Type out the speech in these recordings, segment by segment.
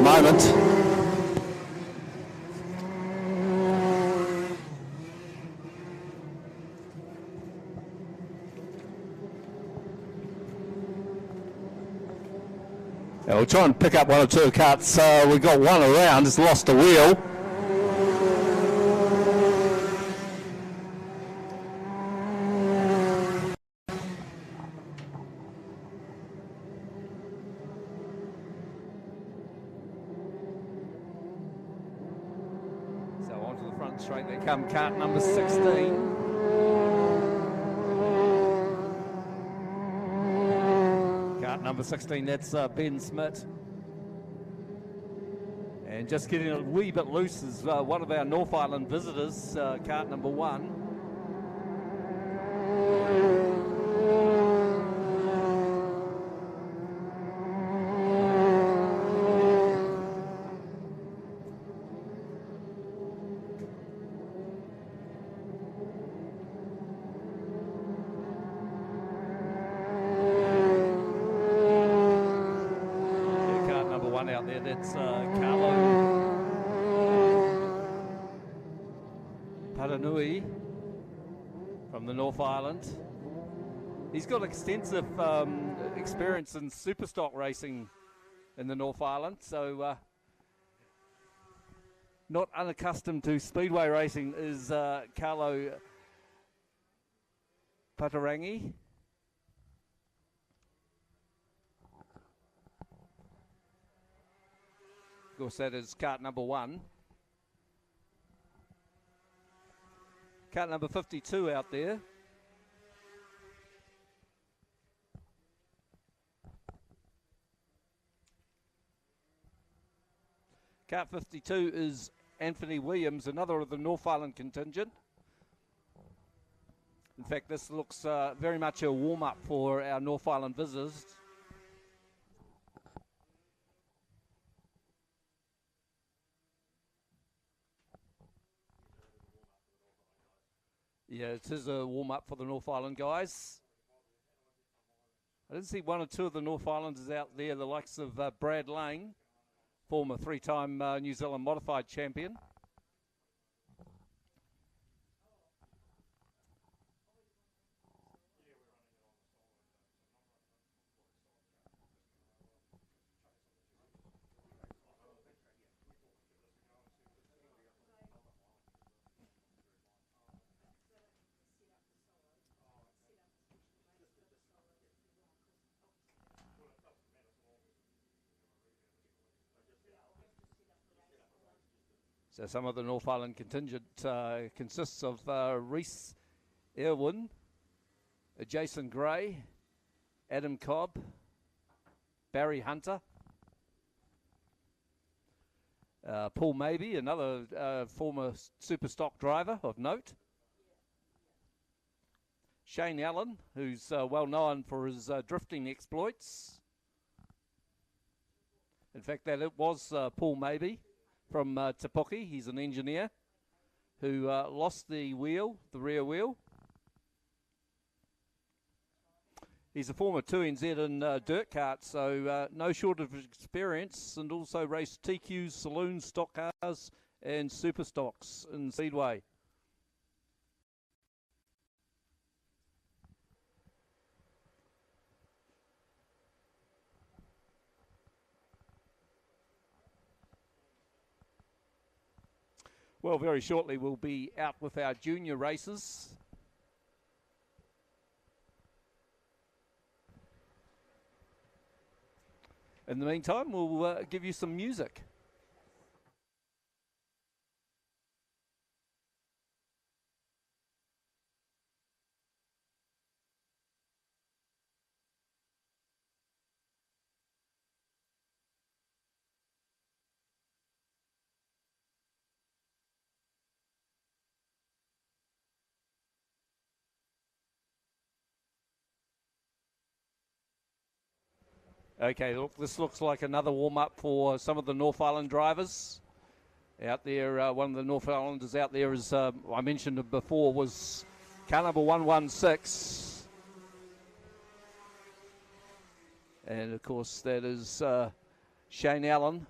moment. Yeah, we'll try and pick up one or two cuts. We got one around, it's lost a wheel. So onto the front straight they come, cart number 16. Number 16, that's Ben Smith. And just getting a wee bit loose is one of our North Island visitors, cart number 1. Out there, that's Carlo Paranui from the North Island. He's got extensive experience in superstock racing in the North Island, so not unaccustomed to speedway racing is Carlo Patarangi. Of course, that is cart number 1. Cart number 52 out there. Cart 52 is Anthony Williams, another of the North Island contingent. In fact, this looks very much a warm-up for our North Island visitors. Yeah, it is a warm-up for the North Island guys. I didn't see one or two of the North Islanders out there, the likes of Brad Lane, former 3-time New Zealand modified champion. So some of the North Island contingent consists of Reese Irwin, Jason Gray, Adam Cobb, Barry Hunter, Paul Mabey, another former super stock driver of note, Shane Allen, who's well known for his drifting exploits. In fact, that it was Paul Mabey from Te Puke. He's an engineer who lost the rear wheel. He's a former 2NZ in dirt kart, so no short of experience, and also raced TQs, saloons, stock cars, and super stocks in Speedway. Well, very shortly we'll be out with our junior races. In the meantime, we'll give you some music. Okay, look, this looks like another warm-up for some of the North Island drivers out there. One of the North Islanders out there, as I mentioned before, was car number 116. And, of course, that is Shane Allen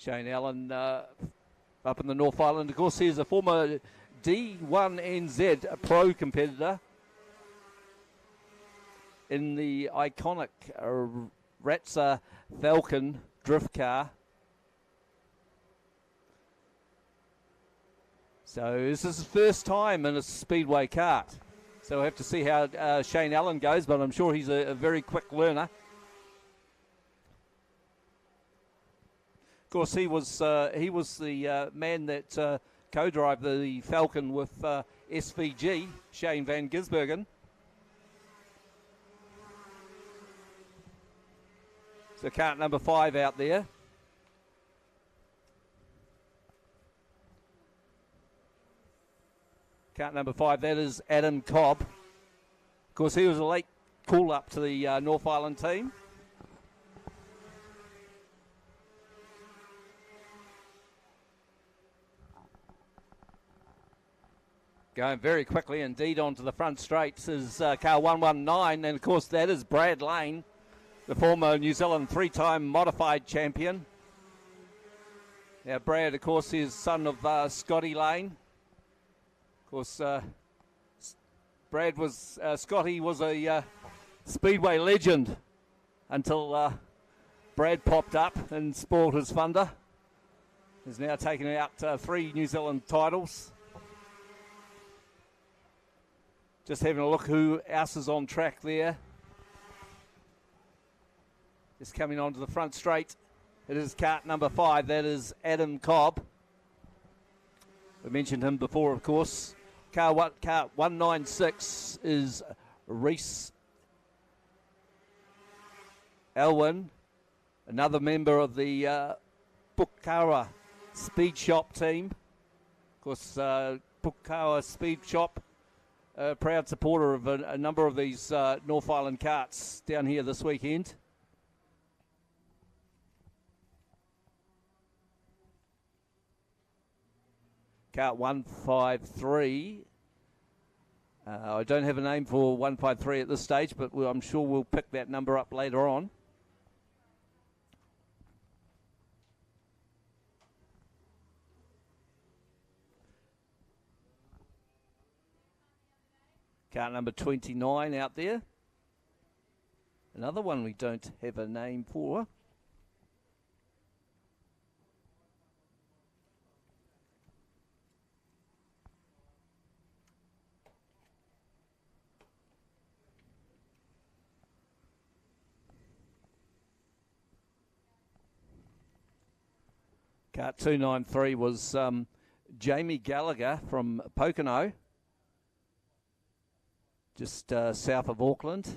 Shane Allen up in the North Island. Of course, he's a former D1NZ pro competitor in the iconic Ratzer Falcon drift car. So this is his first time in a Speedway kart. So we'll have to see how Shane Allen goes, but I'm sure he's a very quick learner. Of course, he was the man that co-drove the Falcon with SVG, Shane Van Gisbergen. So kart number 5 out there. Kart number 5, that is Adam Cobb. Of course, he was a late call-up to the North Island team. Going very quickly indeed onto the front straights is car 119, and of course that is Brad Lane, the former New Zealand 3-time modified champion. Now Brad, of course, is son of Scotty Lane. Of course, Scotty was a Speedway legend until Brad popped up and spoiled his thunder. He's now taken out 3 New Zealand titles. Just having a look who else is on track there. Just coming onto the front straight. It is kart number 5. That is Adam Cobb. We mentioned him before, of course. Car 196 is Reese Elwin, another member of the Pukawa Speed Shop team. Of course, Pukawa Speed Shop, a proud supporter of a number of these North Island karts down here this weekend. Kart 153. I don't have a name for 153 at this stage, but I'm sure we'll pick that number up later on. Car number 29 out there. Another one we don't have a name for. Car 293 was Jamie Gallagher from Pocono, just south of Auckland.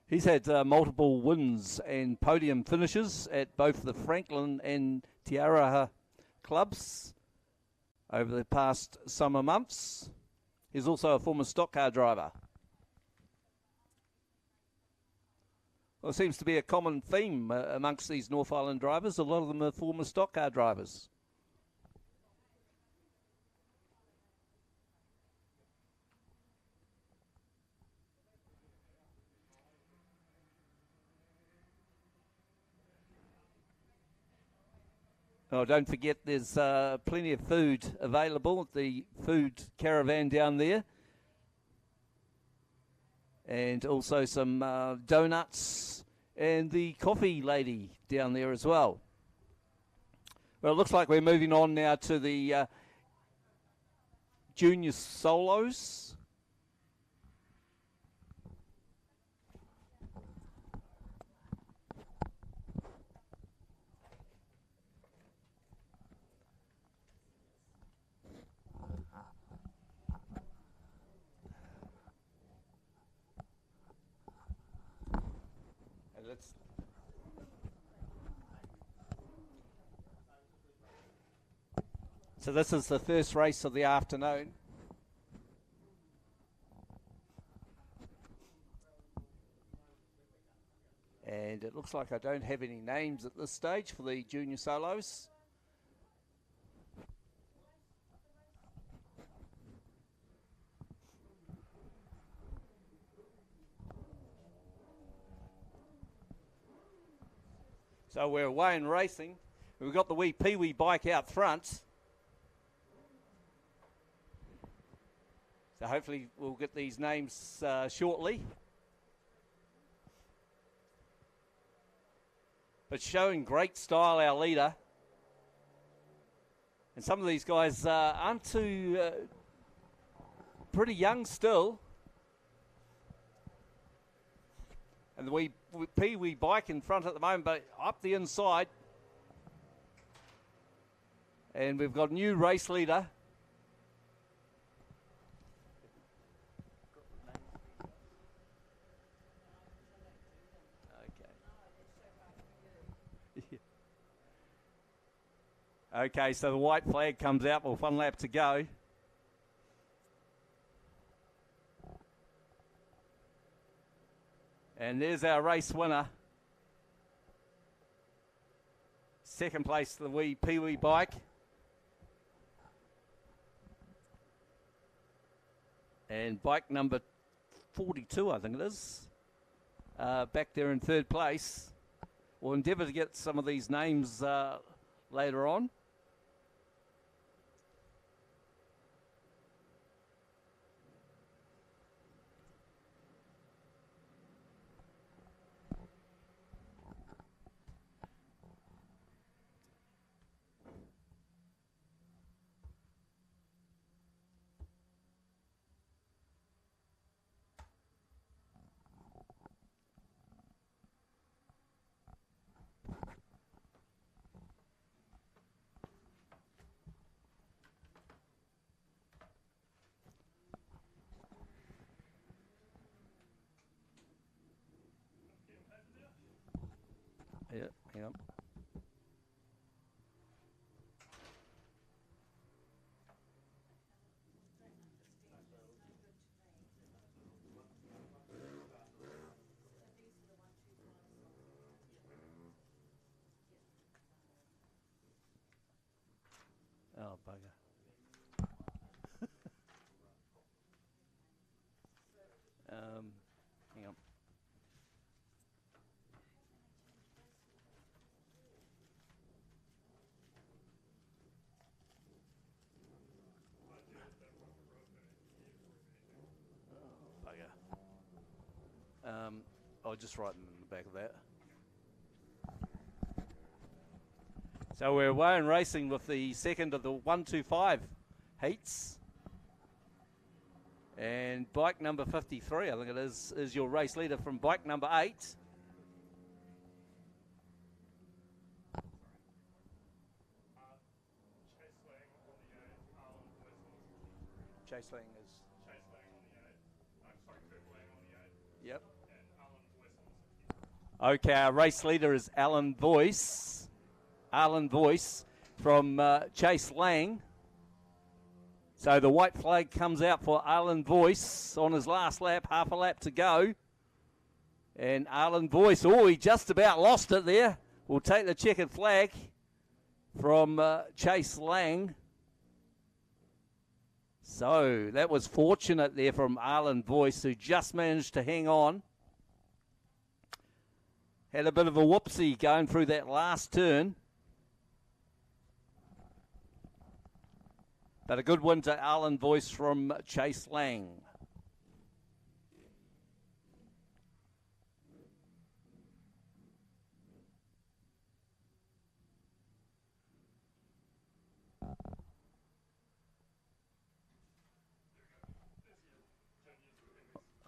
He's had multiple wins and podium finishes at both the Franklin and Tiaraha clubs over the past summer months. He's also a former stock car driver. Well, it seems to be a common theme amongst these North Island drivers. A lot of them are former stock car drivers. Oh, don't forget there's plenty of food available at the food caravan down there. And also some donuts and the coffee lady down there as well. Well, it looks like we're moving on now to the junior solos. So this is the first race of the afternoon. And it looks like I don't have any names at this stage for the junior solos. So we're away in racing. We've got the wee Pee-wee bike out front. So hopefully we'll get these names shortly. But showing great style, our leader. And some of these guys aren't too pretty young still. And the wee Pee-wee bike in front at the moment, but up the inside. And we've got a new race leader. Okay, so the white flag comes out with 1 lap to go. And there's our race winner. Second place, the wee Pee-wee bike. And bike number 42, I think it is, back there in third place. We'll endeavour to get some of these names later on. Yeah, hang on. Oh, bugger. Hang on. I'll just write in the back of that. So we're away and racing with the second of the 125 heats. And bike number 53, I think it is your race leader from bike number 8. Chase Lang is. Yep. Okay, our race leader is Alan Voice. Alan Voice from Chase Lang. So the white flag comes out for Alan Voice on his last lap, half a lap to go. And Alan Voice, oh, he just about lost it there. We'll take the checkered flag from Chase Lang. So that was fortunate there from Alan Voice, who just managed to hang on. Had a bit of a whoopsie going through that last turn. But a good win to Alan Voice from Chase Lang.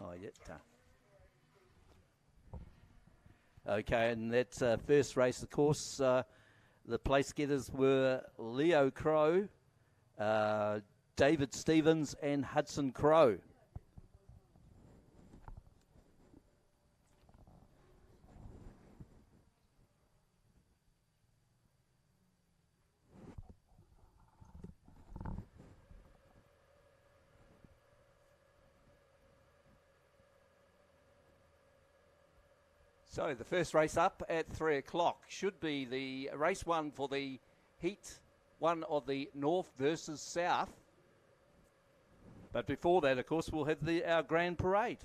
Oh, yeah. Okay, and that first race, of course, the place getters were Leo Crow, David Stevens, and Hudson Crow. So the first race up at 3 o'clock should be the race one for the heat one of the North versus South. But before that, of course, we'll have our grand parade.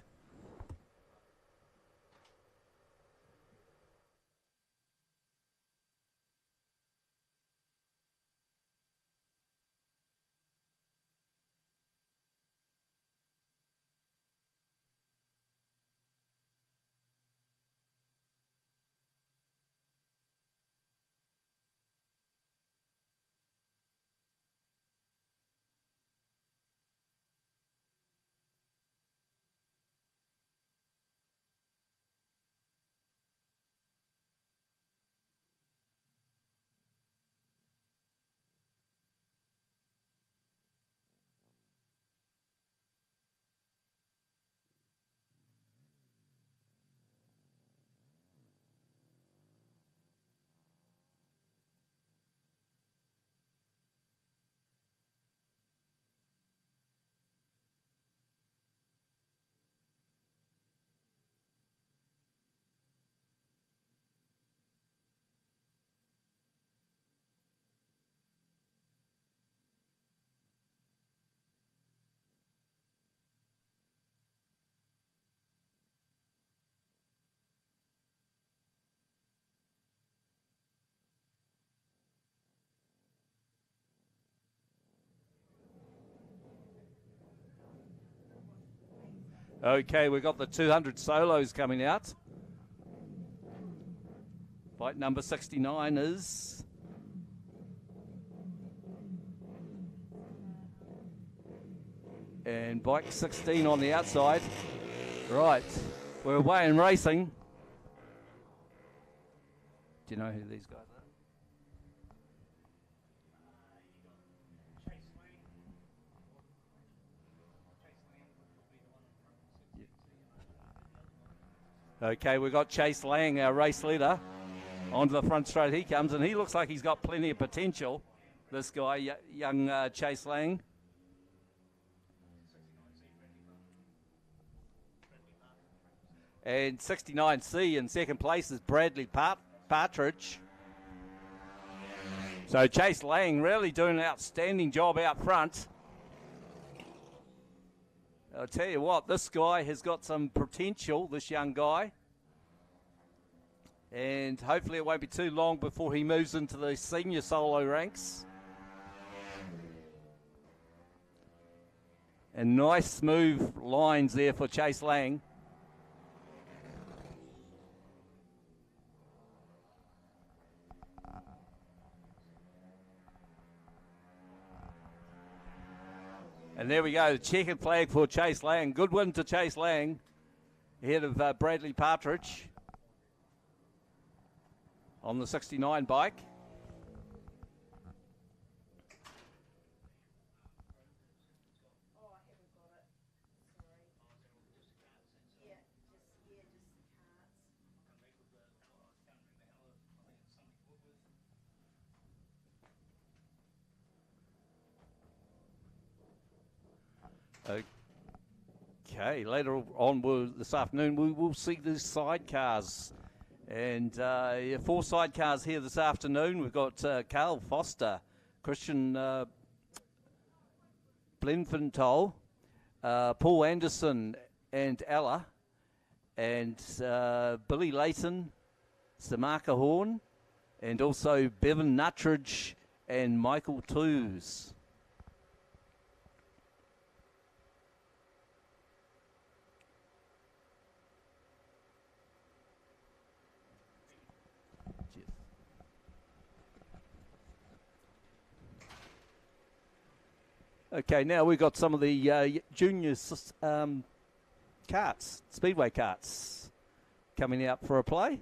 Okay, we've got the 200 solos coming out. Bike number 69 is... And bike 16 on the outside. Right, we're away in racing. Do you know who these guys are? Okay, we've got Chase Lang, our race leader, onto the front straight. He comes, and he looks like he's got plenty of potential, this guy, young Chase Lang. And 69C in second place is Bradley Partridge. So Chase Lang really doing an outstanding job out front. I'll tell you what, this guy has got some potential, this young guy. And hopefully it won't be too long before he moves into the senior solo ranks. And nice smooth lines there for Chase Lang. And there we go, the checkered flag for Chase Lang. Good win to Chase Lang, ahead of Bradley Partridge on the 69 bike. Okay, later on this afternoon we will see the sidecars. And 4 sidecars here this afternoon. We've got Carl Foster, Christian Blenfenthal, Paul Anderson and Ella, and Billy Layton, Samaka Horn, and also Bevan Nuttridge and Michael Toos. Okay, now we've got some of the junior karts, Speedway karts, coming out for a play.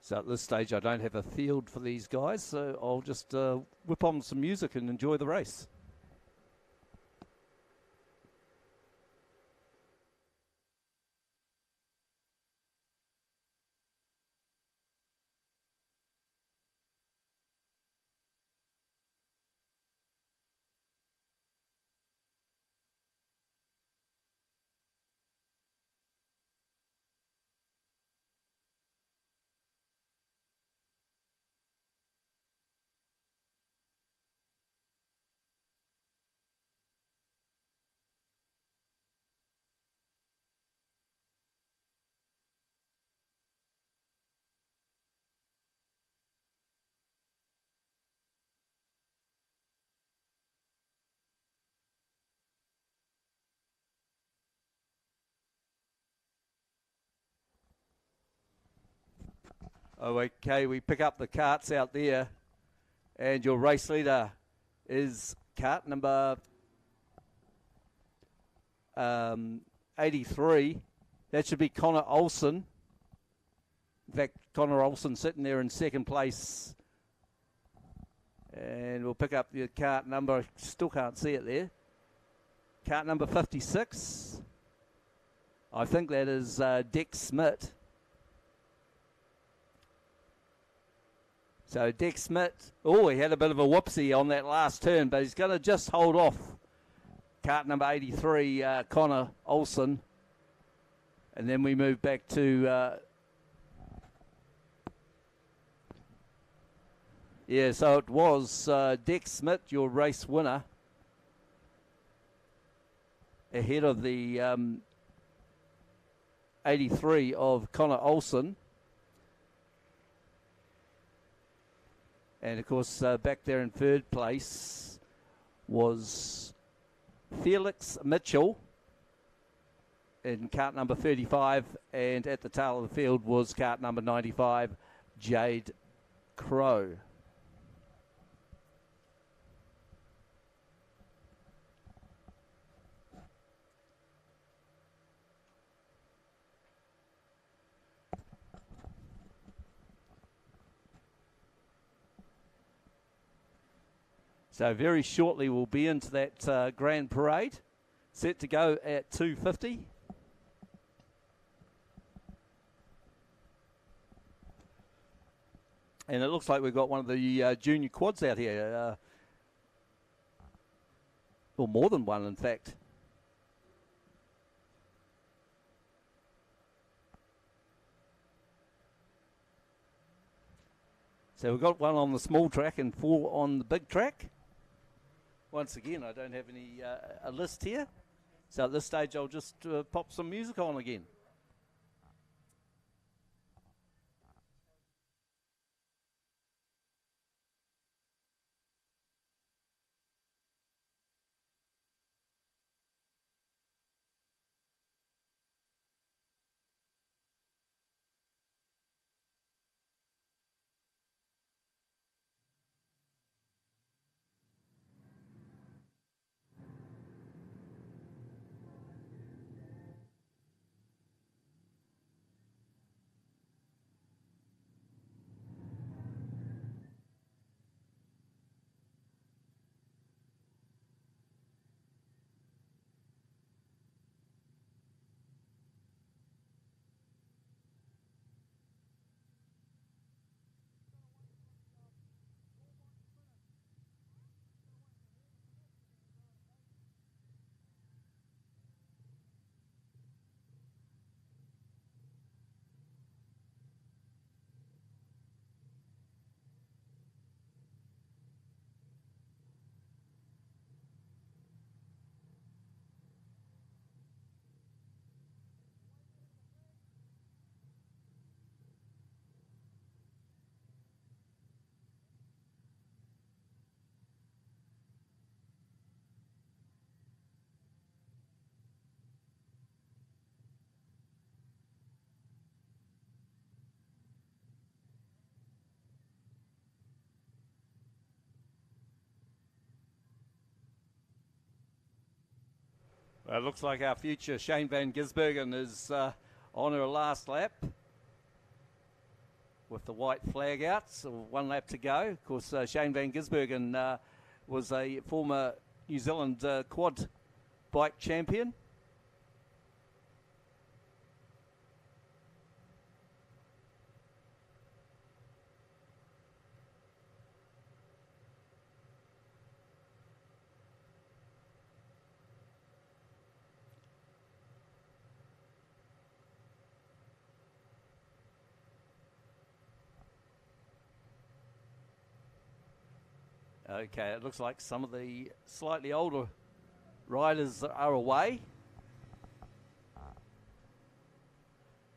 So at this stage, I don't have a field for these guys, so I'll just whip on some music and enjoy the race. Oh, okay, we pick up the carts out there, and your race leader is cart number 83. That should be Connor Olsen. In fact, Connor Olsen sitting there in second place. And we'll pick up the cart number, I still can't see it there. Cart number 56. I think that is Dick Smith. So Dick Smith, he had a bit of a whoopsie on that last turn, but he's going to just hold off Cart number 83, Connor Olsen. And then we move back to... so it was Dex Smith, your race winner, ahead of the 83 of Connor Olsen. And, of course, back there in third place was Felix Mitchell in cart number 35. And at the tail of the field was cart number 95, Jade Crow. So very shortly we'll be into that grand parade, set to go at 2:50. And it looks like we've got one of the junior quads out here, or more than one in fact. So we've got one on the small track and 4 on the big track. Once again, I don't have any a list here, so at this stage I'll just pop some music on again. It looks like our future Shane Van Gisbergen is on her last lap with the white flag out, so 1 lap to go. Of course, Shane Van Gisbergen was a former New Zealand quad bike champion. Okay, it looks like some of the slightly older riders are away.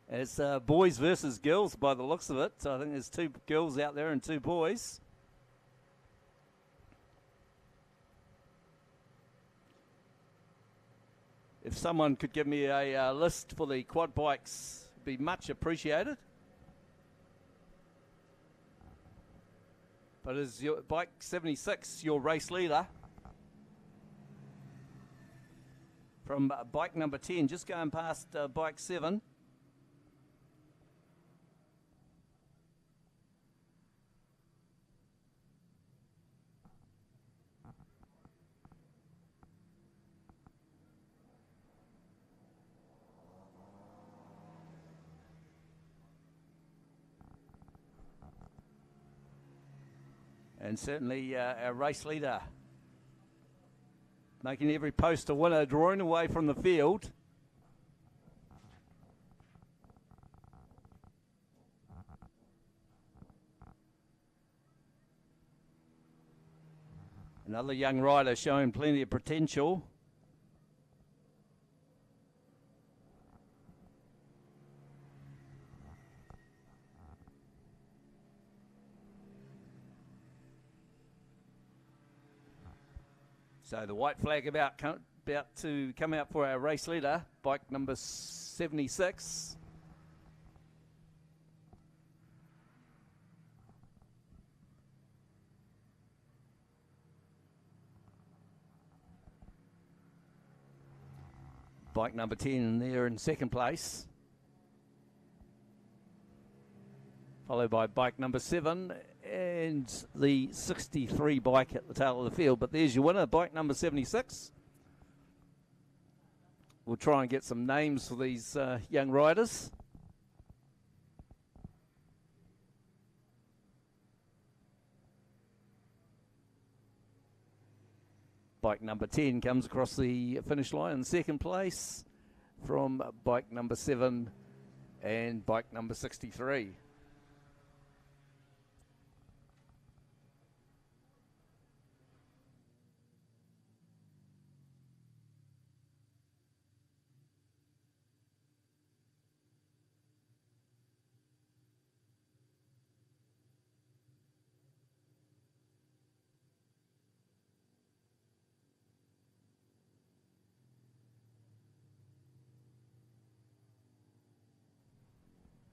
It's boys versus girls by the looks of it. So I think there's 2 girls out there and 2 boys. If someone could give me a list for the quad bikes, it'd be much appreciated. But is your bike 76 your race leader? From bike number 10, just going past bike 7. And certainly our race leader, making every post a winner, drawing away from the field. Another young rider showing plenty of potential. So the white flag about to come out for our race leader, bike number 76. Bike number 10 there in second place. Followed by bike number 7 and the 63 bike at the tail of the field. But there's your winner, bike number 76. We'll try and get some names for these young riders. Bike number 10 comes across the finish line in second place from bike number 7 and bike number 63.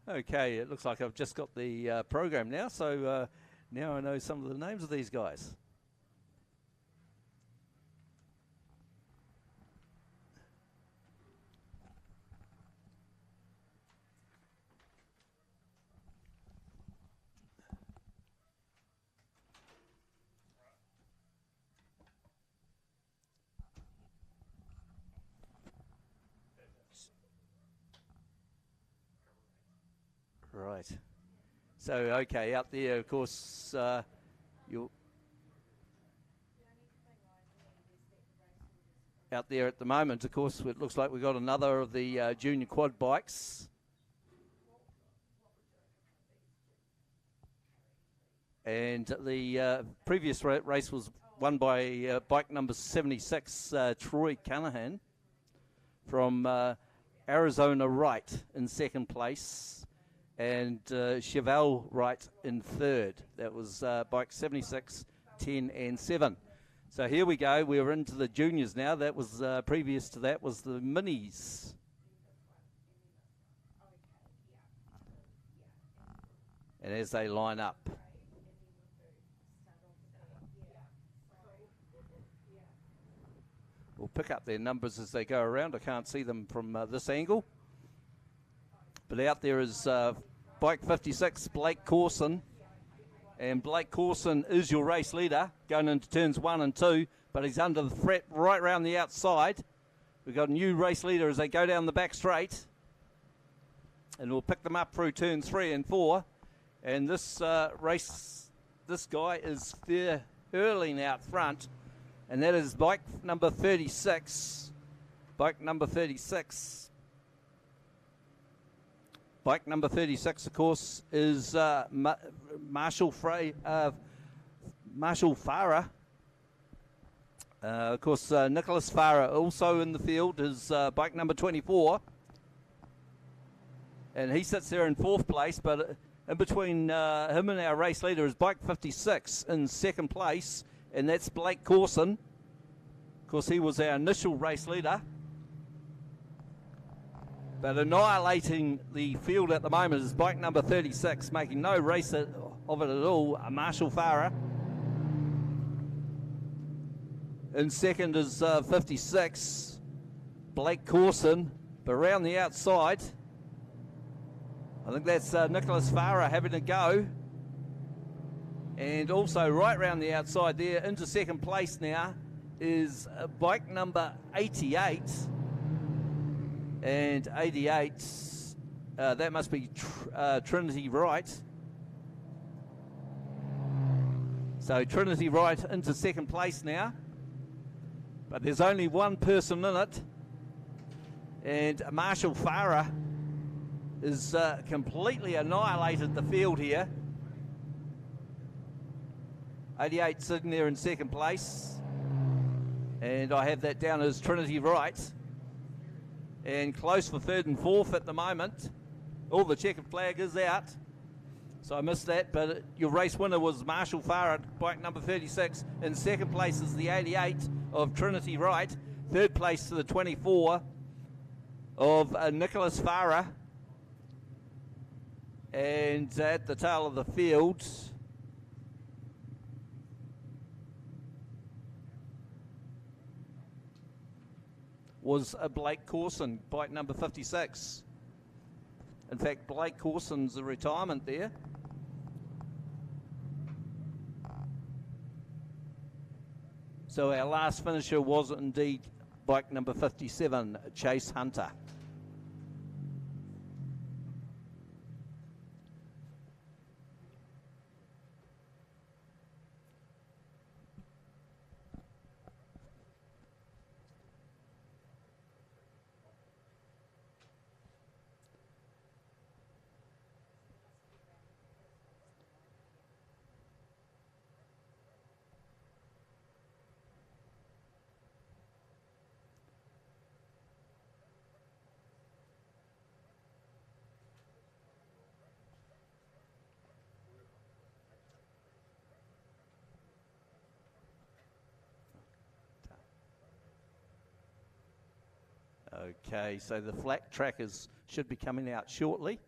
Okay, it looks like I've just got the program now, so now I know some of the names of these guys. Right. So, okay, out there, of course, you'll... Out there at the moment, of course, it looks like we've got another of the junior quad bikes. And the previous race was won by bike number 76, Troy Cunningham, from Arizona Wright in second place. And Chevelle Wright in third. That was bike 76, 10 and 7. So here we go. We're into the juniors now. That was previous to that was the minis. And as they line up. We'll pick up their numbers as they go around. I can't see them from this angle. But out there is bike 56, Blake Corson. And Blake Corson is your race leader going into turns 1 and 2. But he's under the threat right around the outside. We've got a new race leader as they go down the back straight. And we'll pick them up through turns 3 and 4. And this this guy is there hurling out front. And that is bike number 36. Bike number 36. Bike number 36, of course, is Marshall Farah. Of course, Nicholas Farah also in the field is bike number 24. And he sits there in 4th place, but in between him and our race leader is bike 56 in 2nd place, and that's Blake Corson. Of course, he was our initial race leader. But annihilating the field at the moment is bike number 36, making no race of it at all, Marshall Farah. In second is 56, Blake Corson, but around the outside, I think that's Nicholas Farah having a go. And also right around the outside there, into second place now, is bike number 88. And 88, that must be Trinity Wright. So Trinity Wright into second place now. But there's only one person in it, and Marshall Farah is completely annihilated the field here. 88 sitting there in second place, and I have that down as Trinity Wright, and close for third and fourth at the moment. All the checkered flag is out, so I missed that, but your race winner was Marshall Farah, bike number 36. In second place is the 88 of Trinity Wright. Third place to the 24 of Nicholas Farah. And at the tail of the field was Blake Corson, bike number 56. In fact, Blake Corson's a retirement there. So our last finisher was indeed bike number 57, Chase Hunter. Okay, so the flat trackers should be coming out shortly.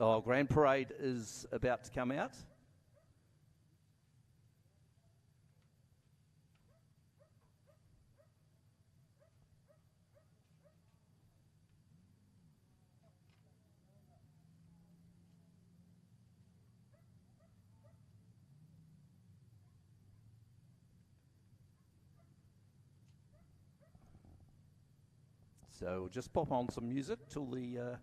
Oh, Grand Parade is about to come out. So we'll just pop on some music till the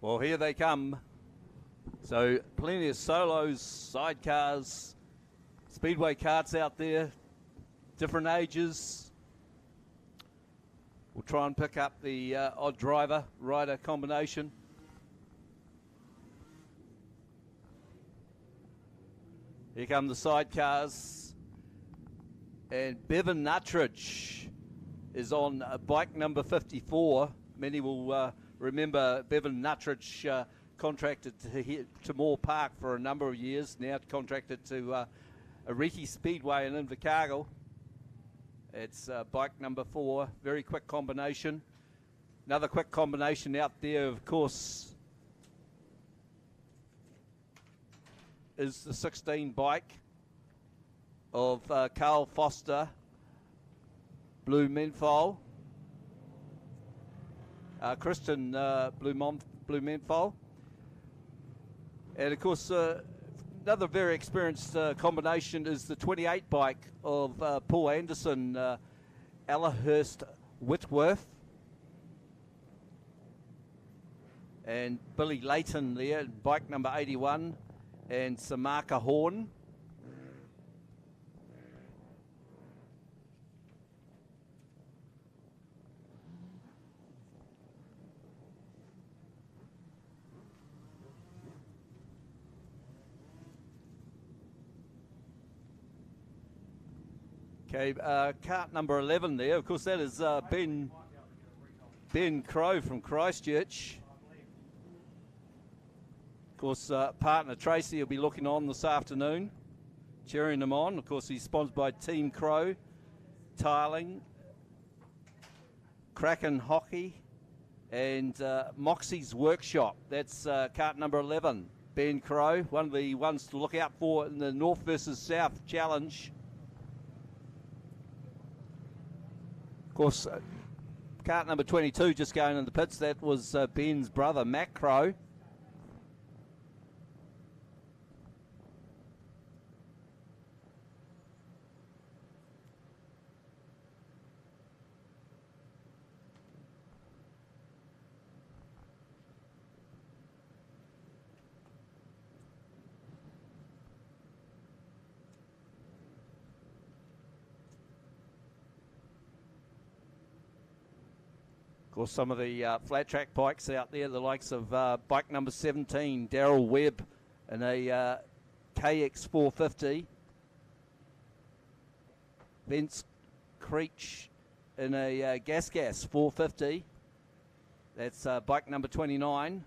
Well, here they come. So plenty of solos, sidecars, Speedway karts out there, different ages. We'll try and pick up the odd driver rider combination. Here come the sidecars. And Bevan Nuttridge is on bike number 54. Many will remember Bevan Nuttridge contracted to Moorepark for a number of years, now contracted to Ariki Speedway in Invercargill. It's bike number 4, very quick combination. Another quick combination out there, of course, is the 16 bike of Carl Foster, Blue Menthol, Christian Blue Menthol, and of course another very experienced combination is the 28 bike of Paul Anderson, Allahurst Whitworth, and Billy Layton there, bike number 81, and Samaka Horn. Okay, cart number 11 there. Of course, that is Ben Crow from Christchurch. Of course, partner Tracy will be looking on this afternoon, cheering him on. Of course, he's sponsored by Team Crow, Tiling, Kraken Hockey, and Moxie's Workshop. That's cart number 11. Ben Crow, one of the ones to look out for in the North versus South Challenge. Of course, cart number 22 just going in the pits. That was Ben's brother, Matt Crow. Of course, some of the flat track bikes out there, the likes of bike number 17, Daryl Webb, in a KX 450. Vince Creech in a Gas 450. That's bike number 29.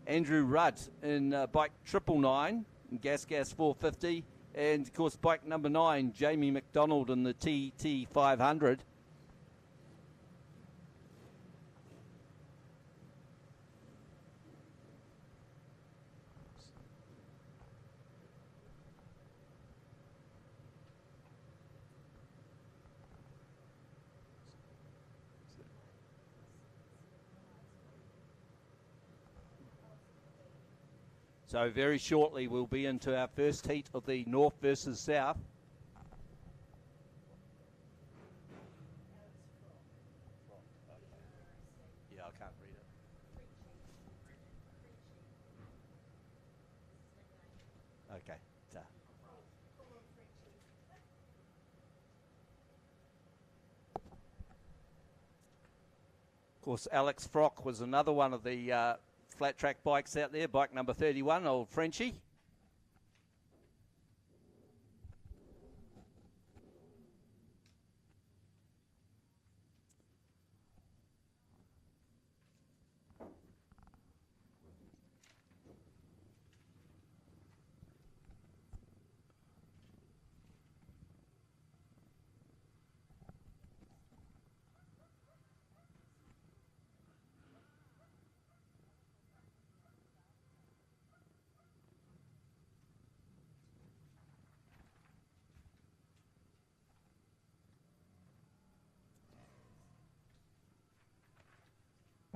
Andrew Rudd in bike 999, Gas 450. And, of course, bike number 9, Jamie McDonald in the TT 500. So very shortly we'll be into our first heat of the North versus South. Yeah, I can't read it. Okay. Of course, Alex Frock was another one of the flat track bikes out there, bike number 31, old Frenchie.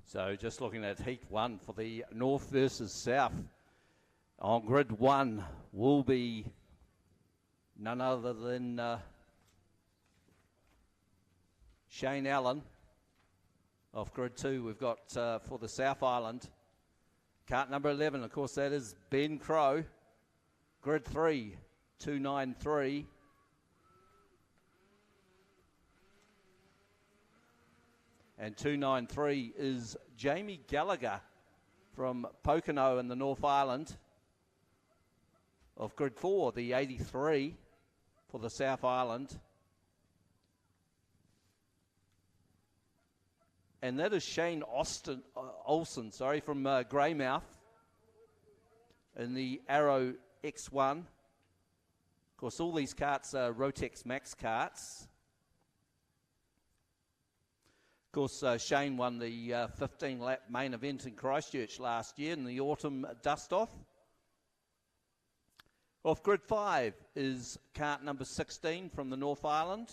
So just looking at heat 1 for the North versus South. On grid 1 will be none other than Shane Allen. Off grid 2 we've got for the South Island, cart number 11, of course that is Ben Crow. Grid 3, 293. And 293 is Jamie Gallagher from Pocono in the North Island. Of grid 4, the 83 for the South Island. And that is Shane Olsen, from Greymouth in the Arrow X1. Of course, all these carts are Rotex Max carts. course, Shane won the 15-lap main event in Christchurch last year in the autumn dust-off. Off grid 5 is kart number 16 from the North Island.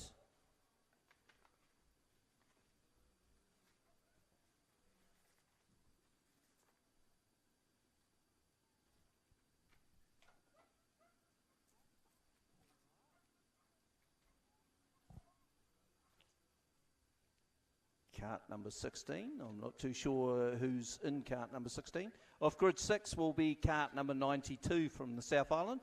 Kart number 16. I'm not too sure who's in kart number 16. Off grid 6 will be kart number 92 from the South Island.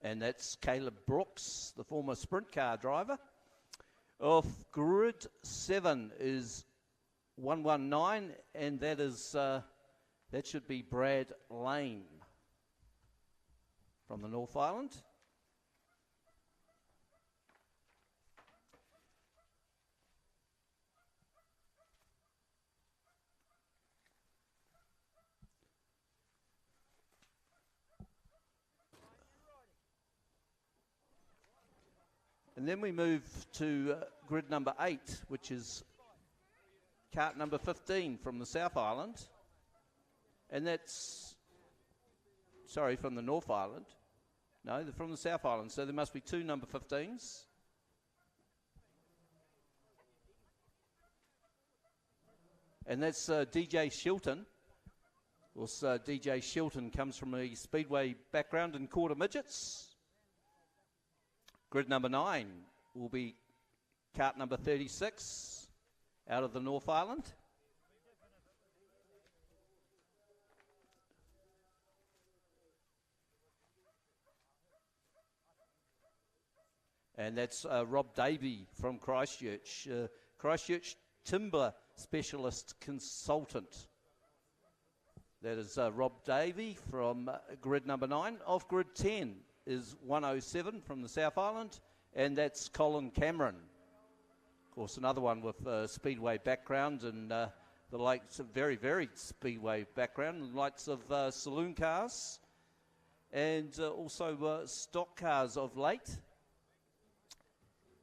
And that's Caleb Brooks, the former sprint car driver. Off grid 7 is 119, and that is that should be Brad Lane from the North Island. And then we move to grid number 8, which is kart number 15 from the South Island. And that's, sorry, from the North Island. No, they're from the South Island, so there must be 2 number 15s. And that's DJ Shilton. Of course, DJ Shilton comes from a Speedway background in quarter midgets. Grid number 9 will be kart number 36 out of the North Island. And that's Rob Davey from Christchurch. Christchurch Timber Specialist Consultant. That is Rob Davey from grid number 9. Off grid 10 is 107 from the South Island, and that's Colin Cameron. Of course, another one with Speedway background and the likes of very varied Speedway background, the likes of saloon cars and also stock cars of late.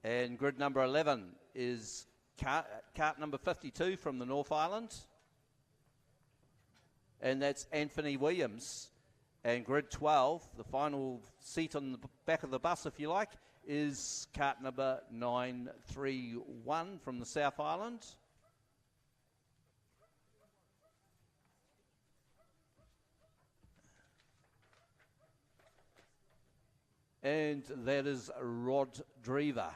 And grid number 11 is kart number 52 from the North Island, and that's Anthony Williams. And grid 12, the final seat on the back of the bus, if you like, is kart number 931 from the South Island. And that is Rod Drever,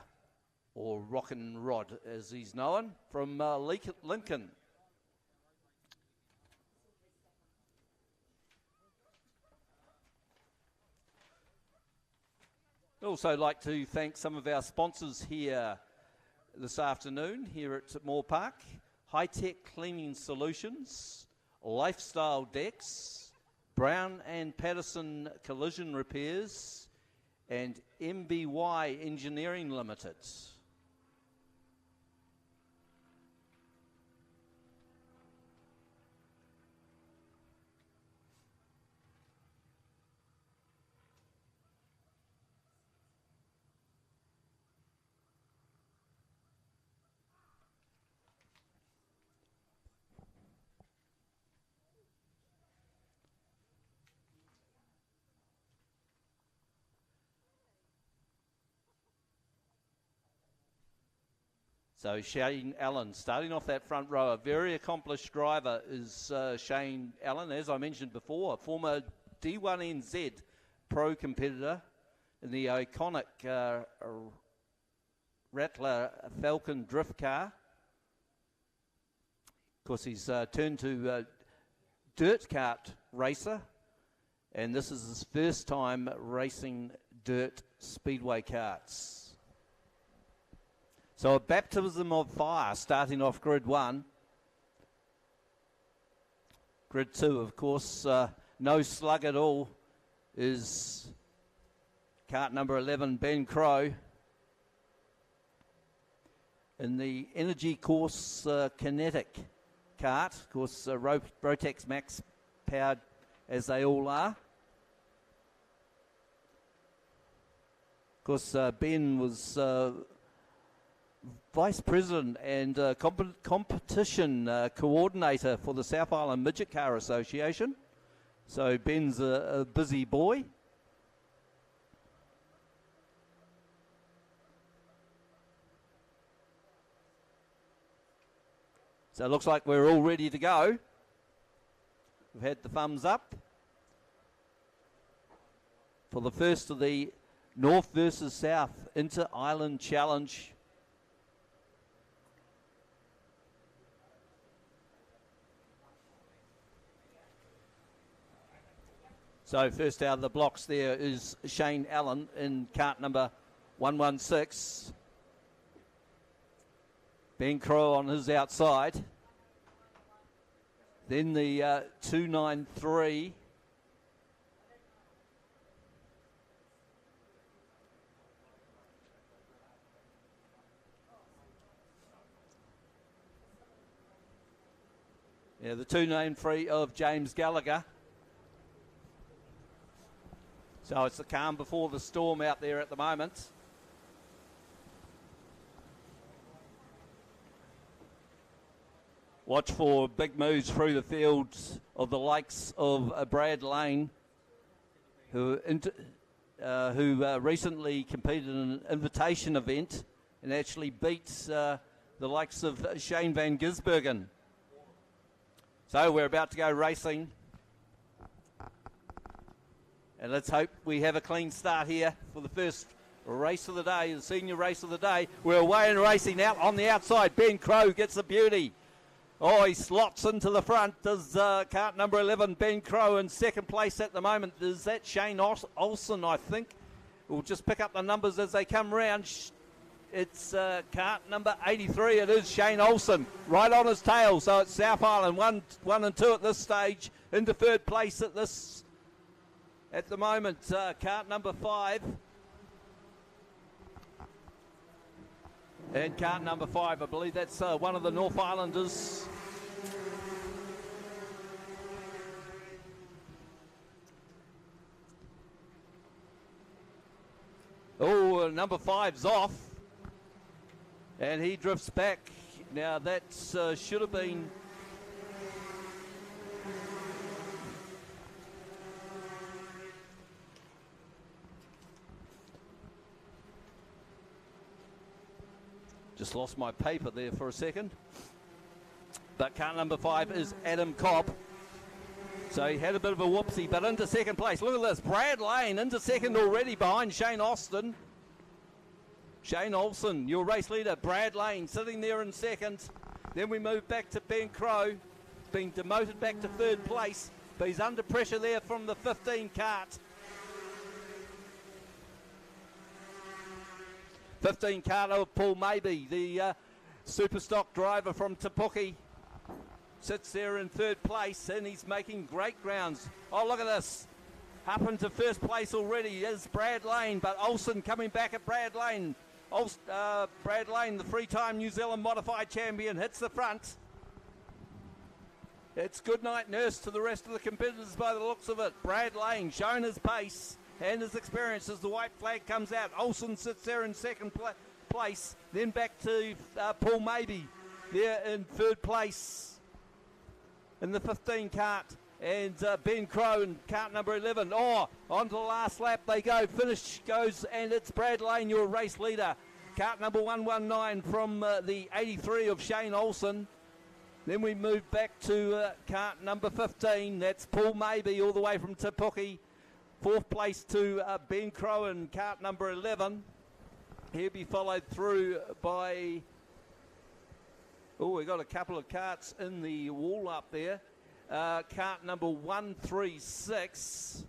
or Rockin' Rod as he's known, from Lincoln. I'd also like to thank some of our sponsors here this afternoon here at Moorepark. High-Tech Cleaning Solutions, Lifestyle Decks, Brown and Patterson Collision Repairs, and MBY Engineering Limited. So Shane Allen, starting off that front row, a very accomplished driver is Shane Allen, as I mentioned before, a former D1NZ pro competitor in the iconic Rattler Falcon drift car. Of course, he's turned to dirt kart racer, and this is his first time racing dirt speedway karts. So a baptism of fire starting off grid 1. Grid 2, of course, no slug at all, is kart number 11, Ben Crow. In the Energy Course Kinetic kart, of course, Rotex Max powered as they all are. Of course, Ben was Vice President and competition coordinator for the South Island Midget Car Association. So Ben's a busy boy. So it looks like we're all ready to go. We've had the thumbs up for the first of the North versus South Inter-Island Challenge. So first out of the blocks there is Shane Allen in cart number 116. Ben Crow on his outside. Then the 293. Yeah, the 293 of James Gallagher. So it's the calm before the storm out there at the moment. Watch for big moves through the fields of the likes of Brad Lane, who recently competed in an invitation event and actually beat the likes of Shane Van Gisbergen. So we're about to go racing. And let's hope we have a clean start here for the first race of the day, the senior race of the day. We're away and racing out on the outside. Ben Crow gets the beauty. Oh, he slots into the front. Does cart number 11, Ben Crow, in second place at the moment. Is that Shane Olsen, I think? We'll just pick up the numbers as they come round. It's cart number 83. It is Shane Olsen right on his tail. So it's South Island 1 and 2 at this stage. Into third place at the moment. Cart number 5. And cart number 5, I believe that's one of the North Islanders. Oh, number 5's off. And he drifts back. Now that should have been... Just lost my paper there for a second. But cart number 5 is Adam Cobb. So he had a bit of a whoopsie, but into second place. Look at this, Brad Lane into second already behind Shane Austin. Shane Olsen, your race leader. Brad Lane sitting there in second. Then we move back to Ben Crow. Being demoted back to third place, but he's under pressure there from the 15 cart. 15 cart of Paul Maybe, the super stock driver from Tapuki, sits there in third place and he's making great grounds. Oh, look at this. Up into first place already is Brad Lane, but Olsen coming back at Brad Lane. Brad Lane, the three-time New Zealand modified champion, hits the front. It's goodnight nurse to the rest of the competitors by the looks of it. Brad Lane showing his pace and his experience as the white flag comes out. Olsen sits there in second place. Then back to Paul Maybe there in third place in the 15 cart. And Ben Crow in cart number 11. Oh, on to the last lap they go. Finish goes, and it's Brad Lane, your race leader. Cart number 119 from the 83 of Shane Olsen. Then we move back to cart number 15. That's Paul Maybe all the way from Tapuki. Fourth place to Ben Crow in cart number 11. He'll be followed through by... Oh, we got a couple of carts in the wall up there. Cart number 136.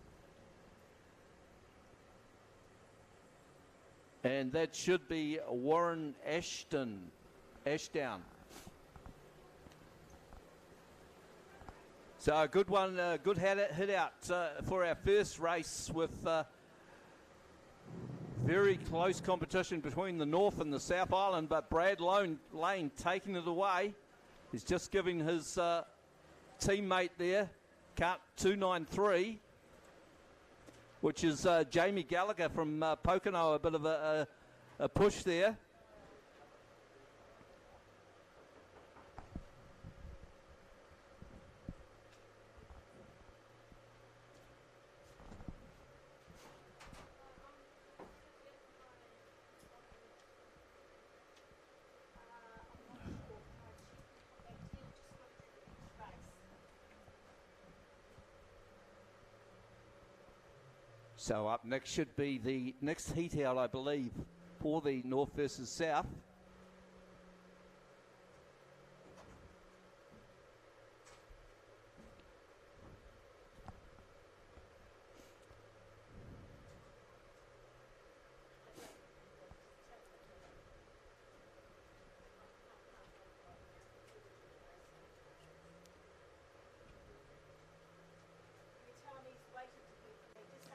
And that should be Warren Ashdown. So a good one, good hit out for our first race with very close competition between the North and the South Island, but Brad Lane taking it away. He's just giving his teammate there, cart 293, which is Jamie Gallagher from Pocono. A bit of a push there. So up next should be the next heat out, I believe, for the North versus South.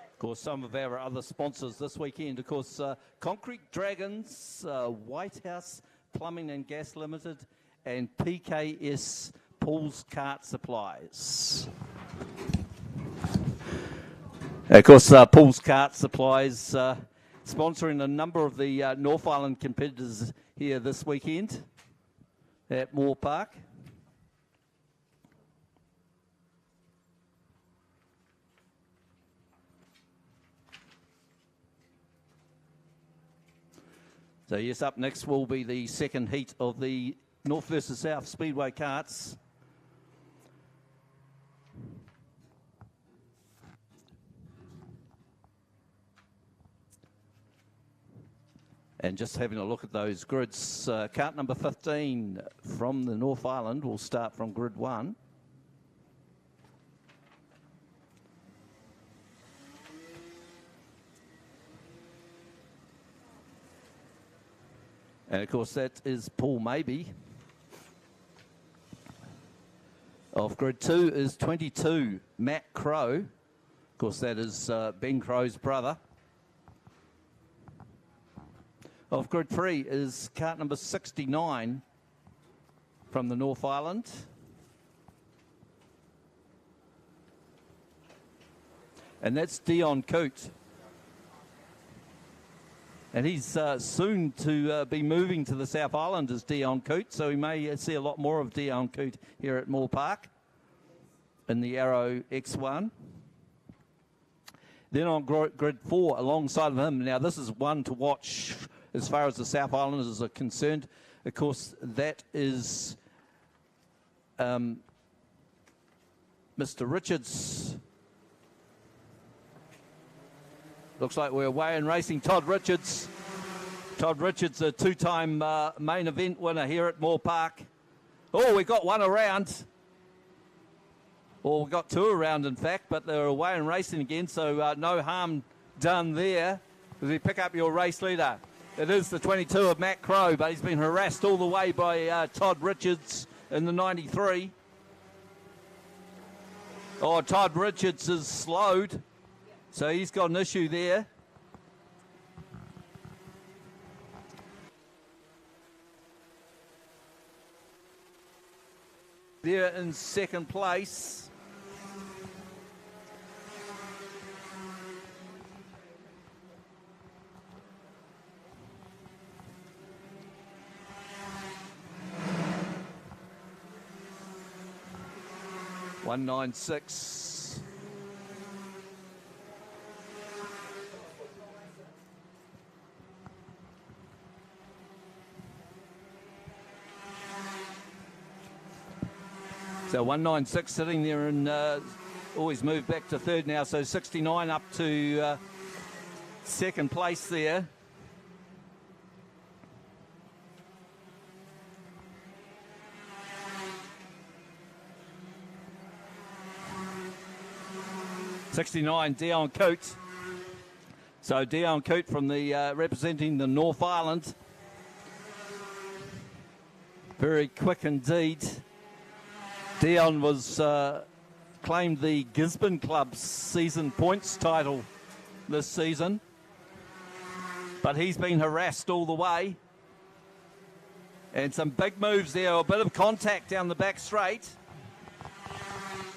Of course, some of our other sponsors this weekend, of course, Concrete Dragons, White House Plumbing and Gas Limited, and PKS Paul's Cart Supplies. Of course, Paul's Cart Supplies sponsoring a number of the North Island competitors here this weekend at Moorepark. So yes, up next will be the second heat of the North versus South Speedway karts. And just having a look at those grids, kart number 15 from the North Island will start from grid 1. And of course that is Paul Maybe. Off grid 2 is 22, Matt Crow. Of course that is Ben Crow's brother. Off grid 3 is kart number 69 from the North Island. And that's Dion Coote. And he's soon to be moving to the South Island as Dion Coote, so we may see a lot more of Dion Coote here at Moorepark in the Arrow X1. Then on grid 4, alongside of him, now this is one to watch as far as the South Islanders are concerned. Of course, that is Mr. Richards. Looks like we're away in racing. Todd Richards. Todd Richards, a two-time main event winner here at Moorepark. Oh, we got one around. Or we got two around, in fact, but they're away in racing again, so no harm done there. As we pick up your race leader, it is the 22 of Matt Crow, but he's been harassed all the way by Todd Richards in the 93. Oh, Todd Richards is slowed. So he's got an issue there. There in second place. $196. So 196 sitting there and always moved back to third now. So 69 up to second place there. '69 Dion Coote. So Dion Coote from the representing the North Island. Very quick indeed. Dion was claimed the Gisborne Club's season points title this season, but he's been harassed all the way. And some big moves there, a bit of contact down the back straight.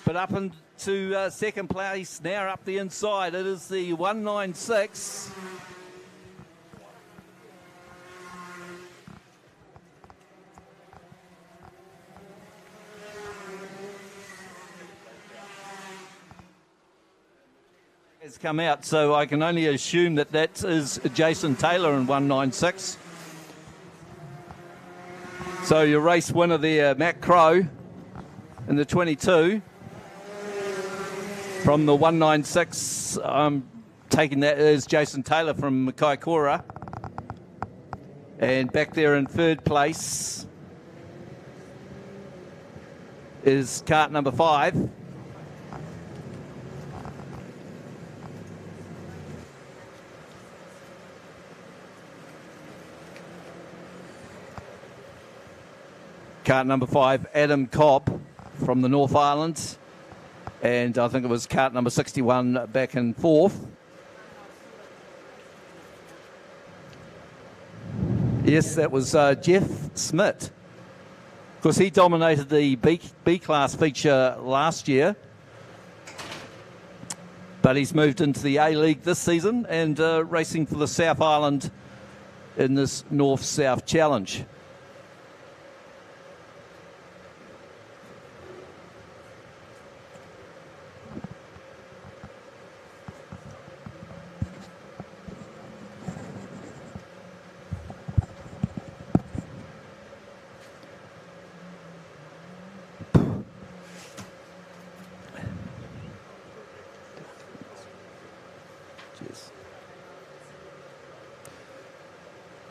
But up into second place now up the inside. It is the 196. Has come out, so I can only assume that that is Jason Taylor in 196. So your race winner there, Matt Crow, in the 22. From the 196, I'm taking that as Jason Taylor from Kaikoura. And back there in third place is cart number 5. Cart number 5, Adam Cobb from the North Island. And I think it was cart number 61 back in fourth. Yes, that was Jeff Smith. Of course, he dominated the B-class feature last year. But he's moved into the A-League this season and racing for the South Island in this North-South Challenge.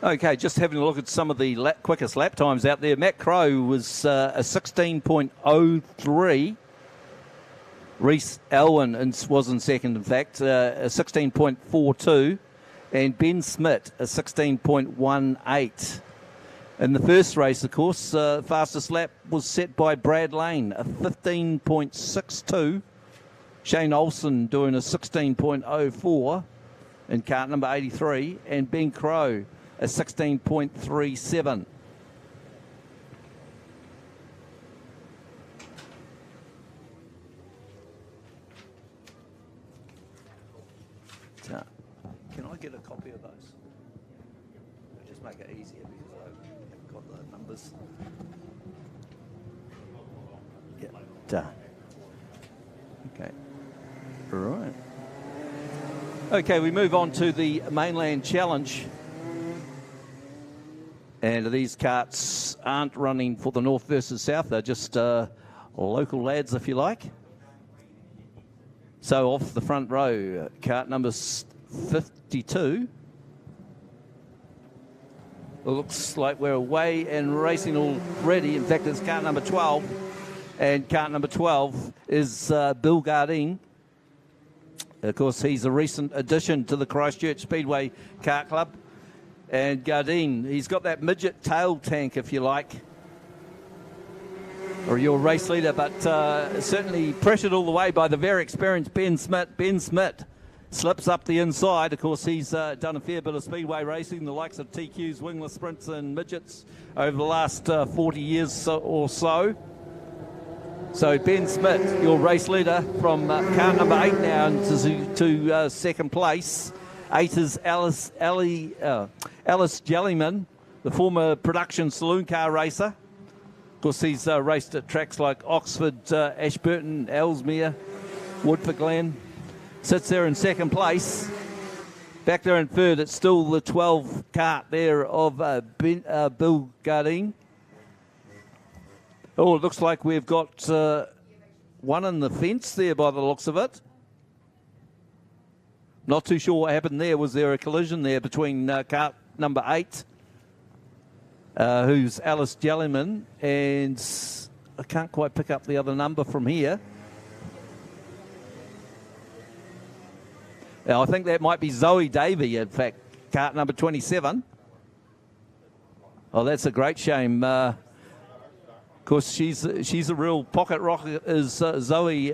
Okay, just having a look at some of the quickest lap times out there. Matt Crow was a 16.03. Reese Elwin was in second, in fact, a 16.42. And Ben Smith, a 16.18. In the first race, of course, fastest lap was set by Brad Lane, a 15.62. Shane Olsen doing a 16.04 in cart number 83. And Ben Crow, a 16.37. So, can I get a copy of those? Just make it easier because I haven't got the numbers. Yeah, done. Okay. All right. Okay, we move on to the Mainland Challenge. And these carts aren't running for the North versus South. They're just local lads, if you like. So off the front row, cart number 52. It looks like we're away and racing already. In fact, it's cart number 12. And cart number 12 is Bill Gardine. Of course, he's a recent addition to the Christchurch Speedway Kart Club. And Gardine, he's got that midget tail tank, if you like, or your race leader, but certainly pressured all the way by the very experienced Ben Smith. Ben Smith slips up the inside. Of course, he's done a fair bit of speedway racing, the likes of TQs, wingless sprints and midgets over the last 40 years or so. So Ben Smith, your race leader from car number 8 now to second place. 8 is Alice Jellyman, the former production saloon car racer. Of course, he's raced at tracks like Oxford, Ashburton, Ellesmere, Woodford Glen. Sits there in second place. Back there in third, it's still the 12 cart there of Bill Gardine. Oh, it looks like we've got one in the fence there by the looks of it. Not too sure what happened there. Was there a collision there between cart number 8, who's Alice Jellyman, and I can't quite pick up the other number from here. Now, I think that might be Zoe Davey, in fact, cart number 27. Oh, that's a great shame. Of course, she's a real pocket rocket, is Zoe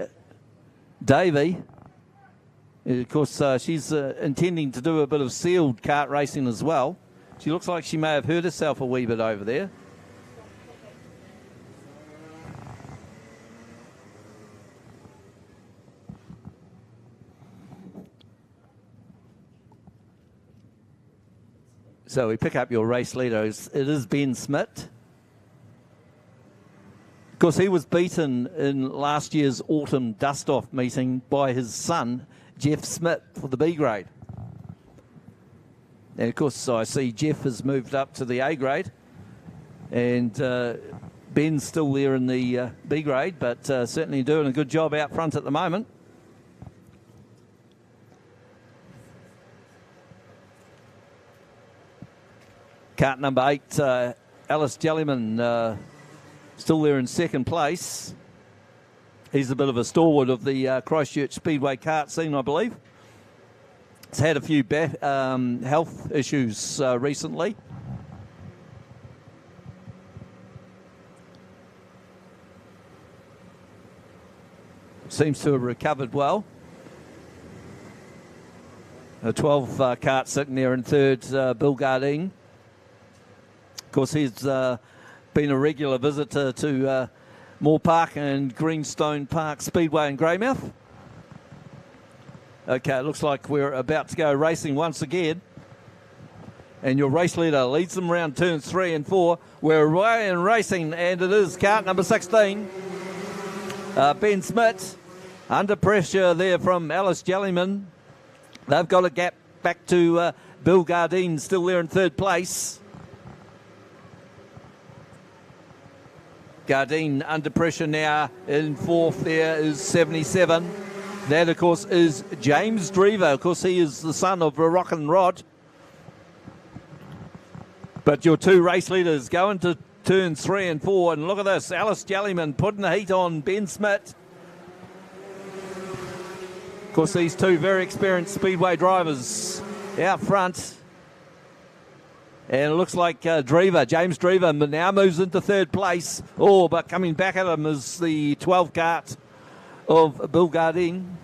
Davey. Of course, she's intending to do a bit of sealed kart racing as well. She looks like she may have hurt herself a wee bit over there. So we pick up your race leader. It is Ben Smith. Of course, he was beaten in last year's autumn dust-off meeting by his son, Jeff Smith, for the B grade. And of course, I see Jeff has moved up to the A grade. And Ben's still there in the B grade, but certainly doing a good job out front at the moment. Cart number 8, Alice Jellyman, still there in second place. He's a bit of a stalwart of the Christchurch Speedway kart scene, I believe. He's had a few health issues recently. Seems to have recovered well. A 12 kart sitting there in third, Bill Gardine. Of course, he's been a regular visitor to Moorepark and Greenstone Park Speedway in Greymouth. Okay, it looks like we're about to go racing once again. And your race leader leads them around turns 3 and 4. We're away and racing, and it is cart number 16. Ben Smith, under pressure there from Alice Jellyman. They've got a gap back to Bill Gardine, still there in third place. Gardine under pressure now. In fourth there is 77. That, of course, is James Drever. Of course, he is the son of Rock and Rod. But your two race leaders go into turns 3 and 4. And look at this. Alice Jellyman putting the heat on Ben Smith. Of course, these two very experienced Speedway drivers out front. And it looks like James Drever now moves into third place. Oh, but coming back at him is the 12 kart of Bill Gardine.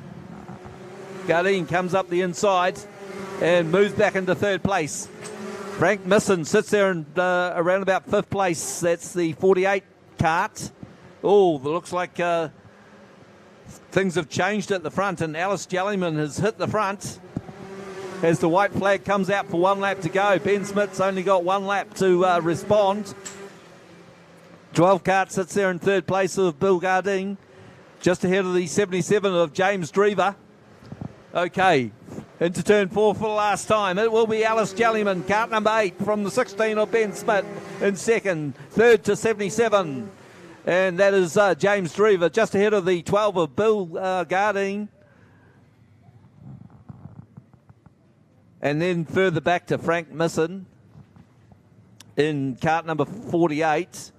Gardine comes up the inside and moves back into third place. Frank Misson sits there and around about fifth place. That's the 48 kart. Oh, it looks like things have changed at the front, and Alice Jellyman has hit the front. As the white flag comes out for 1 lap to go. Ben Smith's only got 1 lap to respond. 12 kart sits there in third place of Bill Gardine. Just ahead of the 77 of James Drever. Okay, into turn 4 for the last time. It will be Alice Jellyman, kart number 8 from the 16 of Ben Smith in second. Third to 77. And that is James Drever, just ahead of the 12 of Bill Gardine. And then further back to Frank Misson in kart number 48.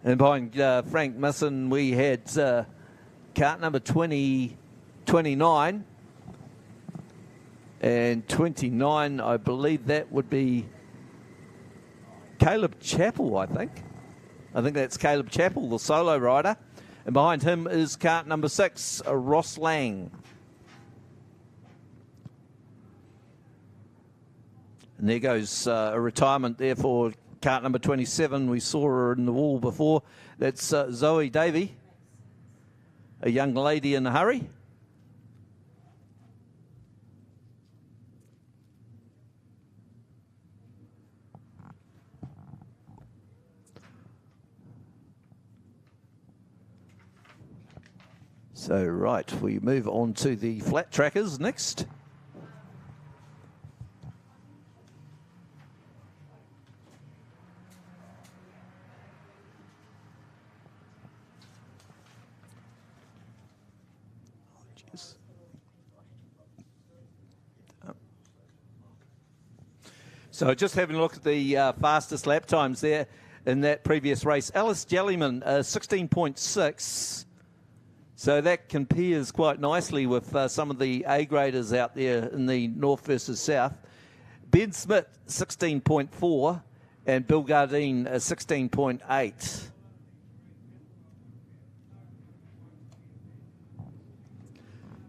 And behind Frank Misson, we had kart number 29. And 29, I believe that would be Caleb Chappell, I think. I think that's Caleb Chappell, the solo rider. And behind him is kart number 6, Ross Lang. And there goes a retirement there for kart number 27. We saw her in the wall before. That's Zoe Davey, a young lady in a hurry. So, right, we move on to the flat trackers next. So just having a look at the fastest lap times there in that previous race. Alice Jellyman, 16.6. So that compares quite nicely with some of the A-graders out there in the north versus south. Ben Smith, 16.4, and Bill Gardine, 16.8.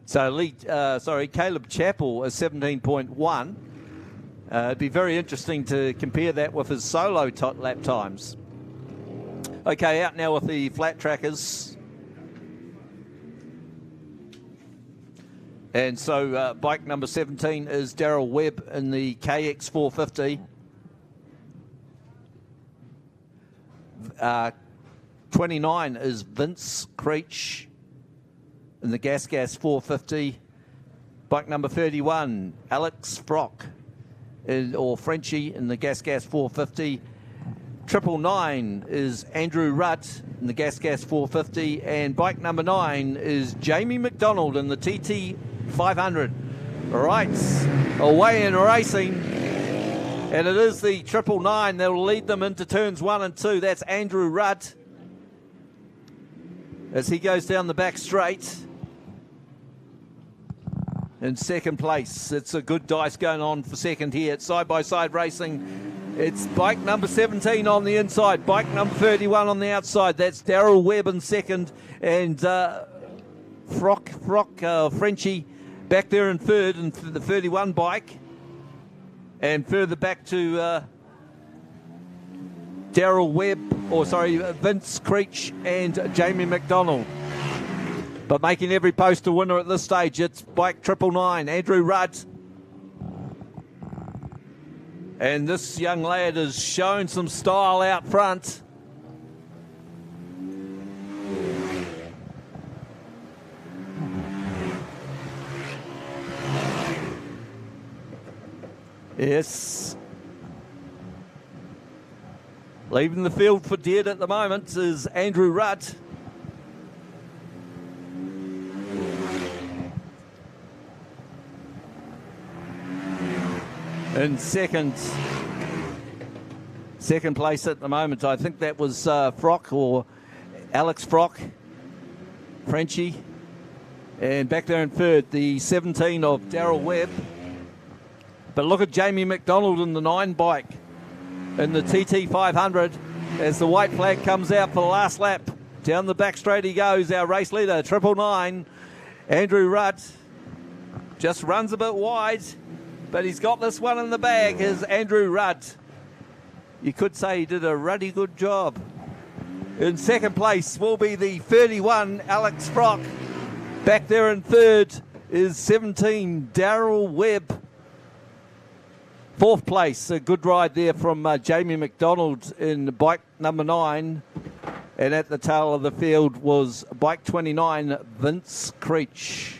So Caleb Chappell is 17.1. It'd be very interesting to compare that with his solo lap times. Okay, out now with the flat trackers. And so bike number 17 is Daryl Webb in the KX 450. 29 is Vince Creech in the Gas 450. Bike number 31, Alex Frock, or Frenchie in the Gas 450. 999 is Andrew Rudd in the Gas 450. And bike number 9 is Jamie McDonald in the TT 500. All right, away in racing. And it is the 999 that will lead them into turns 1 and 2. That's Andrew Rudd as he goes down the back straight in second place. It's a good dice going on for second here. It's side-by-side racing. It's bike number 17 on the inside, bike number 31 on the outside. That's Daryl Webb in second, and Frenchie back there in third in the 31 bike. And further back to Daryl Webb, Vince Creech and Jamie McDonald. But making every post a winner at this stage, it's bike 999, Andrew Rudd. And this young lad has shown some style out front. Yes. Leaving the field for dead at the moment is Andrew Rudd. In second place at the moment, I think that was Frock or Alex Frock, Frenchie. And back there in third, the 17 of Daryl Webb. But look at Jamie McDonald in the 9 bike in the TT 500 as the white flag comes out for the last lap. Down the back straight he goes, our race leader, 999. Andrew Rudd just runs a bit wide, but he's got this one in the bag, is Andrew Rudd. You could say he did a ruddy good job. In second place will be the 31, Alex Frock. Back there in third is 17, Daryl Webb. Fourth place, a good ride there from Jamie McDonald in bike number 9. And at the tail of the field was bike 29, Vince Creech.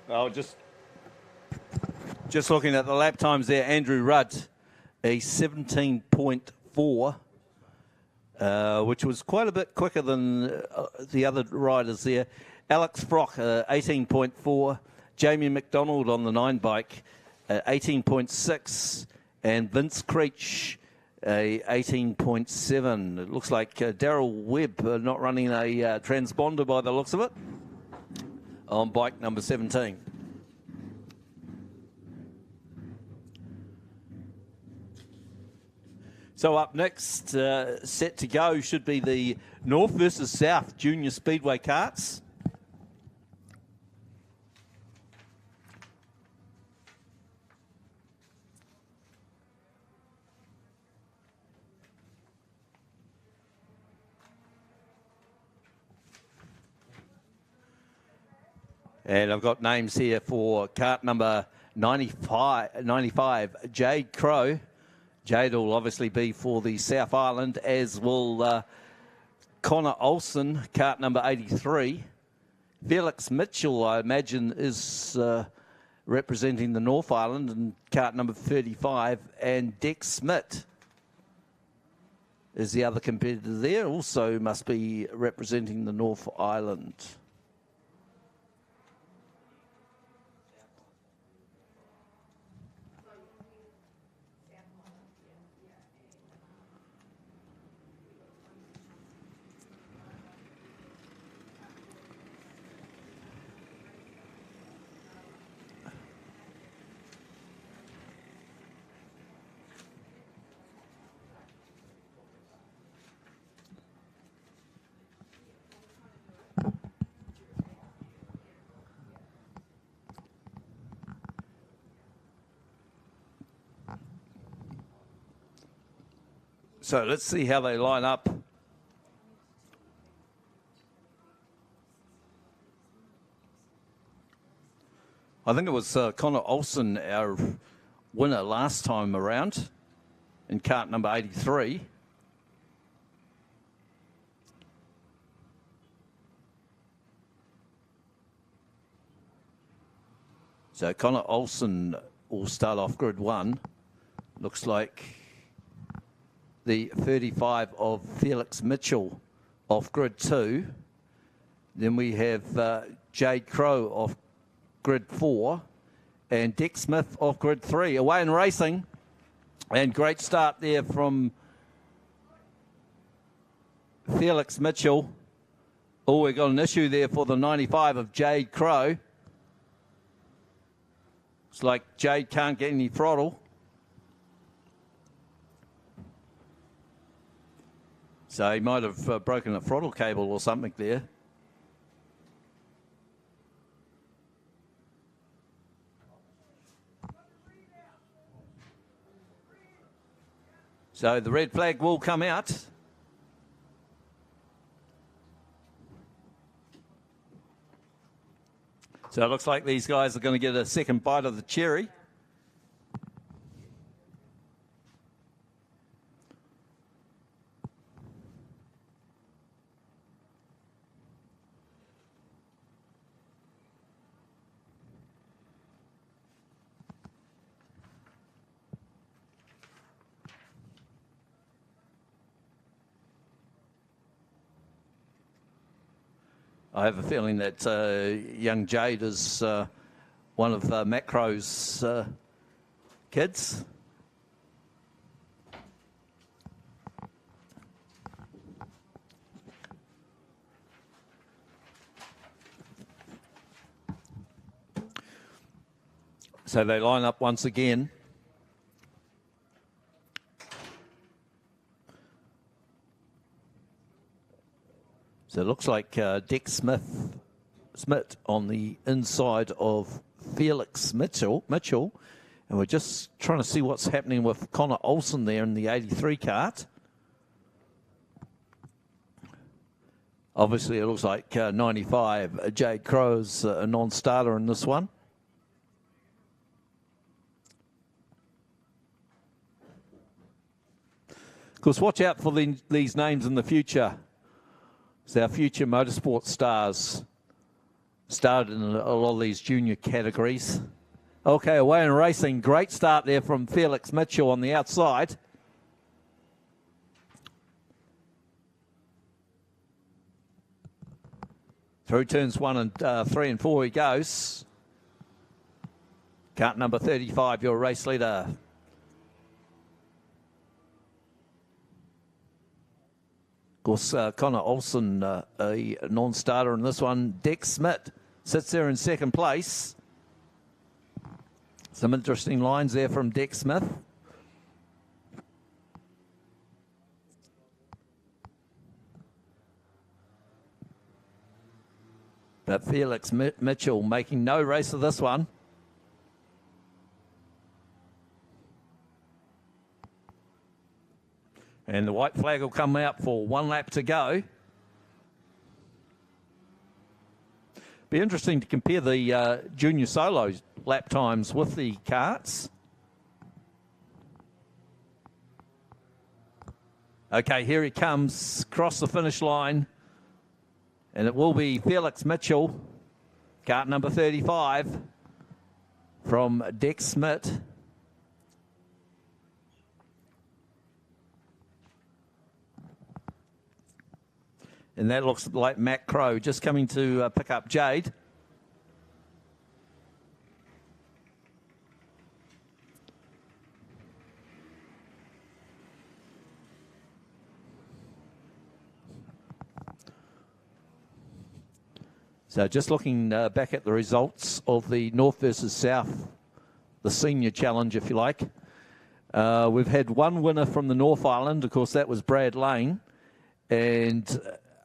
Oh, just looking at the lap times there, Andrew Rudd, a 17.4, which was quite a bit quicker than the other riders there. Alex Frock, 18.4. Jamie McDonald on the 9 bike, 18.6. And Vince Creech, 18.7. It looks like Daryl Webb not running a transponder by the looks of it on bike number 17. So up next, set to go, should be the North versus South Junior Speedway karts. And I've got names here for kart number 95 Jade Crow. Jade will obviously be for the South Island, as will Connor Olsen, kart number 83. Felix Mitchell, I imagine, is representing the North Island, and kart number 35. And Dex Smith is the other competitor there, also must be representing the North Island. So let's see how they line up. I think it was Connor Olsen, our winner last time around, in cart number 83. So Connor Olsen will start off grid 1. Looks like the 35 of Felix Mitchell off grid 2. Then we have Jade Crow off grid 4 and Dick Smith off grid 3. Away and racing, and great start there from Felix Mitchell. Oh, we got an issue there for the 95 of Jade Crow. It's like Jade can't get any throttle. So he might have broken a throttle cable or something there. So the red flag will come out. So it looks like these guys are going to get a second bite of the cherry. I have a feeling that young Jade is one of Matt Crow's kids. So they line up once again. So it looks like Dick Smith on the inside of Felix Mitchell. And we're just trying to see what's happening with Connor Olsen there in the 83 cart. Obviously, it looks like 95, Jade Crow's a non-starter in this one. Of course, watch out for these names in the future. So our future motorsport stars started in a lot of these junior categories. Okay, away and racing. Great start there from Felix Mitchell on the outside. Through turns 1 and 3 and 4 he goes. Cart number 35, your race leader. Of course, Connor Olsen, a non-starter in this one. Dick Smith sits there in second place. Some interesting lines there from Dick Smith. But Felix Mitchell making no race of this one. And the white flag will come out for 1 lap to go. Be interesting to compare the junior solo lap times with the karts. Okay, here he comes across the finish line. And it will be Felix Mitchell, kart number 35 from Dick Smith. And that looks like Matt Crow just coming to pick up Jade. So just looking back at the results of the North versus South, the senior challenge, if you like. We've had one winner from the North Island. Of course, that was Brad Lane. And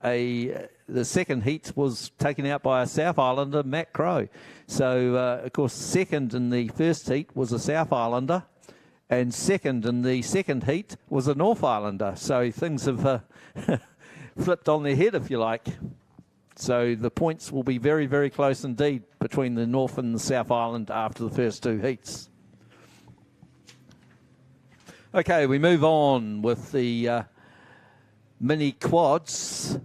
the second heat was taken out by a South Islander, Matt Crow. So, of course, second in the first heat was a South Islander. And second in the second heat was a North Islander. So things have flipped on their head, if you like. So the points will be very, very close indeed between the North and the South Island after the first two heats. Okay, we move on with the mini quads.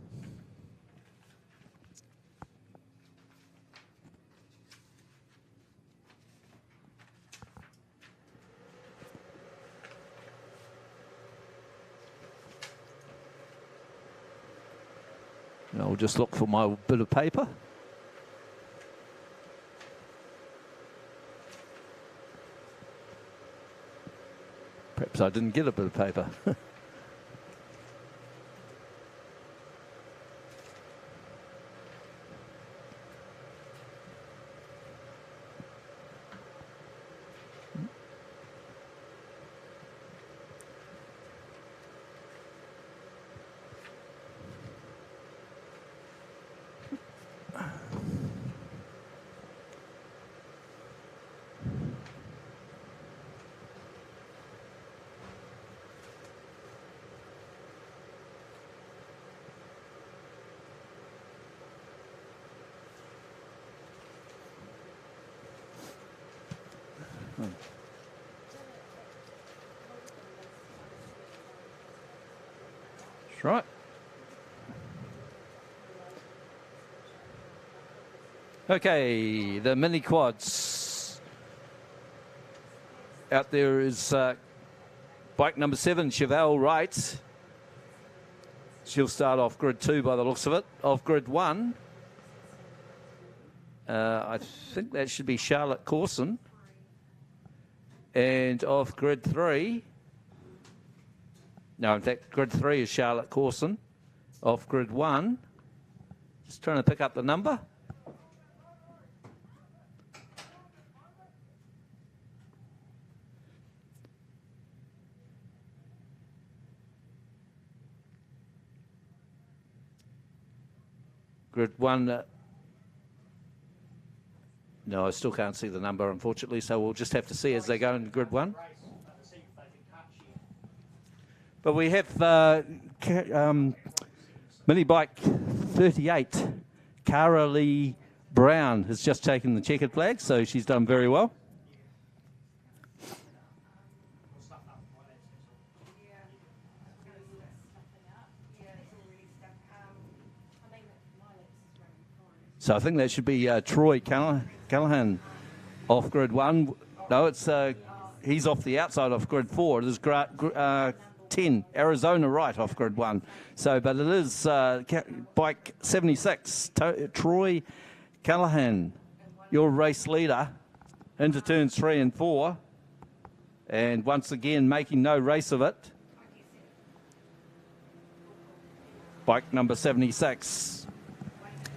I'll just look for my bit of paper. Perhaps I didn't get a bit of paper. That's right. Okay, the mini quads. Out there is bike number 7, Chevelle Wright. She'll start off grid 2 by the looks of it. Off grid 1, I think that should be Charlotte Corson. And off grid 3, no, in fact, grid 3 is Charlotte Corson. Off grid 1, just trying to pick up the number. Grid 1, no, I still can't see the number, unfortunately, so we'll just have to see as they go in grid 1. But we have mini bike 38, Cara Lee Brown has just taken the checkered flag, so she's done very well. So I think that should be Troy Callahan off grid 1. No, it's he's off the outside off grid 4. It is 10, Arizona Wright off grid 1. So, but it is bike 76, Troy Callahan, your race leader, into turns 3 and 4. And once again, making no race of it. Bike number 76.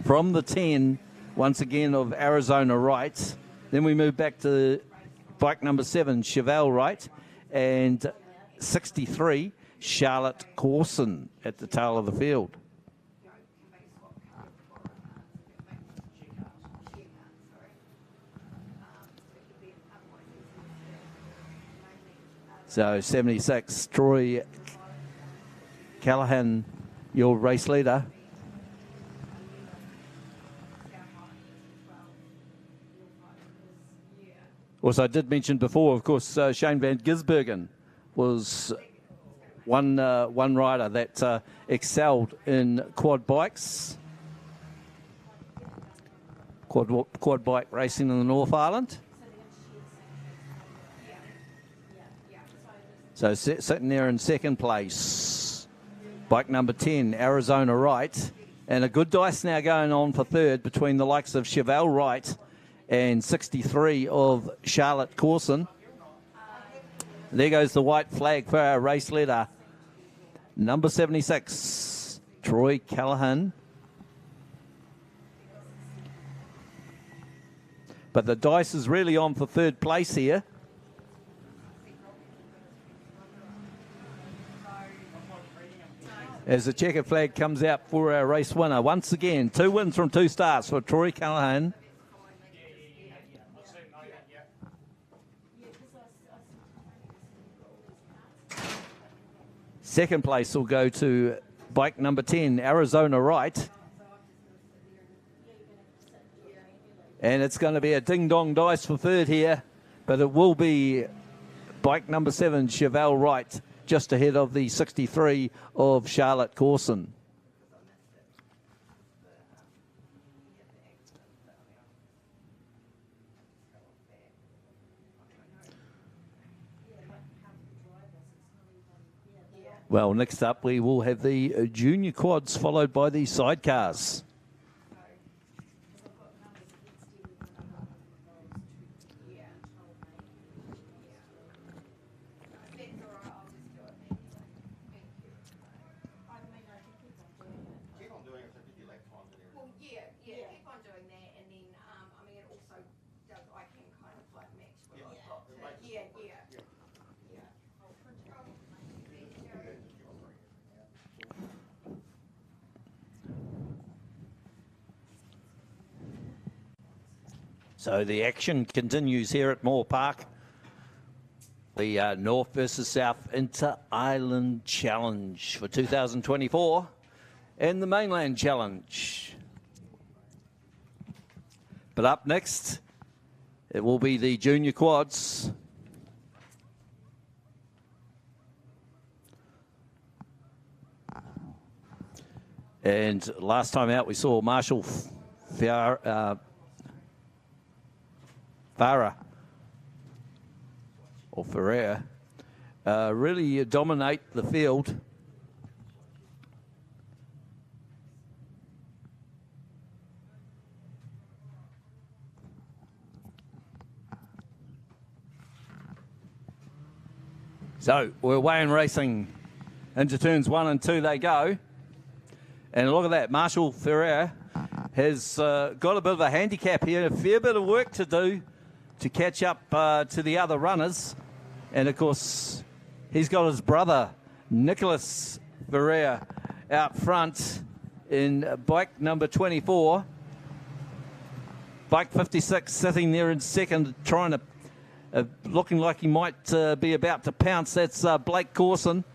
From the 10, once again, of Arizona Wright. Then we move back to bike number 7, Chevelle Wright, and 63, Charlotte Corson at the tail of the field. So 76, Troy Callahan, your race leader. Also, I did mention before, of course, Shane Van Gisbergen was one rider that excelled in quad bikes, quad bike racing in the North Island. So sitting there in second place, bike number 10, Arizona Wright, and a good dice now going on for third between the likes of Chevelle Wright and 63 of Charlotte Corson. There goes the white flag for our race leader, number 76, Troy Callahan. But the dice is really on for third place here. As the checkered flag comes out for our race winner. Once again, 2 wins from 2 starts for Troy Callahan. Second place will go to bike number 10, Arizona Right. And it's going to be a ding-dong dice for third here, but it will be bike number 7, Chevelle Wright, just ahead of the 63 of Charlotte Corson. Well, next up we will have the junior quads followed by the sidecars. So the action continues here at Moorepark. The North versus South Inter-Island Challenge for 2024 and the Mainland Challenge. But up next, it will be the junior quads. And last time out, we saw Marshall Farah or Ferrer really dominate the field. So we're weighing racing into turns 1 and 2 they go. And look at that, Marshall Ferrer has got a bit of a handicap here, a fair bit of work to do to catch up to the other runners. And of course, he's got his brother, Nicholas Ferrer, out front in bike number 24. Bike 56 sitting there in second, trying to, looking like he might be about to pounce. That's Blake Corson.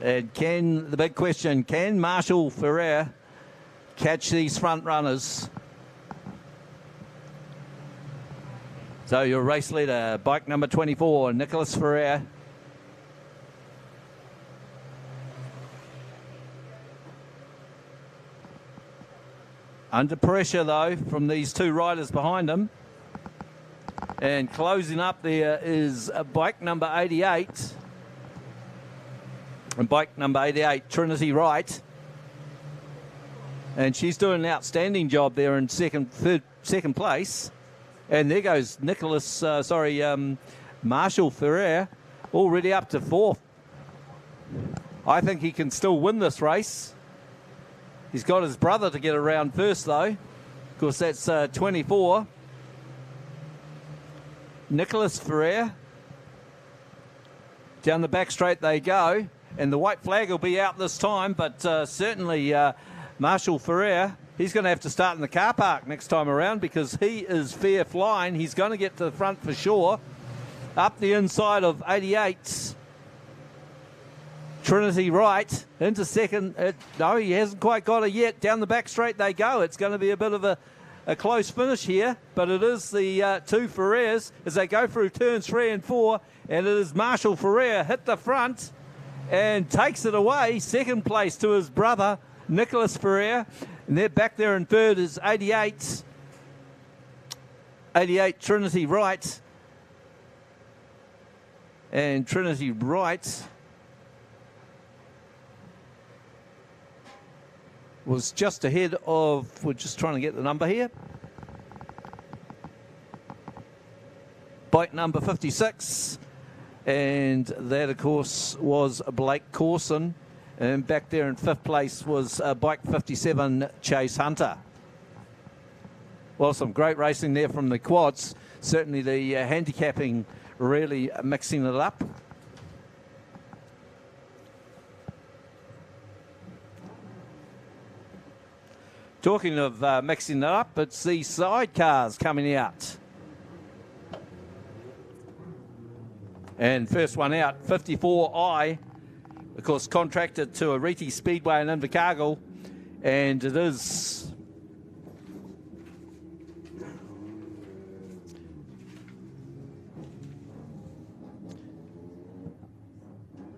And the big question, can Marshall Ferrer catch these front runners? So your race leader, bike number 24, Nicholas Ferrer. Under pressure, though, from these two riders behind him. And closing up there is bike number 88. And bike number 88, Trinity Wright. And she's doing an outstanding job there in second place. And there goes Marshall Ferrer, already up to 4th. I think he can still win this race. He's got his brother to get around first, though. Of course, that's 24. Nicholas Ferrer. Down the back straight they go. And the white flag will be out this time, but certainly Marshall Ferrer, he's going to have to start in the car park next time around because he is fair flying. He's going to get to the front for sure. Up the inside of 88. Trinity Wright into second. No, he hasn't quite got it yet. Down the back straight they go. It's going to be a bit of a close finish here, but it is the two Ferrers as they go through turns 3 and 4, and it is Marshall Ferrer hit the front and takes it away. Second place to his brother, Nicholas Ferrer. And they're back there in third is 88. 88, Trinity Wright. And Trinity Wright was just ahead of, we're just trying to get the number here. Bike number 56. And that, of course, was Blake Corson. And back there in 5th place was bike 57, Chase Hunter. Well, some great racing there from the quads. Certainly the handicapping really mixing it up. Talking of mixing it up, it's the sidecars coming out. And first one out, 54i, of course, contracted to Ariti Speedway in Invercargill, and it is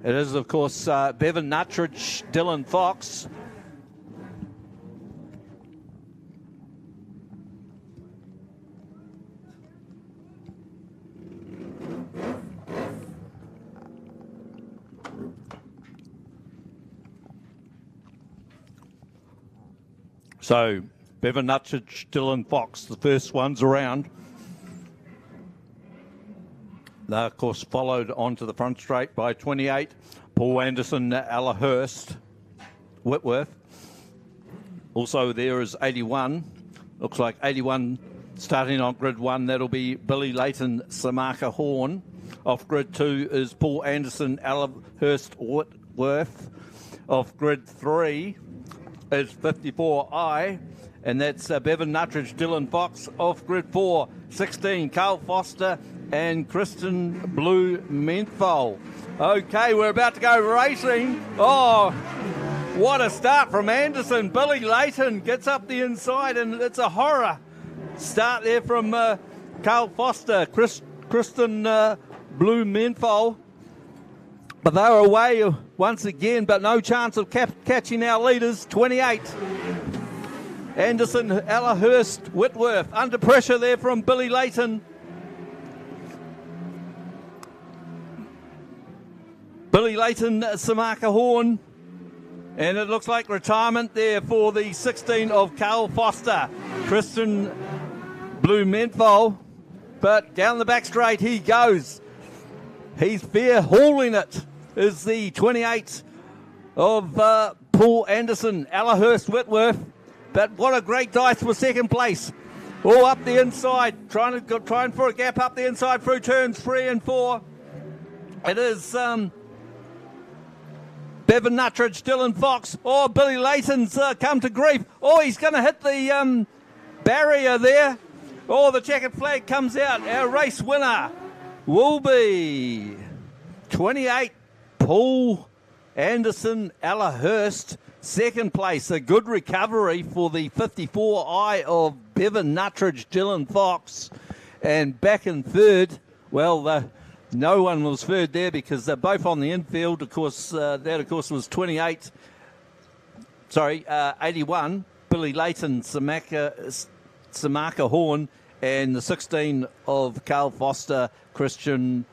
of course, Bevan Nuttridge, Dylan Fox. So, Bevan Nuttridge, Dylan Fox, the first ones around. They, of course, followed onto the front straight by 28, Paul Anderson, Allahurst, Whitworth. Also there is 81. Looks like 81 starting on grid 1. That'll be Billy Layton, Samaka Horn. Off grid 2 is Paul Anderson, Allahurst, Whitworth. Off grid 3 is 54i, and that's Bevan Nuttridge, Dylan Fox. Off grid 4, 16, Carl Foster and Kristen Blue Menthol. Okay, we're about to go racing. Oh, what a start from Anderson. Billy Layton gets up the inside, and it's a horror start there from Carl Foster, Kristen Blue Menthol. But they were away once again, but no chance of catching our leaders. 28. Anderson, Allahurst, Whitworth. Under pressure there from Billy Layton. Billy Layton, Samaka Horn. And it looks like retirement there for the 16 of Carl Foster. Kristen Blue Menthol. But down the back straight he goes. He's fair hauling it. Is the 28 of Paul Anderson, Allahurst, Whitworth. But what a great dice for second place. All up the inside, trying for a gap up the inside through turns 3 and 4. It is Bevan Nuttridge, Dylan Fox. Oh, Billy Layton's come to grief. Oh, he's going to hit the barrier there. Oh, the checkered flag comes out. Our race winner will be 28, Paul Anderson, Allahurst. Second place, a good recovery for the 54i of Bevan Nuttridge, Dylan Fox. And back in third, well, no one was third there because they're both on the infield. Of course, that, of course, was 81, Billy Layton, Samaka Horn, and the 16 of Carl Foster, Kristen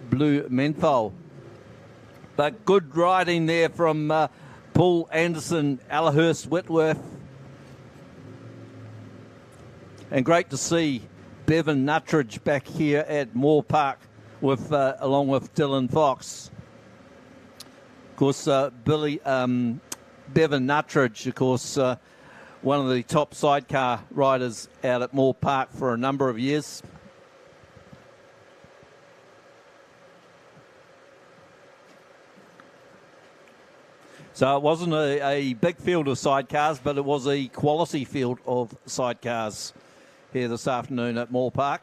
Blue Menthol. But good riding there from Paul Anderson, Allahurst, Whitworth. And great to see Bevan Nuttridge back here at Moorepark with along with Dylan Fox. Of course, Bevan Nuttridge, of course, one of the top sidecar riders out at Moorepark for a number of years. So it wasn't a big field of sidecars, but it was a quality field of sidecars here this afternoon at Moorepark.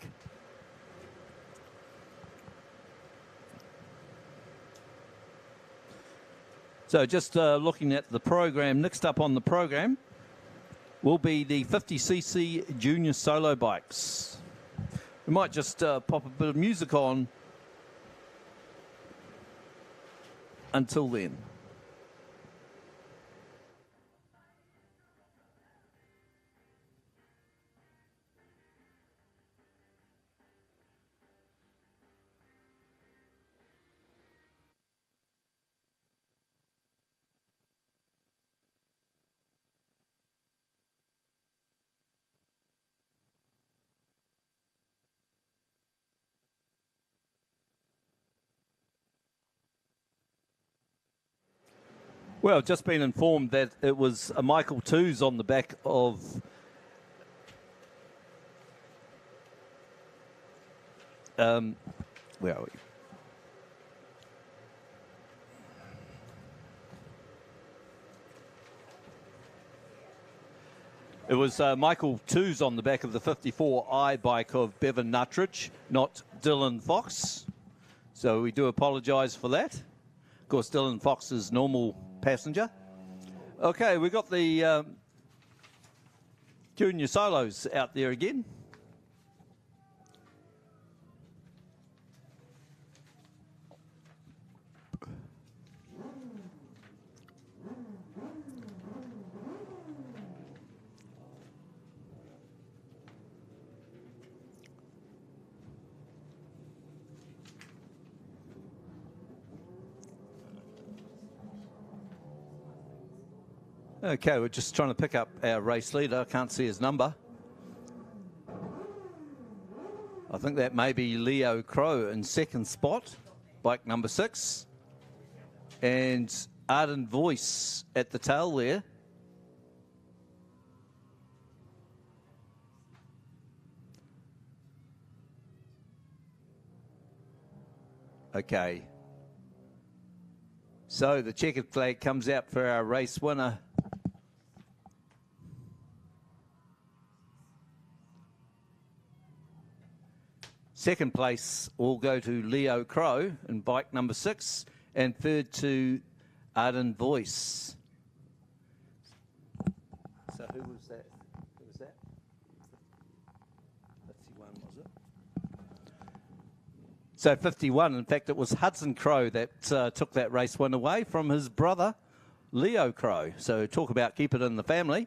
So just looking at the program, next up on the program will be the 50cc junior solo bikes. We might just pop a bit of music on until then. Well, I've just been informed that it was a Michael Twos on the back of where are we? It was Michael Twos on the back of the 54i bike of Bevan Nuttridge, not Dylan Fox. So we do apologise for that. Of course, Dylan Fox is normal passenger. Okay, we got the junior solos out there again. Okay, we're just trying to pick up our race leader. I can't see his number. I think that may be Leo Crow in second spot, bike number 6. And Ardent Voice at the tail there. Okay. So the checkered flag comes out for our race winner. Second place will go to Leo Crow in bike number 6, and third to Ardent Voice. So who was that? Who was that? 51, was it? So 51, in fact, it was Hudson Crow that took that race win away from his brother, Leo Crow. So talk about keep it in the family.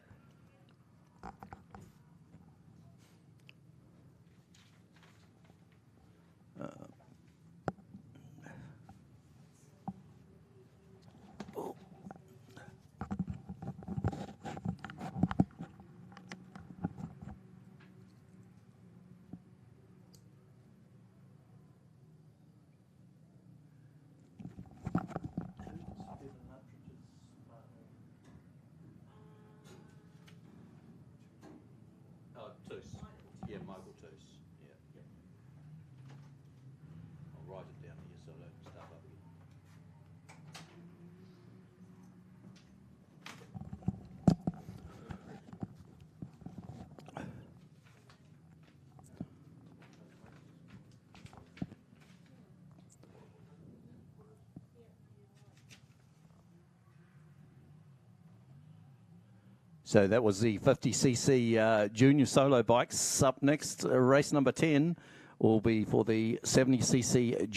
So that was the 50cc junior solo bikes. Up next, race number 10 will be for the 70cc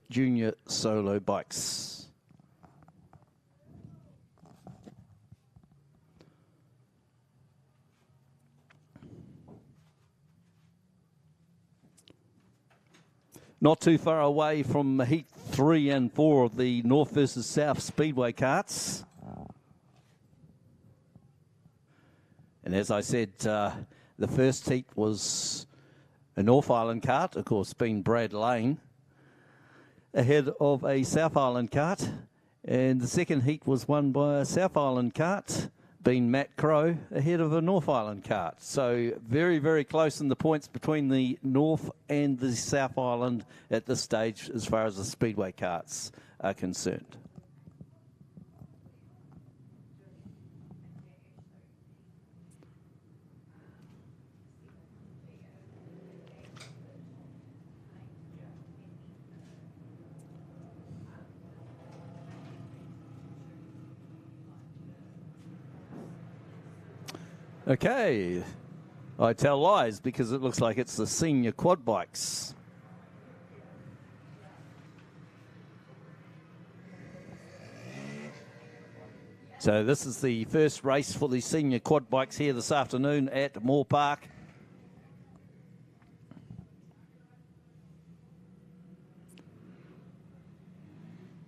junior solo bikes. Not too far away from heat 3 and 4 of the North versus South Speedway karts. And as I said, the first heat was a North Island kart, of course, being Brad Lane, ahead of a South Island kart. And the second heat was won by a South Island kart, being Matt Crow, ahead of a North Island kart. So very, very close in the points between the North and the South Island at this stage as far as the Speedway karts are concerned. Okay, I tell lies because it looks like it's the senior quad bikes. So this is the first race for the senior quad bikes here this afternoon at Moorepark.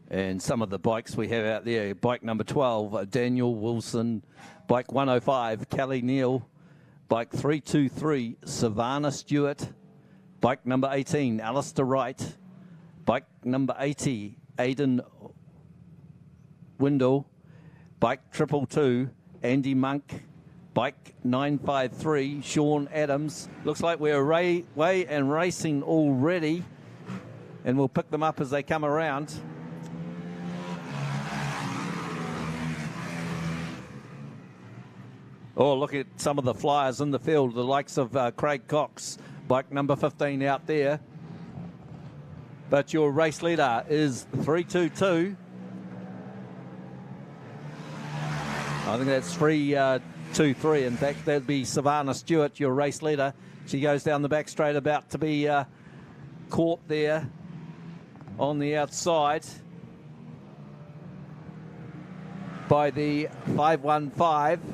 And some of the bikes we have out there, bike number 12, Daniel Wilson. Bike 105, Kelly Neal. Bike 323, Savannah Stewart. Bike number 18, Alistair Wright. Bike number 80, Aidan Windle. Bike 222, Andy Monk. Bike 953, Sean Adams. Looks like we're way and racing already. And we'll pick them up as they come around. Oh, look at some of the flyers in the field, the likes of Craig Cox, bike number 15 out there. But your race leader is 322. I think that's 323. In fact, that'd be Savannah Stewart, your race leader. She goes down the back straight, about to be caught there on the outside by the 515.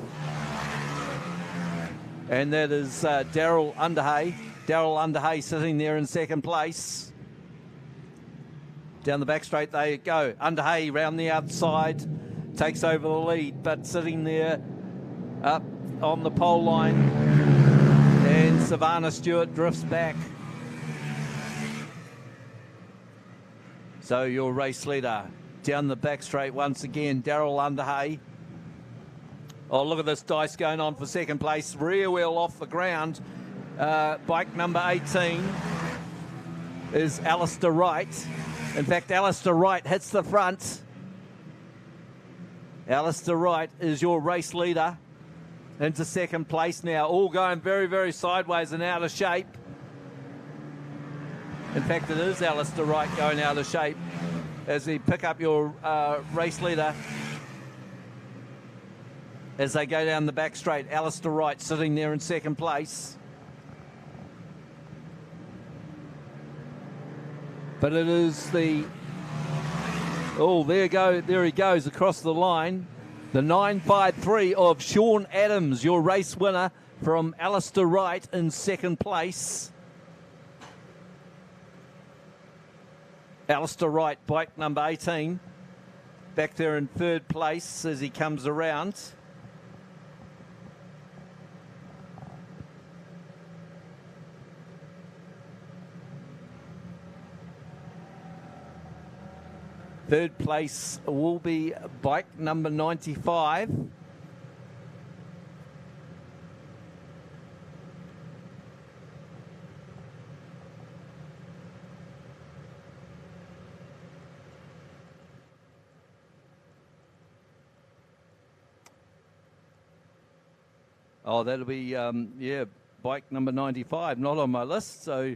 And that is Daryl Underhay. Daryl Underhay sitting there in second place. Down the back straight they go. Underhay round the outside, takes over the lead, but sitting there up on the pole line. And Savannah Stewart drifts back. So your race leader down the back straight once again, Daryl Underhay. Oh, look at this dice going on for second place. Rear wheel off the ground. Bike number 18 is Alistair Wright. In fact, Alistair Wright hits the front. Alistair Wright is your race leader into second place now. All going very, very sideways and out of shape. In fact, it is Alistair Wright going out of shape as he pick up your race leader as they go down the back straight. Alistair Wright sitting there in second place. But it is the... Oh, there he goes across the line. The 953 of Sean Adams, your race winner from Alistair Wright in second place. Alistair Wright, bike number 18, back there in third place as he comes around. Third place will be bike number 95. Oh, that'll be, yeah, bike number 95, not on my list. So,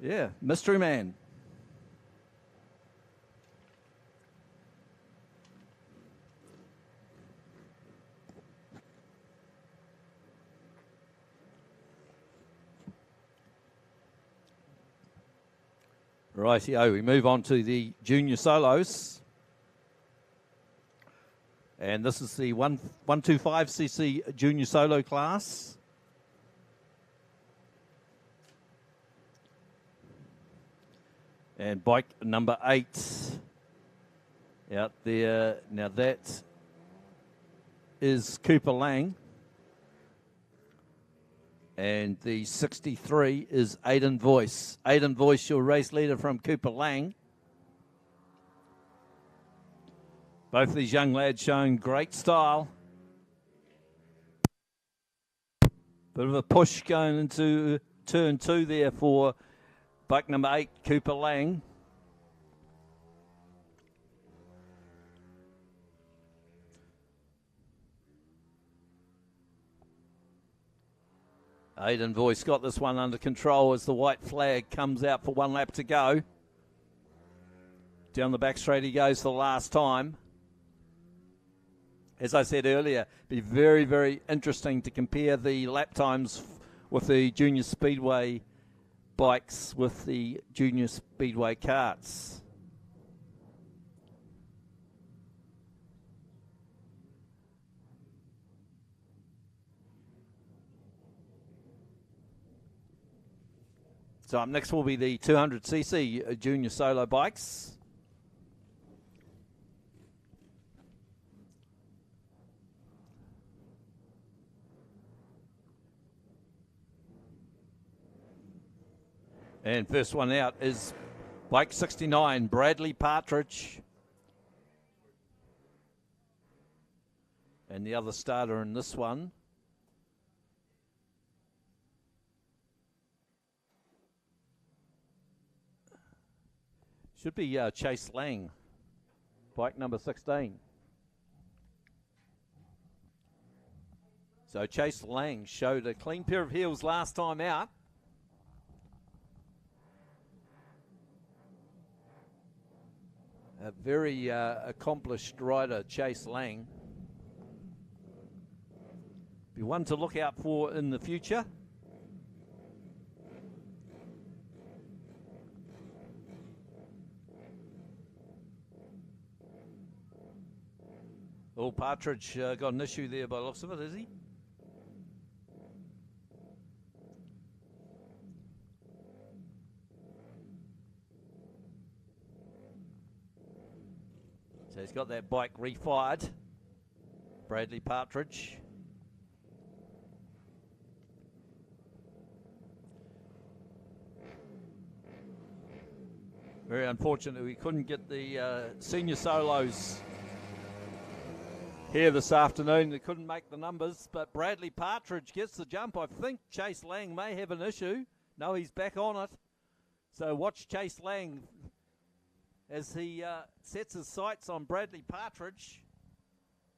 yeah, Mystery Man. Rightio, we move on to the junior solos. And this is the 125cc junior solo class. And bike number 8 out there. Now that is Cooper Lang. And the 63 is Aidan Voice. Aidan Voice, your race leader from Cooper Lang. Both of these young lads showing great style. Bit of a push going into turn 2 there for bike number 8, Cooper Lang. Aidan Voice got this one under control as the white flag comes out for one lap to go. Down the back straight he goes for the last time. As I said earlier, be very, very interesting to compare the lap times with the Junior Speedway bikes with the Junior Speedway karts. So up next will be the 200cc junior solo bikes. And first one out is bike 69, Bradley Partridge. And the other starter in this one should be Chase Lang, bike number 16. So Chase Lang showed a clean pair of heels last time out. A very accomplished rider, Chase Lang. Be one to look out for in the future. Oh, Partridge got an issue there by the looks of it, is he? So he's got that bike refired. Bradley Partridge. Very unfortunate we couldn't get the senior solos here this afternoon. They couldn't make the numbers, but Bradley Partridge gets the jump. I think Chase Lang may have an issue. No, he's back on it. So watch Chase Lang as he sets his sights on Bradley Partridge.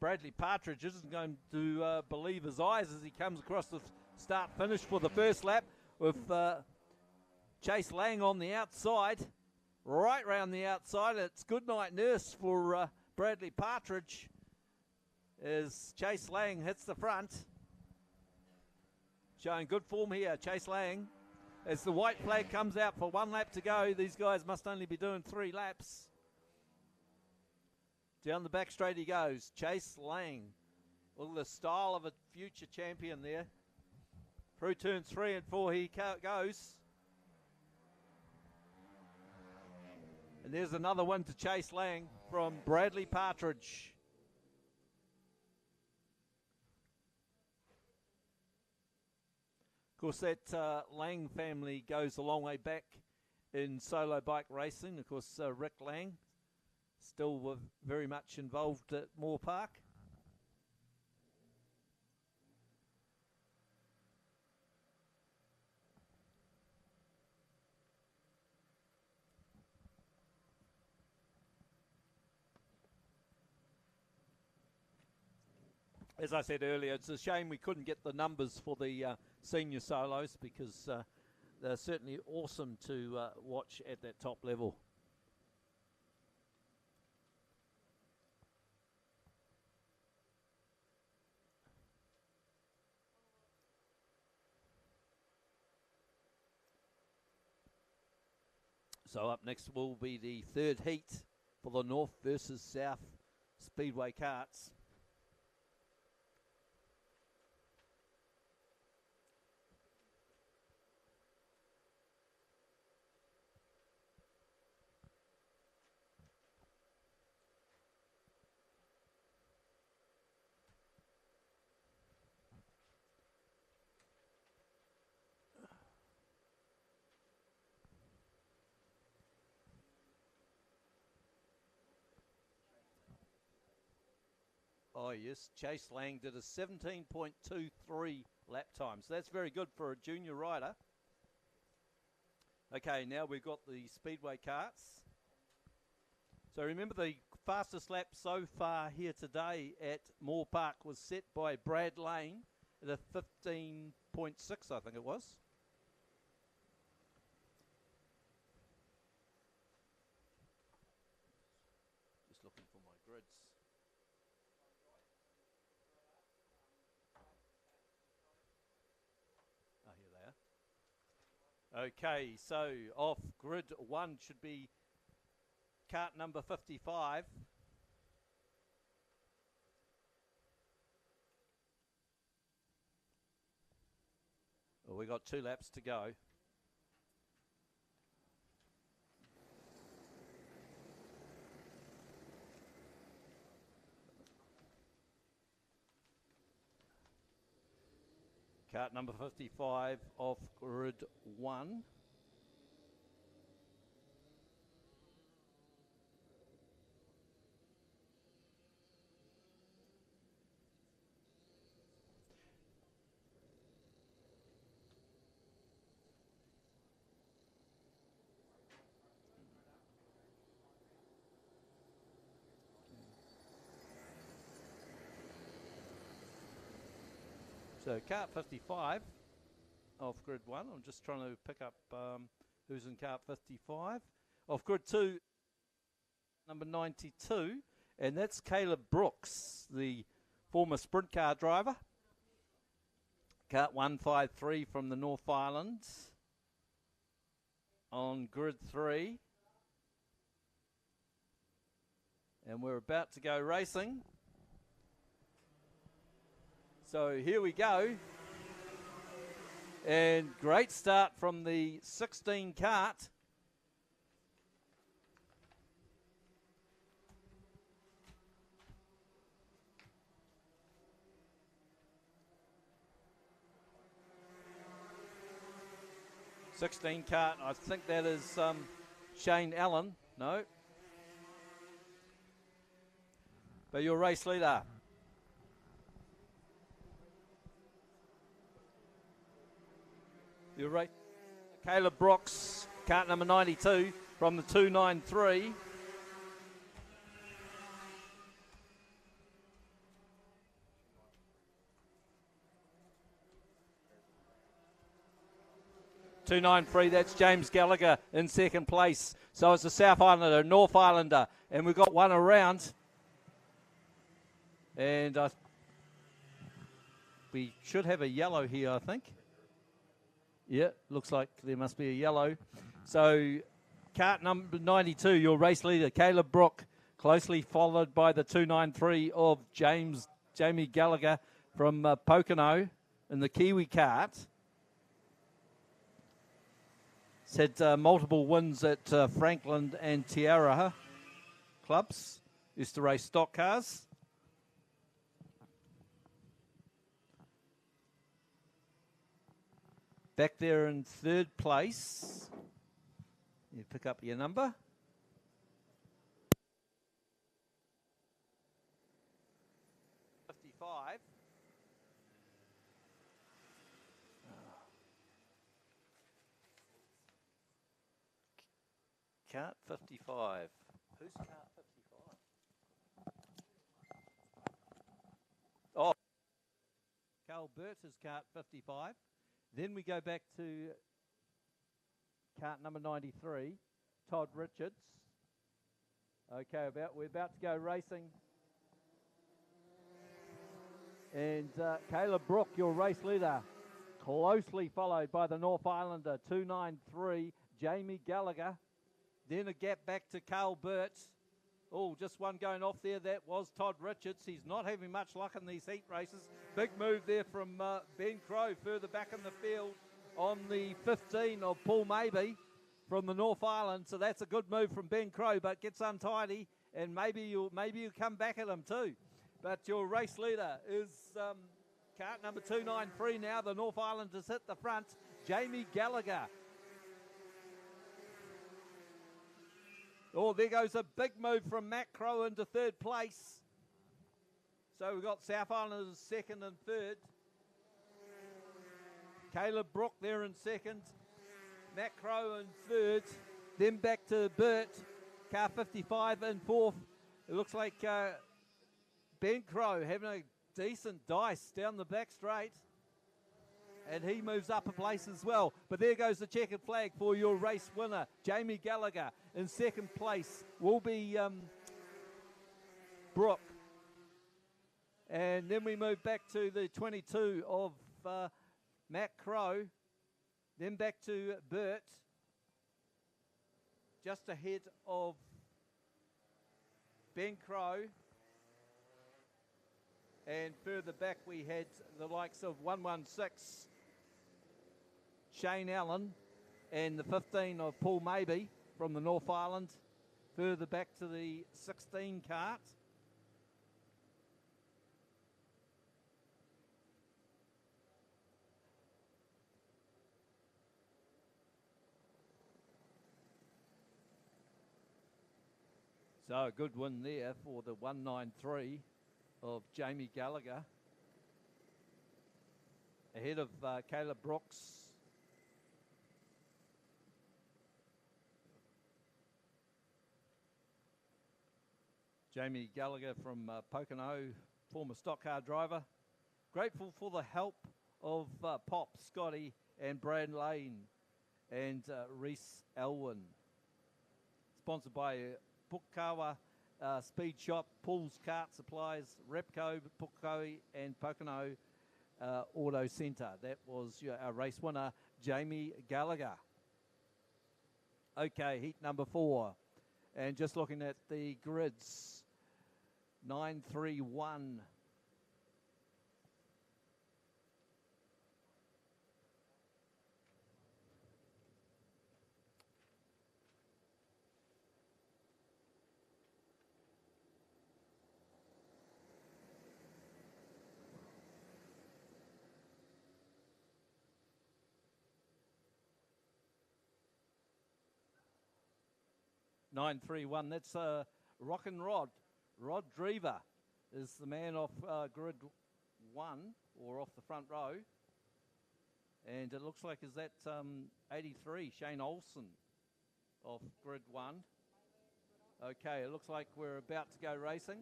Bradley Partridge isn't going to believe his eyes as he comes across the start-finish for the first lap with Chase Lang on the outside. Right round the outside, it's good night nurse for Bradley Partridge as Chase Lang hits the front. Showing good form here, Chase Lang. As the white flag comes out for 1 lap to go, these guys must only be doing 3 laps. Down the back straight he goes, Chase Lang. Look at the style of a future champion there. Through turns 3 and 4 he goes. And there's another one to Chase Lang from Bradley Partridge. Of course, that Lang family goes a long way back in solo bike racing. Of course, Rick Lang still very much involved at Moorepark. As I said earlier, it's a shame we couldn't get the numbers for the senior solos because they're certainly awesome to watch at that top level. So up next will be the third heat for the North versus South Speedway karts. Oh, yes. Chase Lang did a 17.23 lap time. So that's very good for a junior rider. Okay, now we've got the Speedway karts. So remember the fastest lap so far here today at Moorepark was set by Brad Lane at a 15.6, I think it was. Just looking for my grids. Okay, so off grid 1 should be kart number 55. Well, we got 2 laps to go. Kart number 55 off grid 1. So cart 55 off grid 1. I'm just trying to pick up who's in cart 55. Off grid 2, number 92, and that's Caleb Brooks, the former sprint car driver. Cart 153 from the North Island on grid 3. And we're about to go racing. So here we go. And great start from the 16 cart. I think that is Shane Allen. No. But your race leader. Your race. Caleb Brooks, cart number 92 from the 293. That's James Gallagher in second place. So it's the South Islander, North Islander, and we've got one around. And we should have a yellow here, I think. Yeah, looks like there must be a yellow. So cart number 92, your race leader, Caleb Brook, closely followed by the 293 of Jamie Gallagher from Pocono in the Kiwi cart. He's had multiple wins at Franklin and Tiara clubs. Used to race stock cars. Back there in third place. You pick up your number. Cart 55. Who's cart 55? Oh, Carl Burt is cart 55. Then we go back to cart number 93, Todd Richards. Okay, we're about to go racing. And Caleb Brook, your race leader, closely followed by the North Islander, 293, Jamie Gallagher. Then a gap back to Carl Burt. Oh, just one going off there. That was Todd Richards. He's not having much luck in these heat races. Big move there from Ben Crow further back in the field on the 15 of Paul Maybe from the North Island. So that's a good move from Ben Crow, but gets untidy, and maybe you'll come back at him too. But your race leader is cart number 293 now. The North Islanders hit the front. Jamie Gallagher. Oh, there goes a big move from Matt Crow into third place. So we've got South Islanders second and third. Caleb Brook there in second. Matt Crow in third. Then back to Burt. Car 55 in fourth. It looks like Ben Crow having a decent dice down the back straight. And he moves up a place as well. But there goes the checkered flag for your race winner, Jamie Gallagher. In second place will be Brook. And then we move back to the 22 of Matt Crow. Then back to Burt. Just ahead of Ben Crow. And further back we had the likes of 116, Shane Allen, and the 15 of Paul Maybe from the North Island. Further back to the 16 cart. So a good win there for the 193 of Jamie Gallagher. Ahead of Caleb Brooks. Jamie Gallagher from Pocono, former stock car driver. Grateful for the help of Pop, Scotty, and Brad Lane, and Reese Elwin. Sponsored by Pukawa Speed Shop, Paul's Kart Supplies, Repco, Pukekohe, and Pocono Auto Centre. That was our race winner, Jamie Gallagher. Okay, heat number 4. And just looking at the grids, 931. That's Rock and Rod. Rod Drever is the man off grid 1, or off the front row. And it looks like is that 83, Shane Olsen, off grid 1. Okay, it looks like we're about to go racing.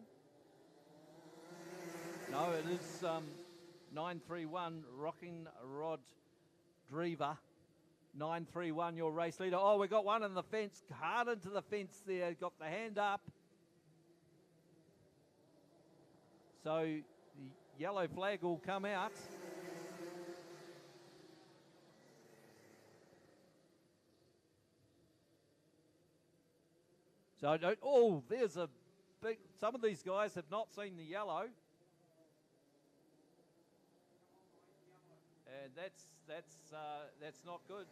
No, it is 931, Rocking Rod Drever. 931, your race leader. Oh, we got one in the fence, hard into the fence there, got the hand up. So the yellow flag will come out. So there's a big, some of these guys have not seen the yellow. And that's not good.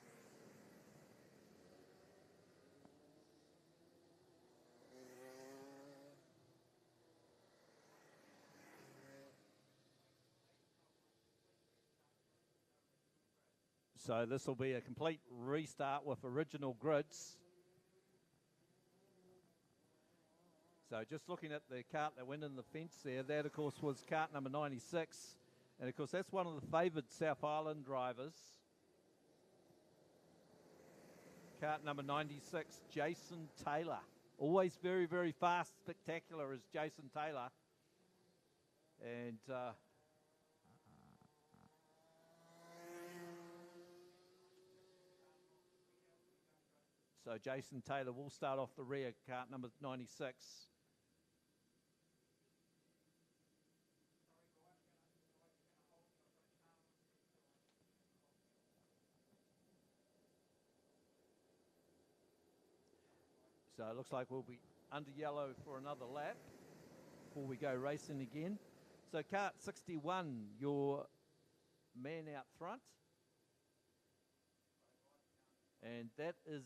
So this will be a complete restart with original grids. So just looking at the cart that went in the fence there, that of course was cart number 96. And of course, that's one of the favoured South Island drivers. Cart number 96, Jason Taylor. Always very, very fast, spectacular is Jason Taylor. And so Jason Taylor will start off the rear, cart number 96. So it looks like we'll be under yellow for another lap before we go racing again. So cart 61, your man out front. And that is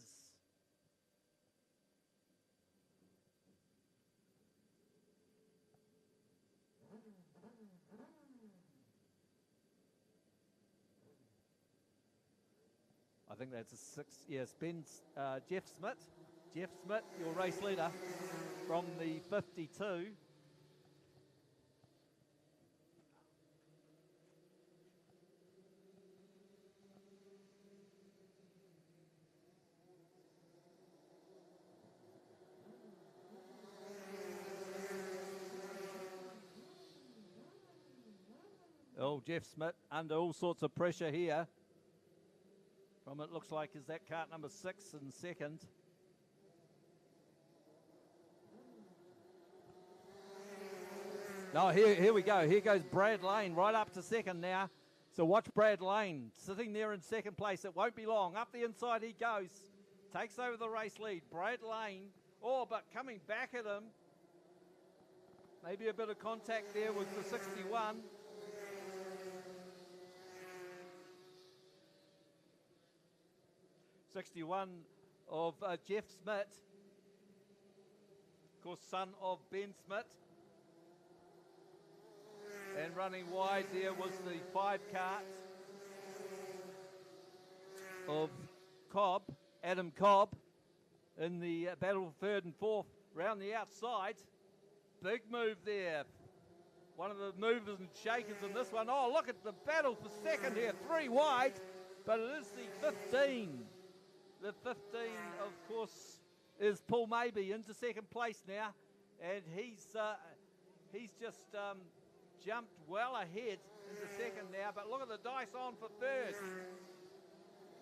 I think that's a 6. Yes, Jeff Smith. Jeff Smith, your race leader from the 52. Oh, Jeff Smith under all sorts of pressure here. From it looks like is that cart number 6 in second. No, here we go. Here goes Brad Lane right up to second now. So watch Brad Lane sitting there in second place. It won't be long. Up the inside he goes. Takes over the race lead. Brad Lane. Oh, but coming back at him. Maybe a bit of contact there with the 61. '61 of Jeff Smith. Of course, son of Ben Smith. And running wide there was the 5 cart of Cobb, Adam Cobb, in the battle for third and fourth. Round the outside. Big move there. One of the movers and shakers in this one. Oh, look at the battle for second here. 3 wide, but it is the 15. The 15, of course, is Paul Maybe into second place now. And he's just jumped well ahead into second now, but look at the dice on for third.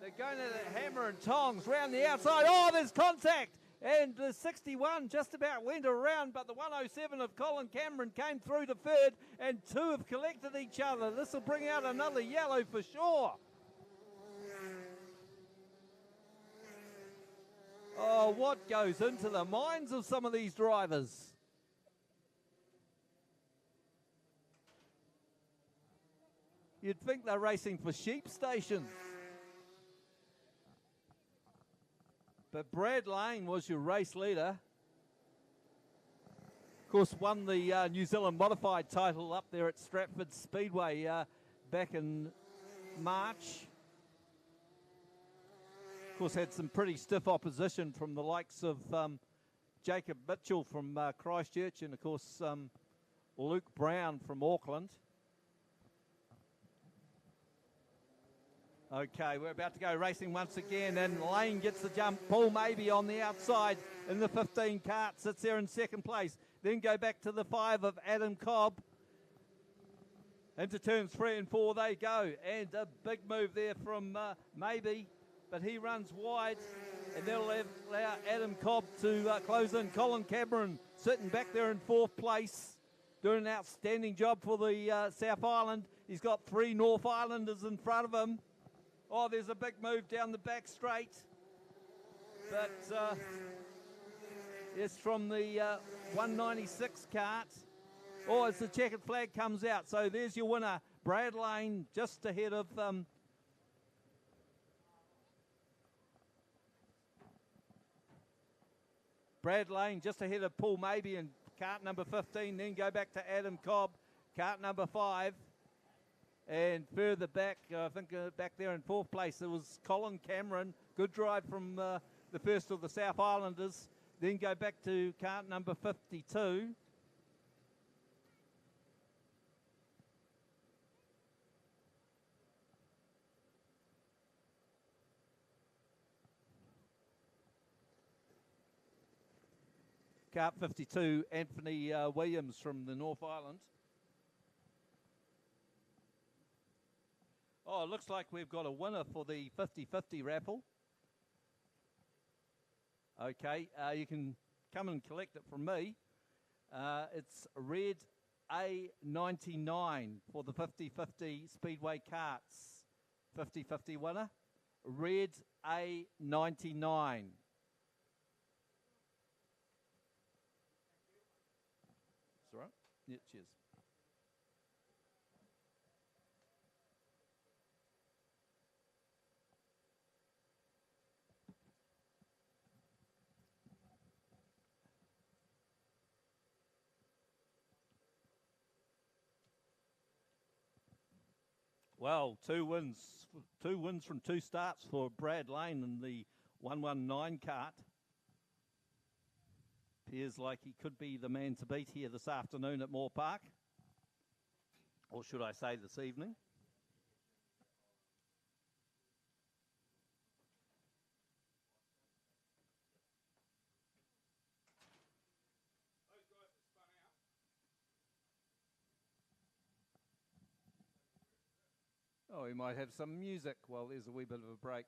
They're going to the hammer and tongs round the outside. Oh, there's contact. And the 61 just about went around, but the 107 of Colin Cameron came through to third, and two have collected each other. This will bring out another yellow for sure. Oh, what goes into the minds of some of these drivers? You'd think they're racing for sheep stations. But Brad Lane was your race leader. Of course, won the New Zealand modified title up there at Stratford Speedway back in March. Of course, had some pretty stiff opposition from the likes of Jacob Mitchell from Christchurch and, of course, Luke Brown from Auckland. Okay, we're about to go racing once again, and Lane gets the jump. Paul Maybe on the outside in the 15 cart, sits there in second place. Then go back to the 5 of Adam Cobb. Into turns 3 and 4 they go, and a big move there from Maybe, but he runs wide, and that'll allow Adam Cobb to close in. Colin Cameron sitting back there in 4th place, doing an outstanding job for the South Island. He's got 3 North Islanders in front of him. Oh, there's a big move down the back straight. But it's from the 196 cart. Oh, as the checkered flag comes out. So there's your winner, Brad Lane, just ahead of Brad Lane, just ahead of Paul Maybe in cart number 15. Then go back to Adam Cobb, cart number 5. And further back, I think back there in 4th place, there was Colin Cameron. Good drive from the first of the South Islanders. Then go back to cart number 52. Cart 52, Anthony Williams from the North Island. Oh, it looks like we've got a winner for the 50-50 raffle. Okay, you can come and collect it from me. It's Red A99 for the 50-50 Speedway carts. 50-50 winner, Red A99. That's all right. Yeah, cheers. Well, two wins from 2 starts for Brad Lane in the 119 cart. Appears like he could be the man to beat here this afternoon at Moorepark. Or should I say this evening. Oh, we might have some music while there's a wee bit of a break.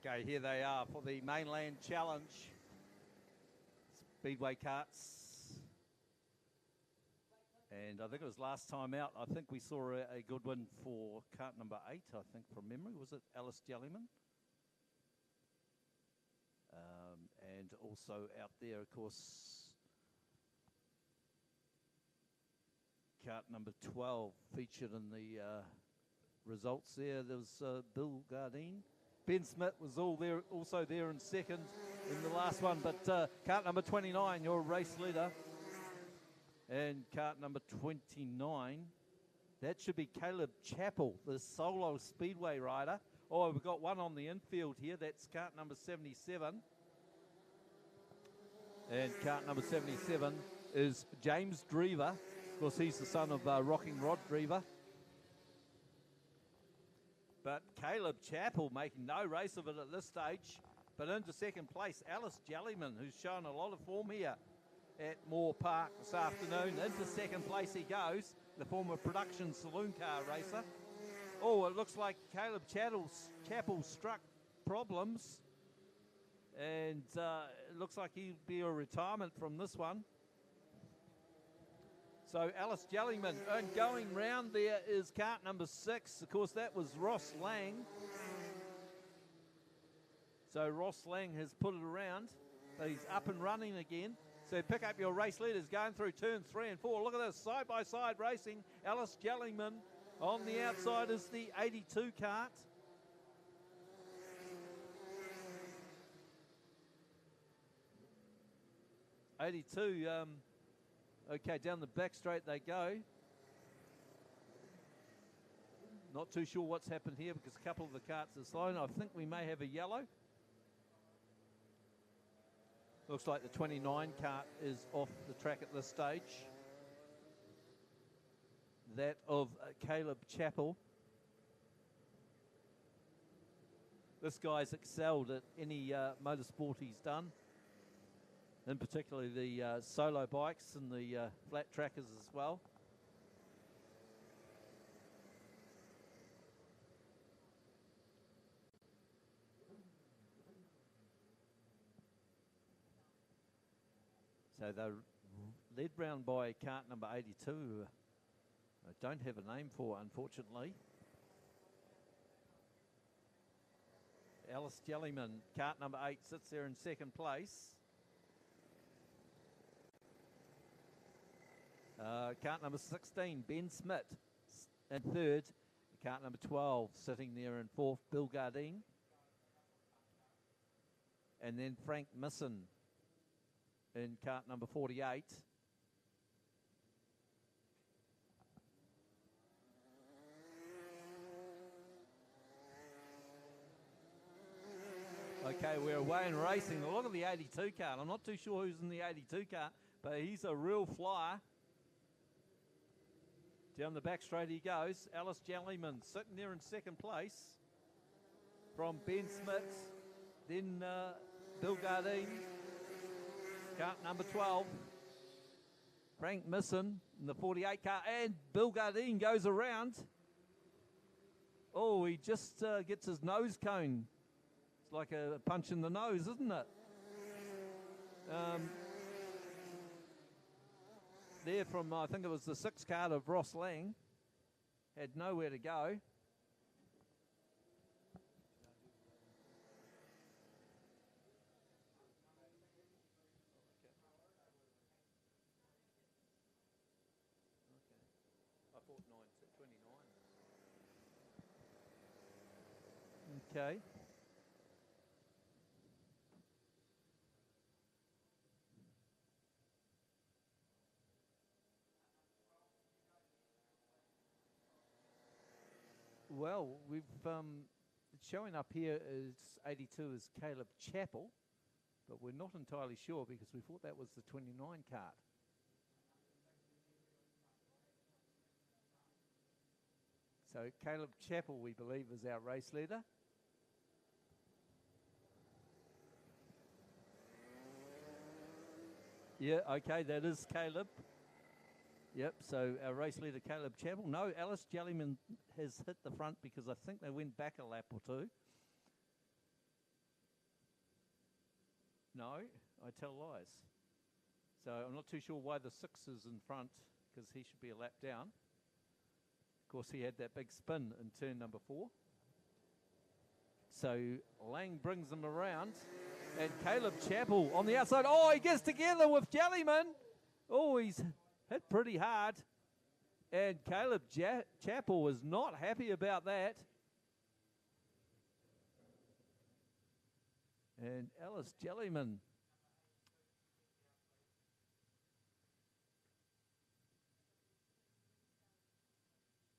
Okay, here they are for the Mainland Challenge. Speedway carts. And I think it was last time out, I think we saw a good one for cart number 8, I think, from memory. Was it Alice Jellyman? And also out there, of course, cart number 12 featured in the results there. There was Bill Gardine. Ben Smith was also there in second in the last one, but cart number 29, your race leader, and cart number 29, that should be Caleb Chappell, the solo Speedway rider. Oh, we've got one on the infield here. That's cart number 77. And cart number 77 is James Drever. Of course, he's the son of Rocking Rod Drever. But Caleb Chappell making no race of it at this stage. But into second place, Alice Jellyman, who's shown a lot of form here at Moorepark this afternoon. Into second place he goes, the former production saloon car racer. Oh, it looks like Caleb Chappell struck problems. And it looks like he'll be a retirement from this one. So Alice Jellyman, and going round there is cart number 6. Of course, that was Ross Lang. So Ross Lang has put it around, but he's up and running again. So pick up your race leaders going through turns 3 and 4. Look at this, side-by-side racing. Alice Jellyman on the outside is the 82 cart. Okay, down the back straight they go. Not too sure what's happened here because a couple of the carts are slow. And I think we may have a yellow. Looks like the 29 cart is off the track at this stage. That of Caleb Chappell. This guy's excelled at any motorsport he's done. In particular the solo bikes and the flat trackers as well. So they're led round by cart number 82, who I don't have a name for, unfortunately. Alice Jellyman, cart number 8, sits there in second place. Cart number 16, Ben Smith, in third. Cart number 12, sitting there in fourth, Bill Gardine. And then Frank Misson in cart number 48. Okay, we're away and racing. Look at the 82 car. I'm not too sure who's in the 82 car, but he's a real flyer. Down the back straight he goes. Alice Jellyman sitting there in second place from Ben Smith. Then Bill Gardine, cart number 12. Frank Misson in the 48 car. And Bill Gardine goes around. Oh, he just gets his nose cone. It's like a punch in the nose, isn't it? There from, I think it was the 6 card of Ross Lang. Had nowhere to go. I thought 29. Okay. Well, we've showing up here as 82 is Caleb Chappell, but we're not entirely sure because we thought that was the 29 cart. So Caleb Chappell, we believe, is our race leader. Yeah, okay, that is Caleb. Yep, so our race leader, Caleb Chappell. No, Alice Jellyman has hit the front because I think they went back a lap or two. No, I tell lies. So I'm not too sure why the 6 is in front, because he should be a lap down. Of course, he had that big spin in turn number 4. So Lang brings them around, and Caleb Chappell on the outside. Oh, he gets together with Jellyman. Oh, he's hit pretty hard. And Caleb Chappell was not happy about that. And Alice Jellyman.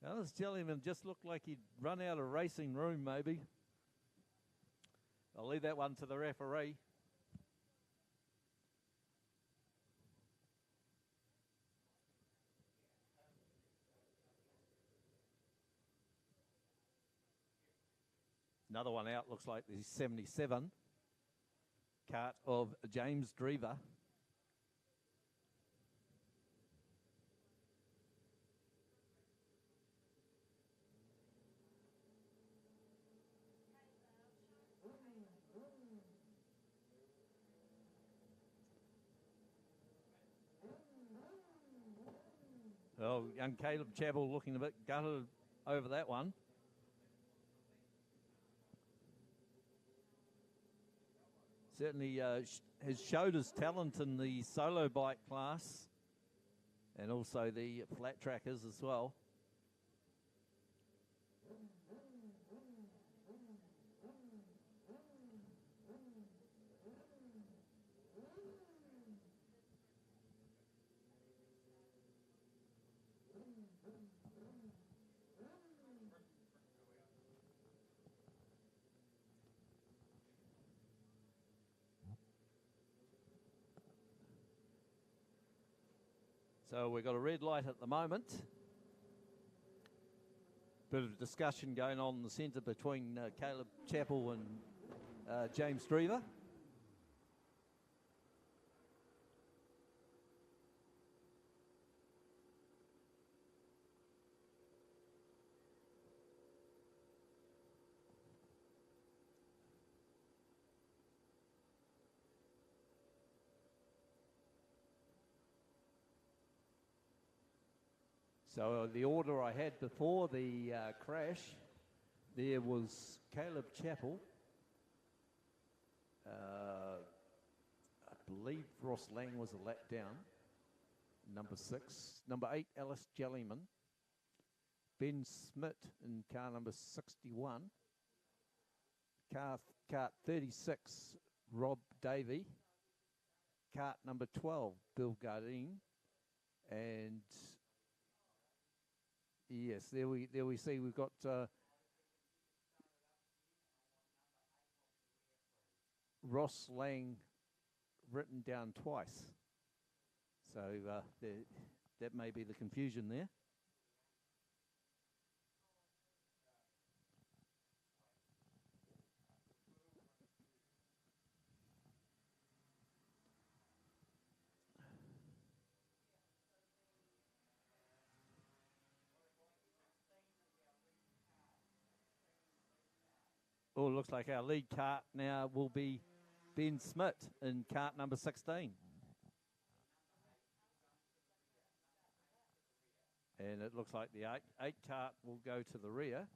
Alice Jellyman just looked like he'd run out of racing room, maybe. I'll leave that one to the referee. Another one out, looks like the 77. Kart of James Drever. Oh, young Caleb Chappell looking a bit gutted over that one. Certainly has showed his talent in the solo bike class and also the flat trackers as well. So we've got a red light at the moment. Bit of discussion going on in the centre between Caleb Chappell and James Drever. So the order I had before the crash, there was Caleb Chappell. I believe Ross Lang was a lap down. Number 6. Number 8, Alice Jellyman. Ben Smith in car number 61. Kart 36, Rob Davey. Kart number 12, Bill Gardine. And yes, there we see we've got Ross Lang written down twice. So that may be the confusion there. Oh, it looks like our lead kart now will be Ben Smith in kart number 16. And it looks like the 8 kart will go to the rear.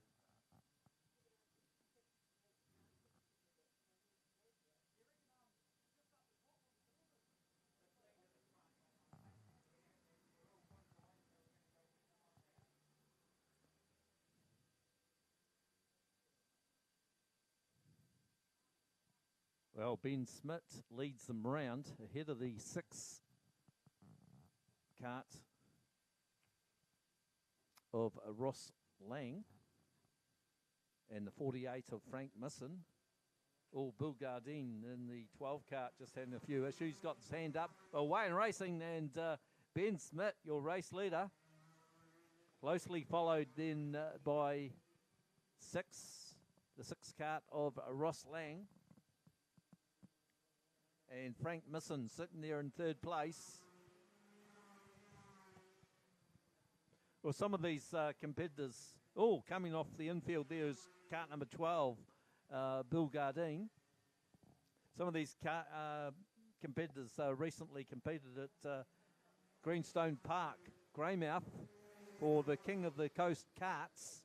Well, Ben Smith leads them round ahead of the 6 kart of Ross Lang and the 48 of Frank Misson. Oh, Bill Gardine in the 12 kart just having a few issues. Got his hand up. Well, Wayne Racing and Ben Smith, your race leader. Closely followed then by the 6 kart of Ross Lang. And Frank Misson sitting there in 3rd place. Well, some of these competitors, coming off the infield there is kart number 12, Bill Gardine. some of these competitors recently competed at Greenstone Park, Greymouth, for the King of the Coast Karts.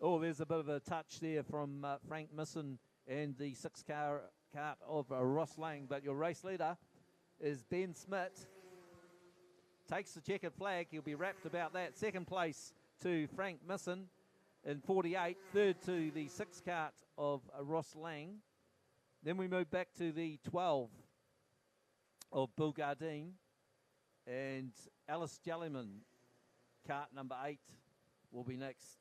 Oh, there's a bit of a touch there from Frank Misson and the 6-car kart of Ross Lang, but your race leader is Ben Smith. Takes the checkered flag. He'll be wrapped about that. Second place to Frank Misson in 48. Third to the 6 kart of Ross Lang. Then we move back to the 12 of Bill Gardine. And Alice Jellyman, kart number 8, will be next.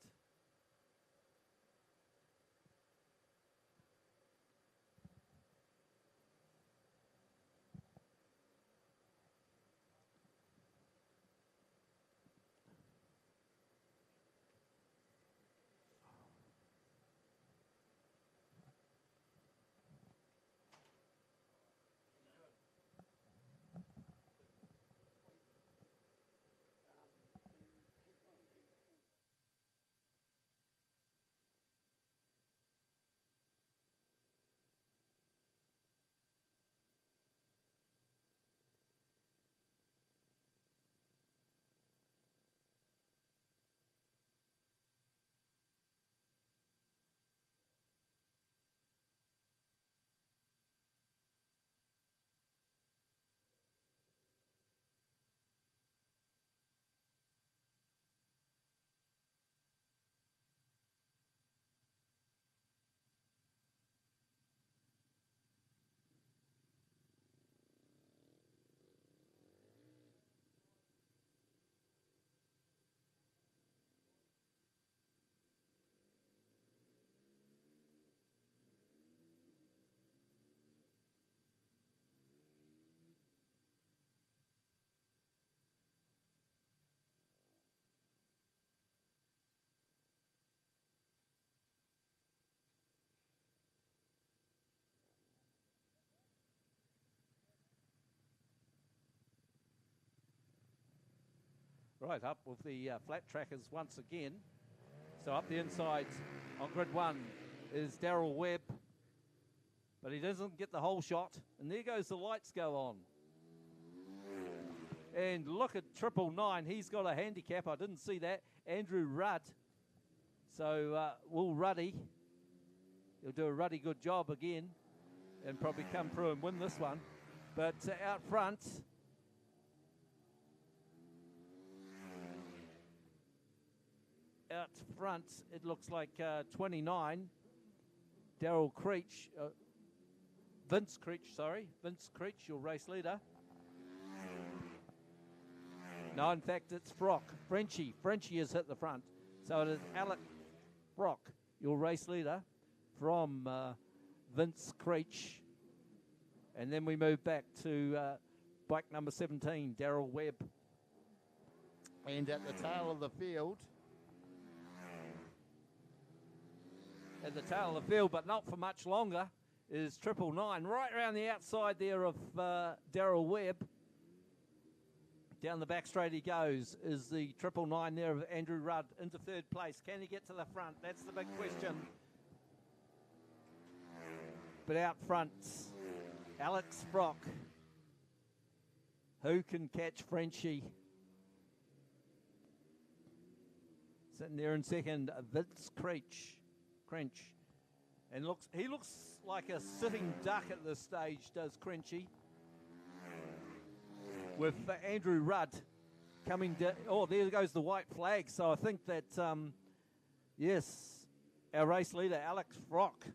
Right, up with the flat trackers once again. So up the inside on grid 1 is Darryl Webb. But he doesn't get the whole shot. And there goes the lights go on. And look at 999. He's got a handicap. I didn't see that. Andrew Rudd. So Will Ruddy. He'll do a ruddy good job again. And probably come through and win this one. But out front... Out front, it looks like 29. Daryl Creech, Vince Creech, your race leader. No, in fact, it's Brock. Frenchie has hit the front. So it is Alec Brock, your race leader, from Vince Creech. And then we move back to bike number 17, Daryl Webb. And at the tail of the field... At the tail of the field, but not for much longer, is 999. Right around the outside there of Daryl Webb. Down the back straight he goes, is the 999 there of Andrew Rudd into third place. Can he get to the front? That's the big question. But out front, Alex Brock. Who can catch Frenchie? Sitting there in second, Vince Creech. And he looks like a sitting duck at this stage, does Crenchy. With Andrew Rudd coming down. Oh, there goes the white flag. So I think that, yes, our race leader, Alex Frock,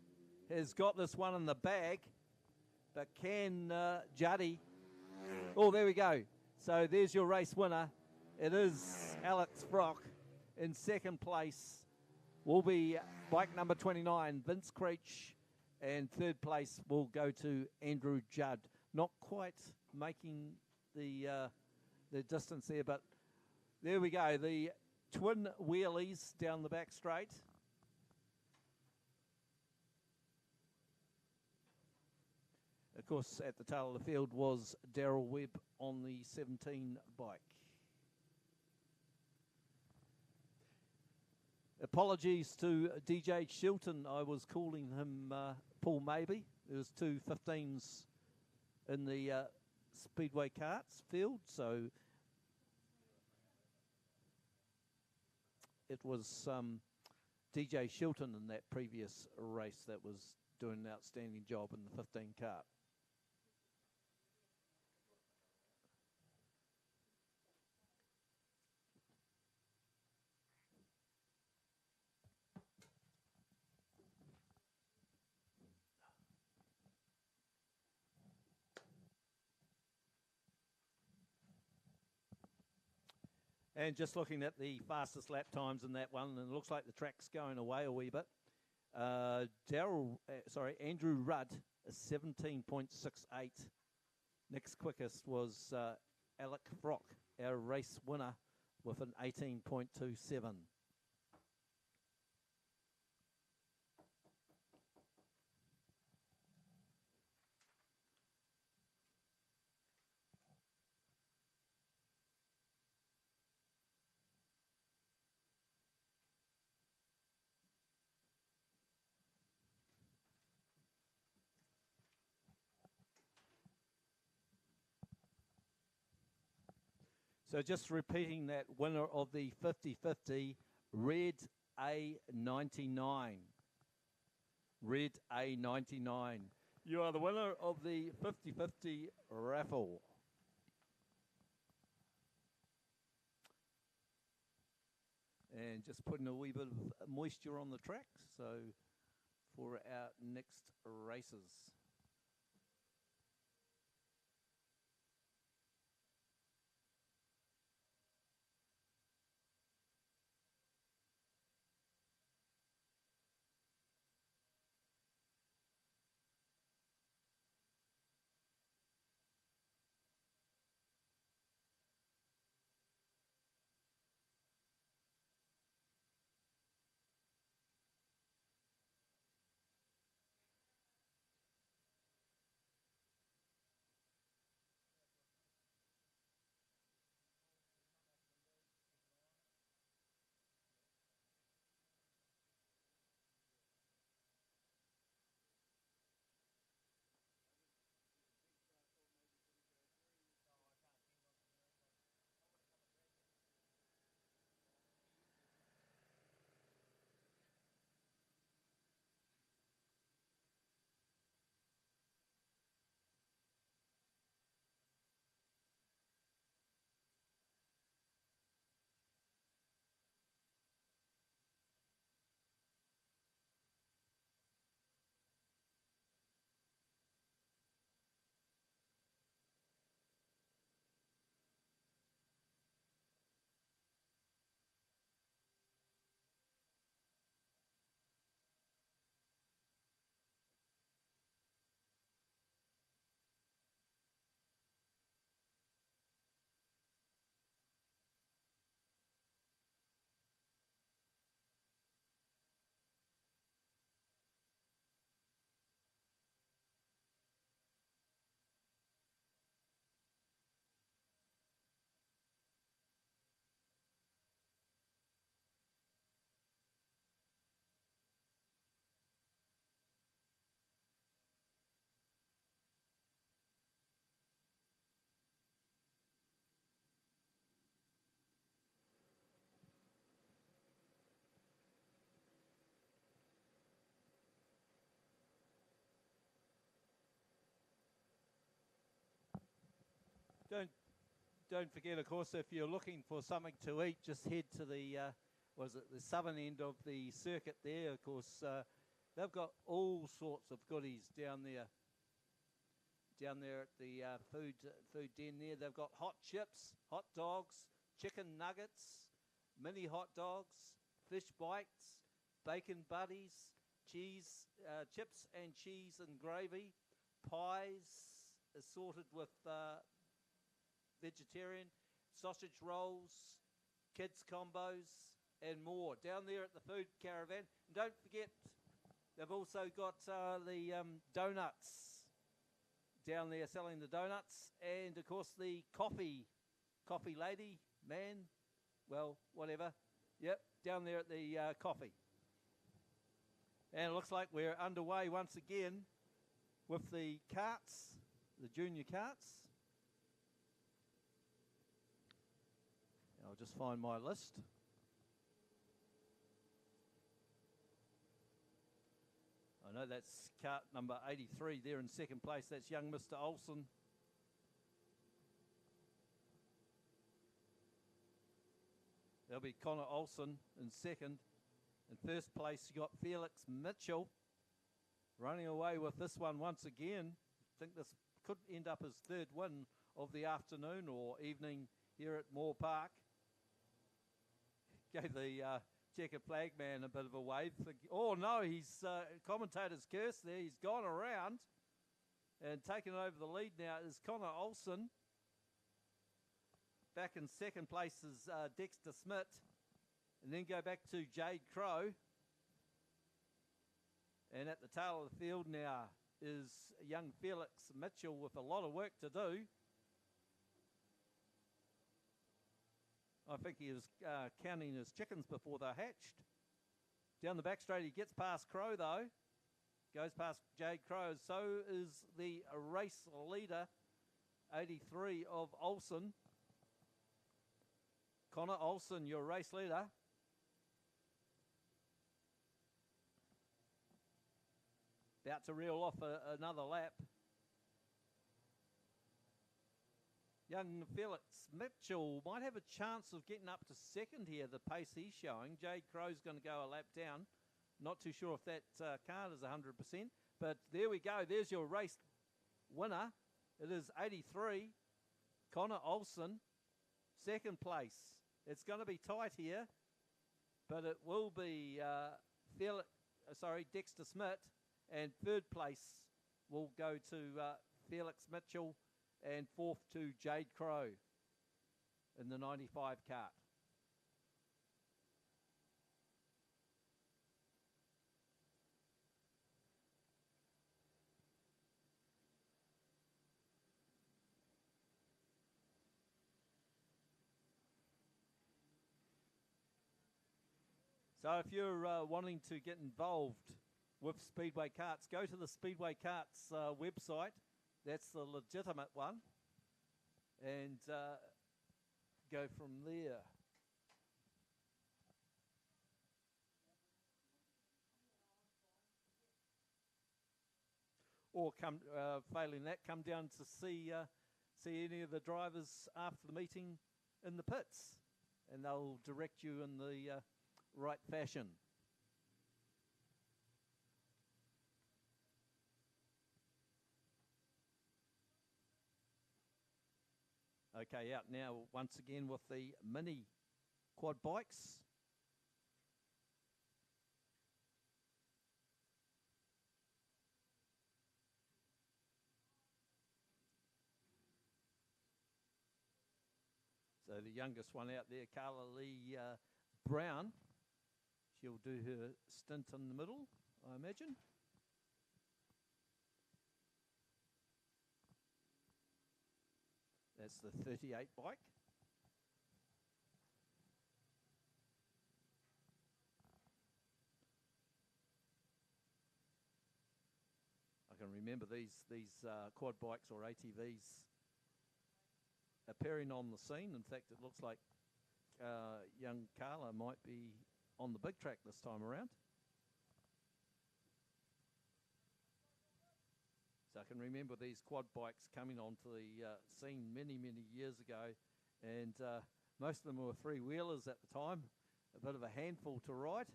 has got this one in the bag. But can Juddy... Oh, there we go. So there's your race winner. It is Alex Frock in second place. Will be bike number 29, Vince Creech, and third place will go to Andrew Judd. Not quite making the distance there, but there we go. The twin wheelies down the back straight. Of course, at the tail of the field was Daryl Webb on the 17 bike. Apologies to DJ Shilton. I was calling him Paul Maybe. There was 2 15s in the Speedway karts field, so it was DJ Shilton in that previous race that was doing an outstanding job in the 15 kart. And just looking at the fastest lap times in that one, and it looks like the track's going away a wee bit. Andrew Rudd is 17.68. Next quickest was Alec Frock, our race winner, with an 18.27. So just repeating that, winner of the 50-50, Red A99. Red A99. You are the winner of the 50-50 raffle. And just putting a wee bit of moisture on the track, so for our next races. Don't forget, of course, if you're looking for something to eat, just head to the the southern end of the circuit there. Of course, they've got all sorts of goodies down there. Down there at the food den there, they've got hot chips, hot dogs, chicken nuggets, mini hot dogs, fish bites, bacon buddies, cheese, chips and cheese and gravy, pies assorted with vegetarian, sausage rolls, kids combos, and more. Down there at the food caravan. And don't forget, they've also got the donuts down there selling the donuts, and of course the coffee lady, man, well, whatever. Yep, down there at the coffee. And it looks like we're underway once again with the karts, the junior karts. I'll just find my list. I know that's kart number 83 there in second place. That's young Mr. Olsen. There'll be Connor Olsen in second. In first place, you got Felix Mitchell running away with this one once again. I think this could end up his third win of the afternoon or evening here at Moorepark. Gave the checkered flag man a bit of a wave. Oh no, he's commentator's curse there. He's gone around and taken over the lead now is Connor Olsen. Back in second place is Dexter Smith. And then go back to Jade Crow. And at the tail of the field now is young Felix Mitchell with a lot of work to do. I think he was counting his chickens before they're hatched. Down the back straight, he gets past Crow though. Goes past Jade Crow. So is the race leader, 83 of Olsen. Connor Olsen, your race leader. About to reel off another lap. Young Felix Mitchell might have a chance of getting up to second here, the pace he's showing. Jade Crow's going to go a lap down. Not too sure if that card is 100%. But there we go. There's your race winner. It is 83. Connor Olsen, second place. It's going to be tight here, but it will be Dexter Smith. And third place will go to Felix Mitchell, and fourth to Jade Crow in the 95 kart. So if you're wanting to get involved with Speedway Karts, go to the Speedway Karts website. That's the legitimate one. And go from there. Or failing that, come down to see any of the drivers after the meeting in the pits. And they'll direct you in the right fashion. Okay, out now once again with the mini quad bikes. So the youngest one out there, Carla Lee Brown. She'll do her stint in the middle, I imagine. That's the 38 bike. I can remember these quad bikes or ATVs appearing on the scene. In fact, it looks like young Carla might be on the big track this time around. So I can remember these quad bikes coming onto the scene many, many years ago, and most of them were three-wheelers at the time, a bit of a handful to ride.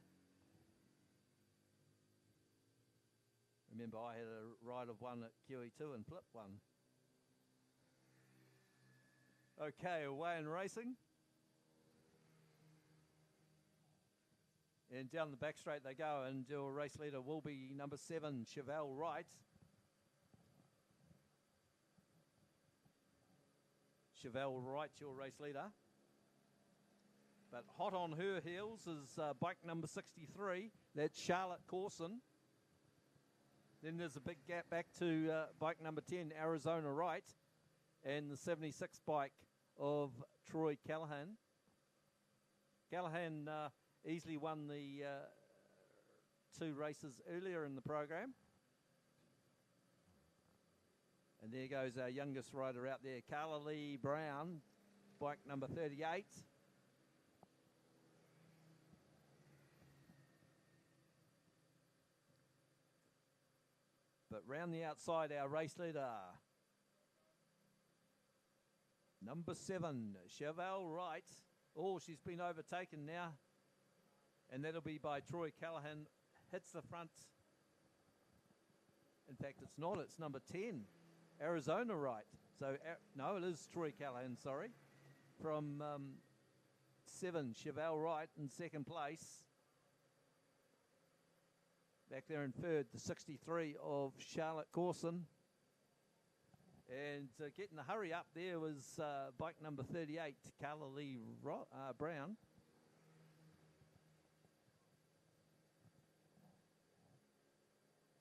Remember I had a ride of one at QE2 and flipped one. Okay, away in racing. And down the back straight they go, and your race leader will be number 7, Chevelle Wright. Chevelle Wright, your race leader. But hot on her heels is bike number 63. That's Charlotte Corson. Then there's a big gap back to bike number 10, Arizona Wright. And the 76 bike of Troy Callahan. Callahan easily won the 2 races earlier in the program. And there goes our youngest rider out there, Carla Lee Brown, bike number 38. But round the outside, our race leader, number 7, Chevelle Wright. Oh, she's been overtaken now. And that'll be by Troy Callahan. Hits the front. In fact, it's not. It's number 10, Arizona Wright. So, no, it is Troy Callahan, sorry. From 7, Chevelle Wright in second place. Back there in third, the 63 of Charlotte Corson. And getting the hurry up there was bike number 38, Carla Lee Brown.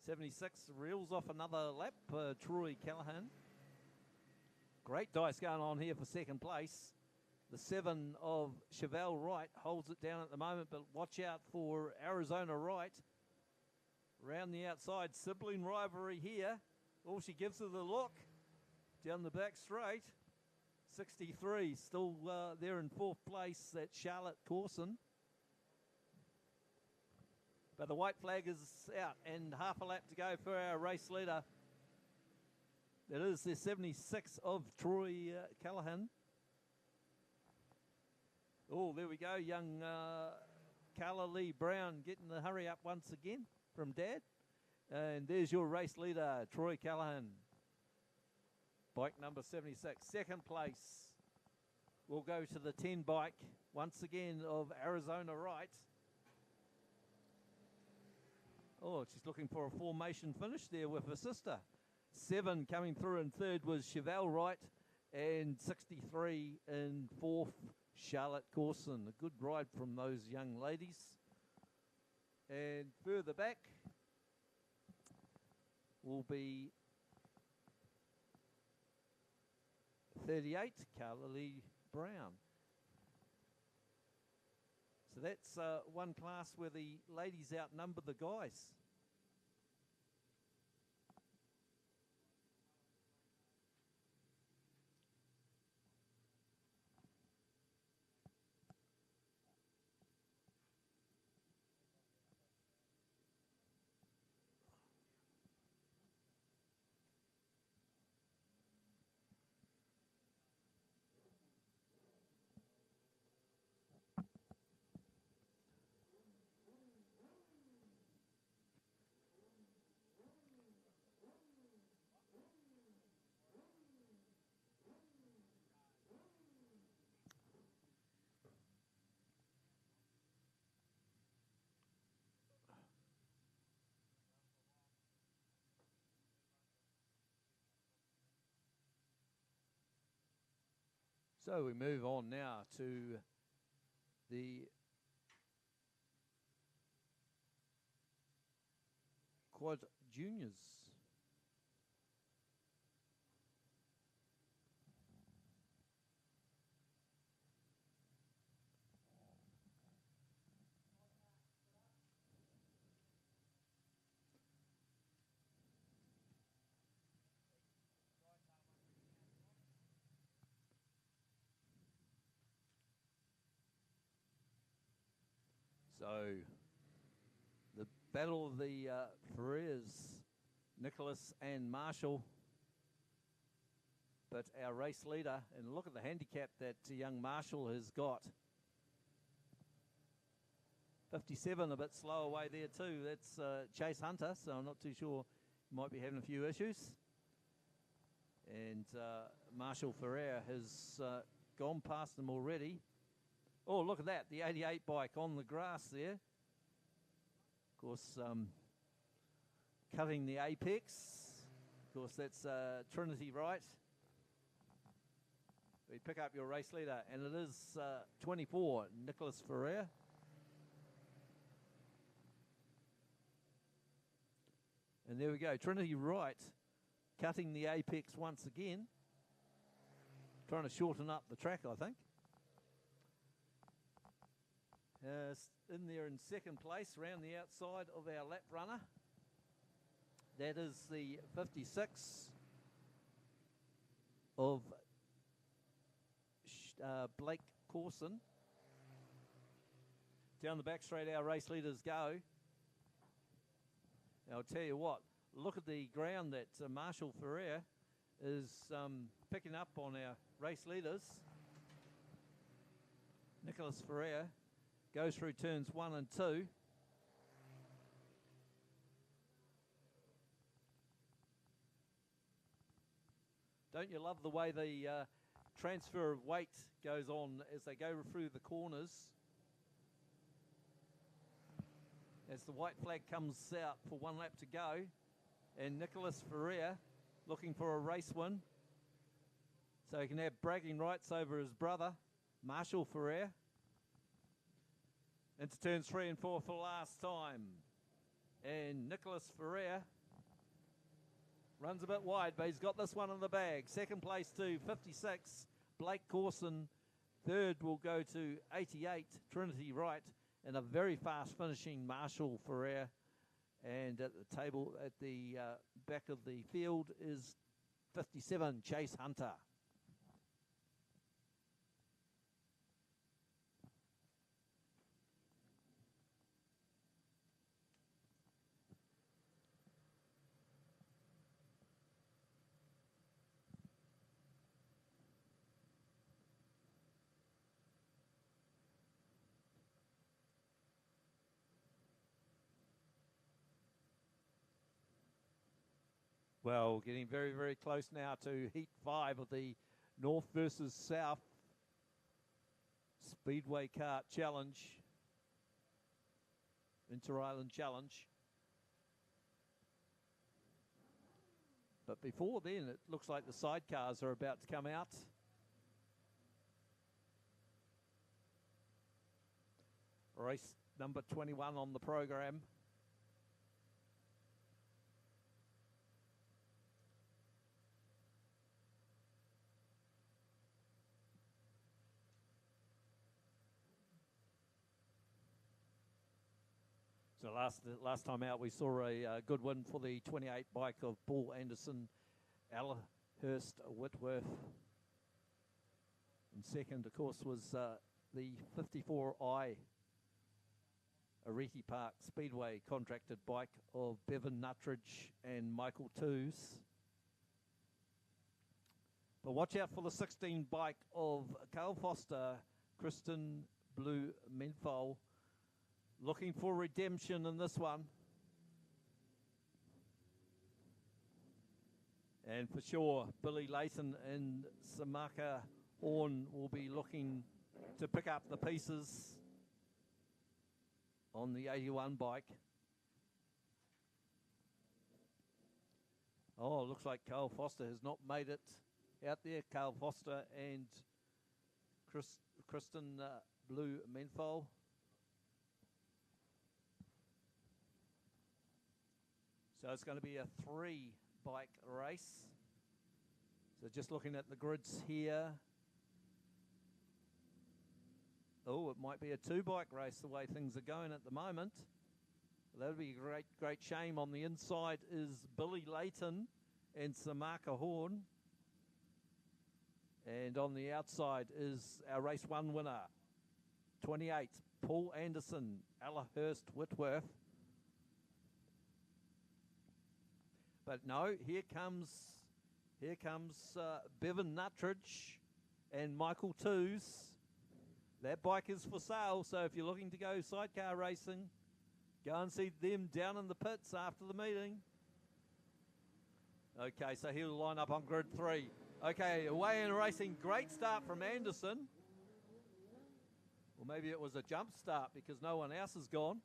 '76 reels off another lap, Troy Callahan. Great dice going on here for second place. The 7 of Chevelle Wright holds it down at the moment, but watch out for Arizona Wright. Round the outside, sibling rivalry here. Oh, she gives her the look. Down the back straight. 63, still there in fourth place, that's Charlotte Corson. But the white flag is out and half a lap to go for our race leader. That is the 76 of Troy Callahan. Oh, there we go. Young Carla Lee Brown getting the hurry up once again from Dad. And there's your race leader, Troy Callahan. Bike number 76. Second place will go to the 10 bike, once again, of Arizona Wright. Oh, she's looking for a formation finish there with her sister. 7 coming through in third was Chevelle Wright, and 63 in fourth, Charlotte Corson. A good ride from those young ladies. And further back will be 38, Carla Lee Brown. So that's one class where the ladies outnumber the guys. So we move on now to the Quad Juniors. So the battle of the Ferrers, Nicholas and Marshall. But our race leader, and look at the handicap that young Marshall has got. 57, a bit slow away there too. That's Chase Hunter, so I'm not too sure. He might be having a few issues. And Marshall Ferrer has gone past them already. Oh, look at that, the 88 bike on the grass there. Of course, cutting the apex. Of course, that's Trinity Wright. We pick up your race leader, and it is 24, Nicholas Ferrer. And there we go, Trinity Wright cutting the apex once again. Trying to shorten up the track, I think. in there in second place, round the outside of our lap runner. That is the 56 of Blake Corson. Down the back straight, our race leaders go. I'll tell you what, look at the ground that Marshall Ferrer is picking up on our race leaders. Nicholas Ferrer goes through turns 1 and 2. Don't you love the way the transfer of weight goes on as they go through the corners? As the white flag comes out for 1 lap to go, and Nicholas Ferrer looking for a race win, so he can have bragging rights over his brother, Marshall Ferrer. Into turns 3 and 4 for the last time. And Nicholas Ferrer runs a bit wide, but he's got this one in the bag. Second place to 56, Blake Corson. Third will go to 88, Trinity Wright. And a very fast finishing Marshall Ferrer. And at the table, at the back of the field is 57, Chase Hunter. Well, getting very, very close now to Heat 5 of the North versus South Speedway Kart Challenge, Inter-Island Challenge. But before then, it looks like the sidecars are about to come out. Race number 21 on the program. So last time out, we saw a good win for the 28 bike of Paul Anderson, Alahurst Whitworth. And second, of course, was the 54i Arete Park Speedway contracted bike of Bevan Nuttridge and Michael Toos. But watch out for the 16 bike of Carl Foster, Kristen Blue Menthol. Looking for redemption in this one. And for sure, Billy Layton and Samaka Horn will be looking to pick up the pieces on the 81 bike. Oh, looks like Carl Foster has not made it out there. Carl Foster and Kristen Blue Menthol. So it's going to be a 3-bike race. So just looking at the grids here. Oh, it might be a 2-bike race the way things are going at the moment. That would be a great shame. On the inside is Billy Layton and Samaka Horn. And on the outside is our race 1 winner, 28, Paul Anderson, Alahurst Whitworth. But no, here comes Bevan Nuttridge and Michael Toos. That bike is for sale, so if you're looking to go sidecar racing, go and see them down in the pits after the meeting. Okay, so he'll line up on grid 3. Okay, away in racing, great start from Anderson. Or maybe it was a jump start because no one else has gone.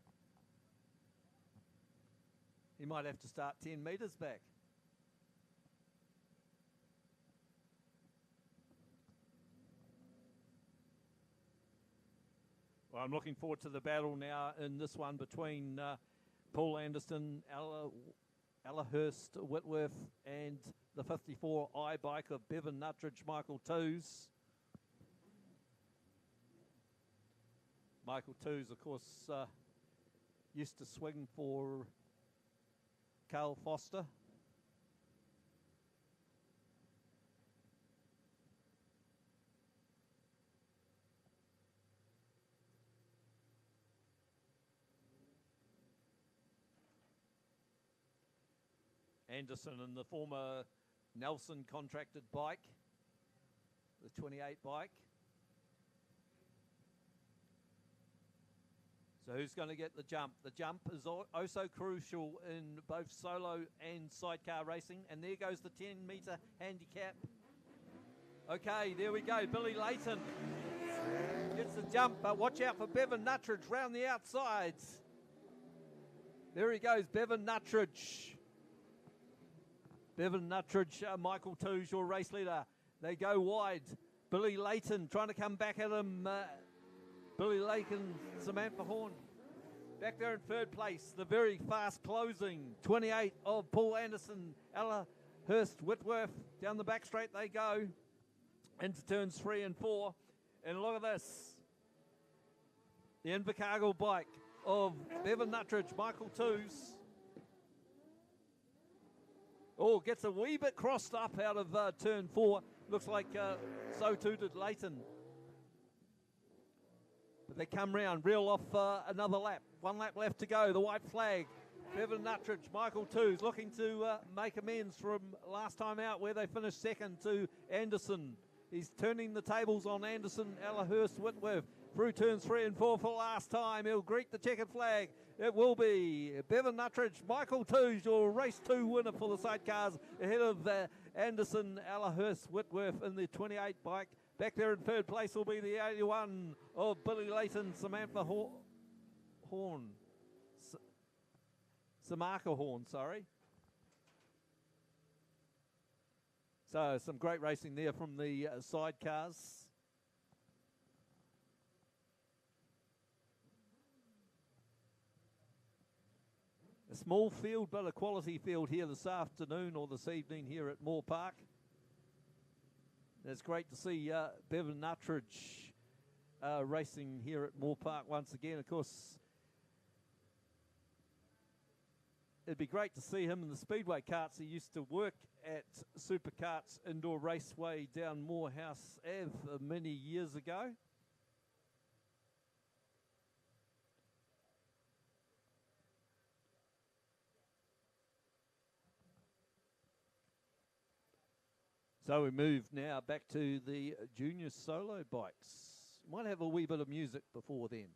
He might have to start 10 metres back. Well, I'm looking forward to the battle now in this one between Paul Anderson, Alahurst Whitworth, and the 54i bike of Bevan Nuttridge, Michael Toos. Michael Twos, of course, used to swing for Carl Foster. Anderson in the former Nelson contracted bike, the 28 bike. So who's going to get the jump? The jump is also crucial in both solo and sidecar racing. And there goes the 10-metre handicap. Okay, there we go. Billy Layton gets the jump, but watch out for Bevan Nuttridge round the outside. There he goes, Bevan Nuttridge. Bevan Nuttridge, Michael Touge, your race leader. They go wide. Billy Layton trying to come back at him. Billy Layton, Samantha Horn. Back there in third place, the very fast closing 28 of Paul Anderson, Ella Hurst, Whitworth. Down the back straight they go into turns 3 and 4. And look at this. The Invercargill bike of Bevan Nuttridge, Michael Touge. Oh, gets a wee bit crossed up out of turn 4. Looks like so too did Layton. But they come round, reel off another lap. 1 lap left to go, the white flag. Bevan Nuttridge, Michael Touge looking to make amends from last time out where they finished second to Anderson. He's turning the tables on Anderson, Ellahurst, Whitworth. Through turns 3 and 4 for last time. He'll greet the checkered flag. It will be Bevan Nuttridge, Michael Touge, your race 2 winner for the sidecars, ahead of Anderson, Ellahurst, Whitworth in the 28 bike. Back there in third place will be the 81 of Billy Layton, Samantha Horn. Samaka Horn, sorry. So some great racing there from the sidecars. A small field, but a quality field here this afternoon or this evening here at Moorepark. It's great to see Bevan Nuttridge racing here at Moorepark once again. Of course, it'd be great to see him in the Speedway karts. He used to work at Superkarts Indoor Raceway down Morehouse Ave many years ago. So we move now back to the junior solo bikes. Might have a wee bit of music before then.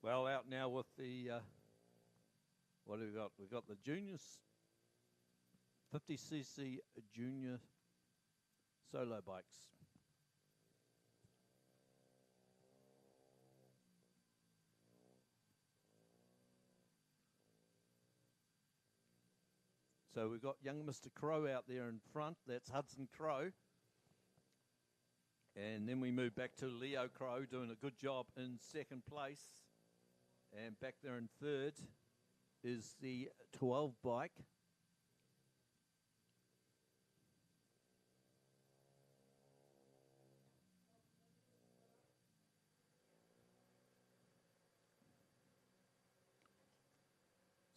Well, out now with the, what do we got? We've got the juniors, 50cc junior solo bikes. So we've got young Mr. Crow out there in front. That's Hudson Crow. And then we move back to Leo Crow doing a good job in second place. And back there in third is the 12 bike.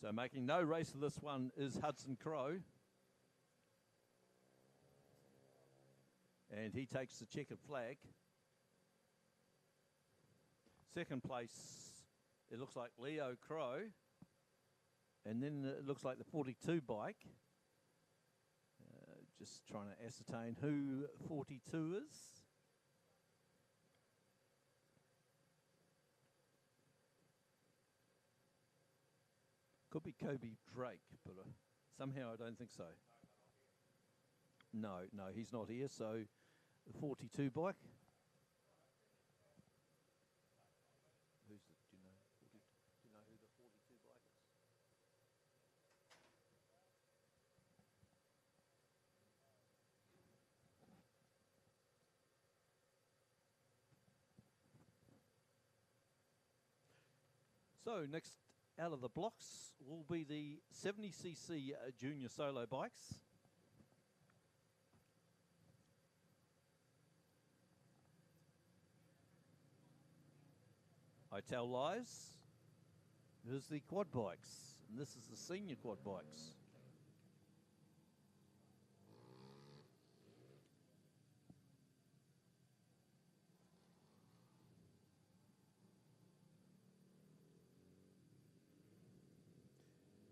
So making no race of this one is Hudson Crow. And he takes the checkered flag. Second place, it looks like Leo Crow. And then it looks like the 42 bike. Just trying to ascertain who 42 is. Could be Kobe Drake, but somehow I don't think so. No, he's not here. So the 42 bike. Do you know who the 42 bike is? So next out of the blocks will be the 70cc junior solo bikes. I tell lies. There's the quad bikes, and this is the senior quad bikes.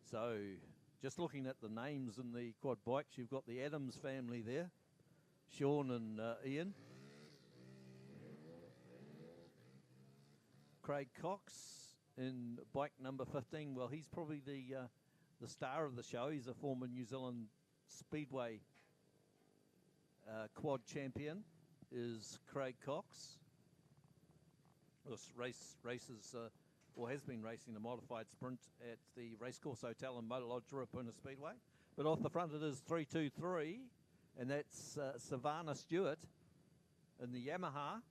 So, just looking at the names in the quad bikes, you've got the Adams family there, Sean and Ian. Craig Cox in bike number 15. Well, he's probably the star of the show. He's a former New Zealand Speedway quad champion, is Craig Cox. This races or has been racing a modified sprint at the Racecourse Hotel and Motor Lodge Ruapuna Speedway. But off the front it is 323, and that's Savannah Stewart in the Yamaha.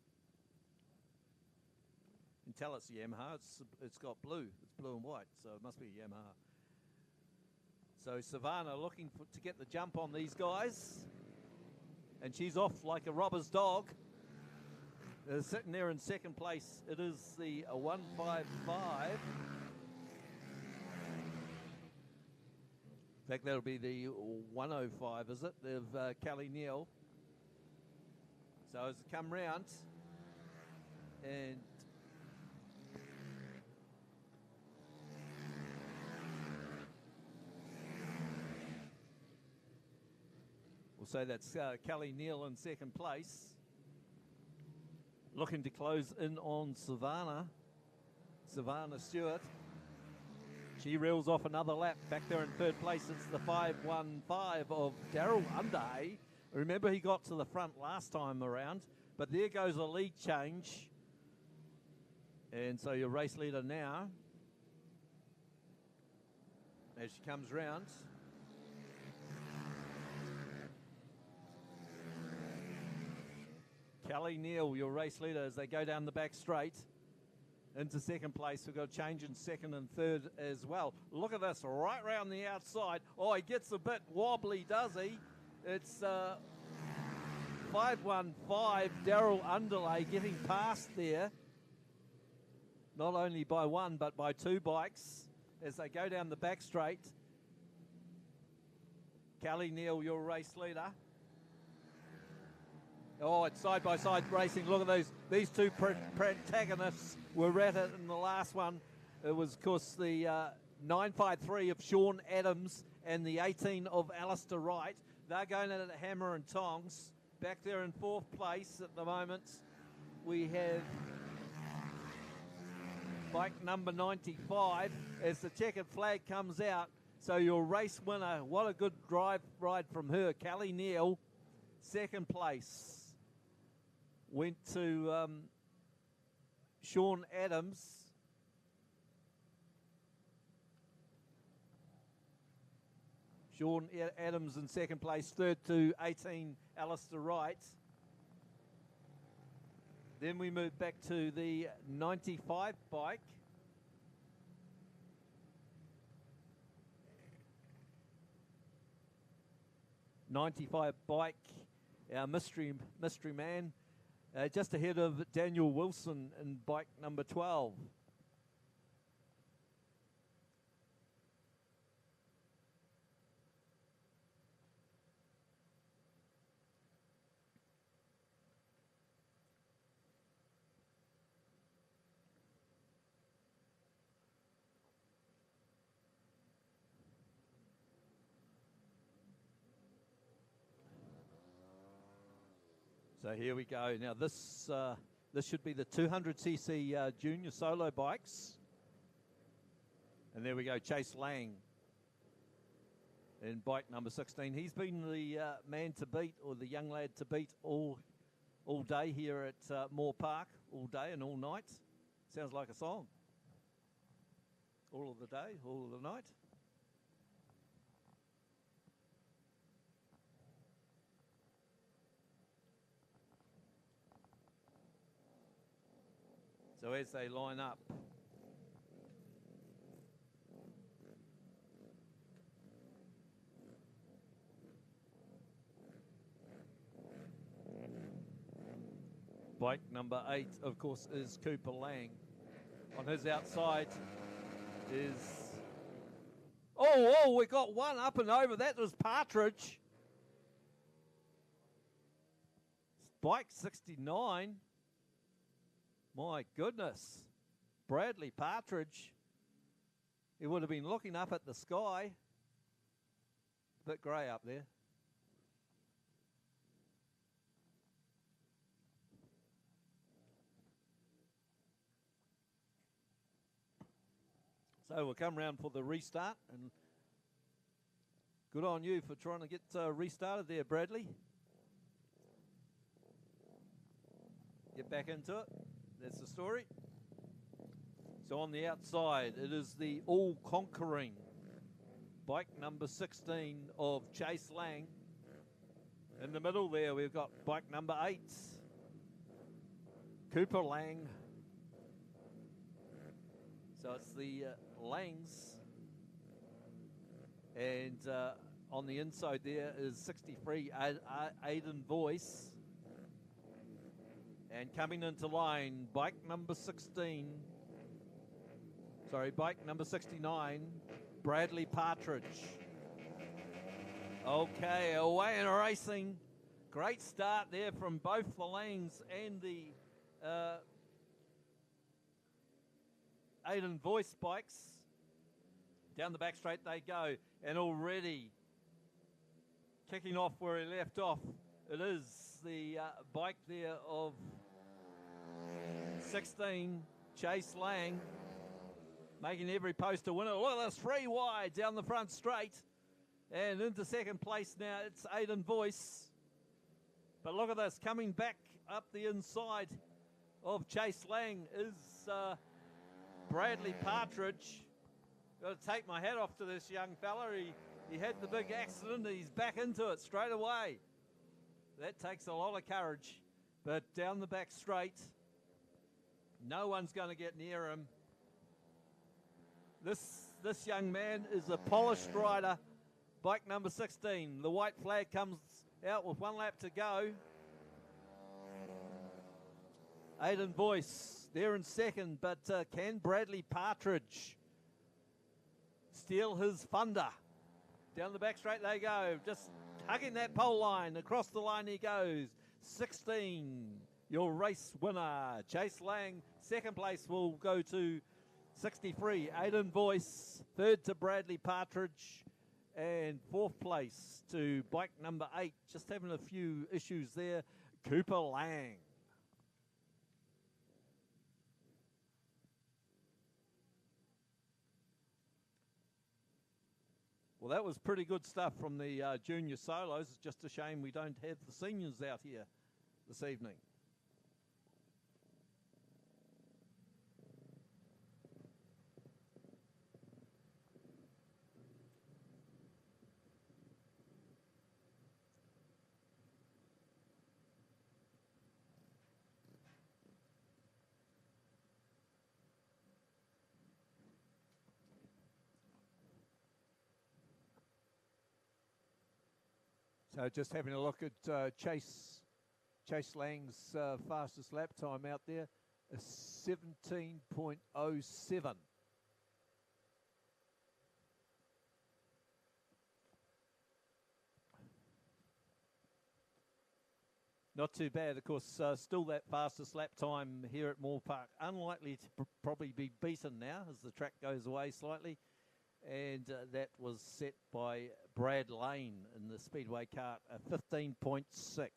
You can tell it's a Yamaha. It's got blue. It's blue and white, so it must be a Yamaha. So Savannah looking to get the jump on these guys, and she's off like a robber's dog. Sitting there in second place, it is the 155. In fact, that'll be the 105, is it? Of Kelly Neal. So as they come round, and we'll say that's Kelly Neal in second place. Looking to close in on Savannah Stewart. She reels off another lap. Back there in third place, it's the 515 of Daryl Underhay. Remember, he got to the front last time around, but there goes a lead change. And so your race leader now, as she comes round. Kelly Neal, your race leader, as they go down the back straight into second place. We've got a change in second and third as well. Look at this, right round the outside. Oh, he gets a bit wobbly, does he? It's 515, Daryl Underlay getting past there. Not only by one, but by two bikes as they go down the back straight. Kelly Neal, your race leader. Oh, it's side-by-side racing. Look at these two protagonists were at it in the last one. It was, of course, the 953 of Sean Adams and the 18 of Alistair Wright. They're going at it hammer and tongs. Back there in fourth place at the moment, we have bike number 95 as the checkered flag comes out. So your race winner, what a good ride from her, Kelly Neal, second place. Went to Sean Adams. Sean Adams in second place, third to 18 Alistair Wright. Then we move back to the 95 bike. Our mystery man, just ahead of Daniel Wilson in bike number 12. So here we go. Now this should be the 200cc junior solo bikes. And there we go, Chase Lang in bike number 16. He's been the man to beat, or the young lad to beat all day here at Moorepark, all day and all night. Sounds like a song. All of the day, all of the night. So as they line up, bike number 8, of course, is Cooper Lang. On his outside is... Oh, we got one up and over. That was Partridge. Bike 69. My goodness. Bradley Partridge. He would have been looking up at the sky. A bit grey up there. So we'll come round for the restart, and good on you for trying to get restarted there, Bradley. Get back into it. That's the story. So on the outside, it is the all-conquering bike number 16 of Chase Lang. In the middle there, we've got bike number 8, Cooper Lang. So it's the Langs, and on the inside there is 63 Aiden Voice, and coming into line, bike number 69, Bradley Partridge. Okay, away and racing. Great start there from both the Langs and the Aiden Voice bikes. Down the back straight they go, and already kicking off where he left off, it is the bike there of 16, Chase Lang, making every post a winner. Look at this, 3 wide down the front straight, and into second place now it's Aiden Voice. But look at this, coming back up the inside of Chase Lang is Bradley Partridge. Got to take my hat off to this young fella. He had the big accident. He's back into it straight away. That takes a lot of courage. But down the back straight, no one's going to get near him. This young man is a polished rider. Bike number 16. The white flag comes out with 1 lap to go. Aiden Voice there in second, but can Bradley Partridge steal his thunder? Down the back straight they go, just hugging that pole line. Across the line he goes. 16, your race winner, Chase Lang. Second place will go to 63, Aiden Voice. Third to Bradley Partridge. And fourth place to bike number 8. Just having a few issues there, Cooper Lang. Well, that was pretty good stuff from the junior solos. It's just a shame we don't have the seniors out here this evening. So just having a look at Chase Lang's fastest lap time out there, a 17.07. Not too bad, of course. Still that fastest lap time here at Moorepark. Unlikely to probably be beaten now as the track goes away slightly. And that was set by Brad Lane in the Speedway kart, a 15.6.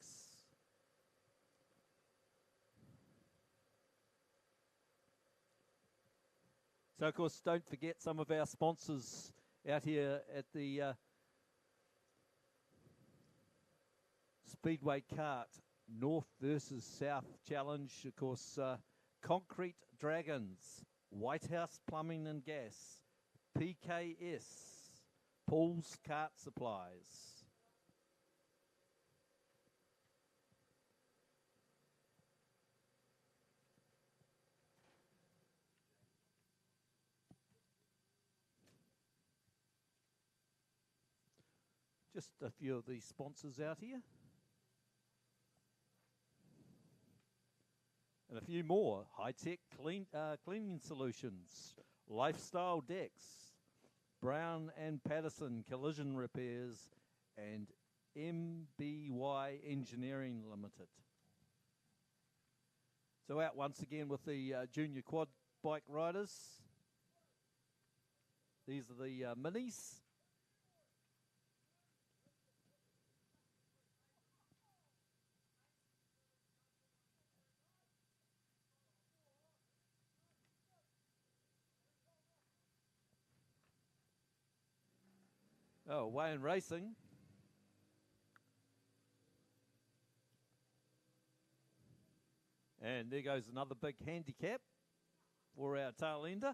So, of course, don't forget some of our sponsors out here at the Speedway Kart North versus South Challenge. Of course, Concrete Dragons, White House Plumbing and Gas, PKS, Paul's Kart Supplies. Just a few of these sponsors out here. And a few more. High-tech cleaning solutions, Lifestyle Decks, Brown and Patterson Collision Repairs, and MBY Engineering Limited. So out once again with the junior quad bike riders. These are the minis. Oh, Wayne Racing. And there goes another big handicap for our tail ender.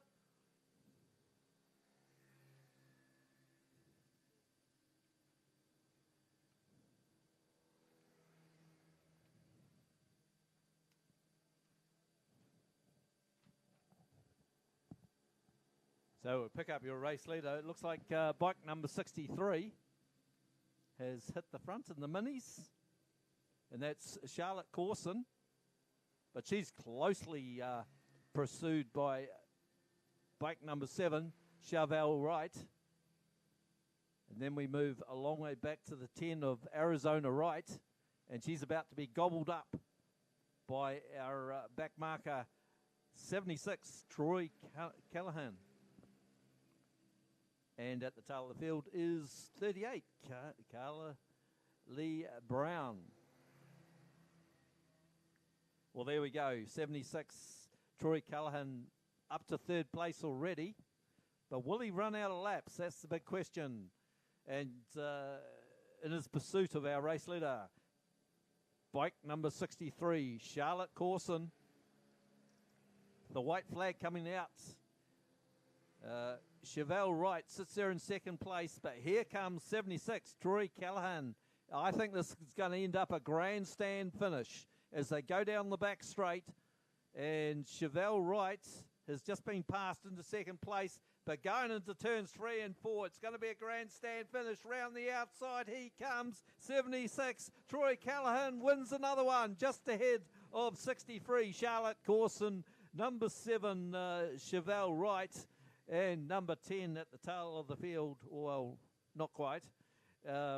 So we'll pick up your race leader. It looks like bike number 63 has hit the front in the minis. And that's Charlotte Corson. But she's closely pursued by bike number 7, Chevelle Wright. And then we move a long way back to the 10 of Arizona Wright. And she's about to be gobbled up by our back marker 76, Troy Callahan. And at the tail of the field is 38, Carla Lee Brown. Well, there we go. 76, Troy Callahan up to third place already. But will he run out of laps? That's the big question. And in his pursuit of our race leader, bike number 63, Charlotte Corson. The white flag coming out. Chevelle Wright sits there in second place, but here comes 76, Troy Callahan. I think this is going to end up a grandstand finish as they go down the back straight. And Chevelle Wright has just been passed into second place, but going into turns 3 and 4, it's going to be a grandstand finish. Round the outside, he comes. 76, Troy Callahan wins another one, just ahead of 63, Charlotte Corson. Number 7, Chevelle Wright. And number 10 at the tail of the field, well, not quite,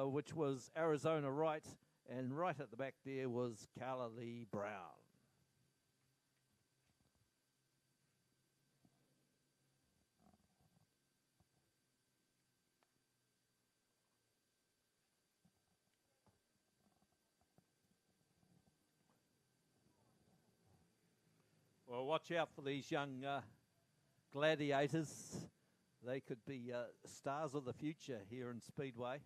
which was Arizona Wright. And right at the back there was Carla Lee Brown. Well, watch out for these young gladiators. They could be stars of the future here in Speedway.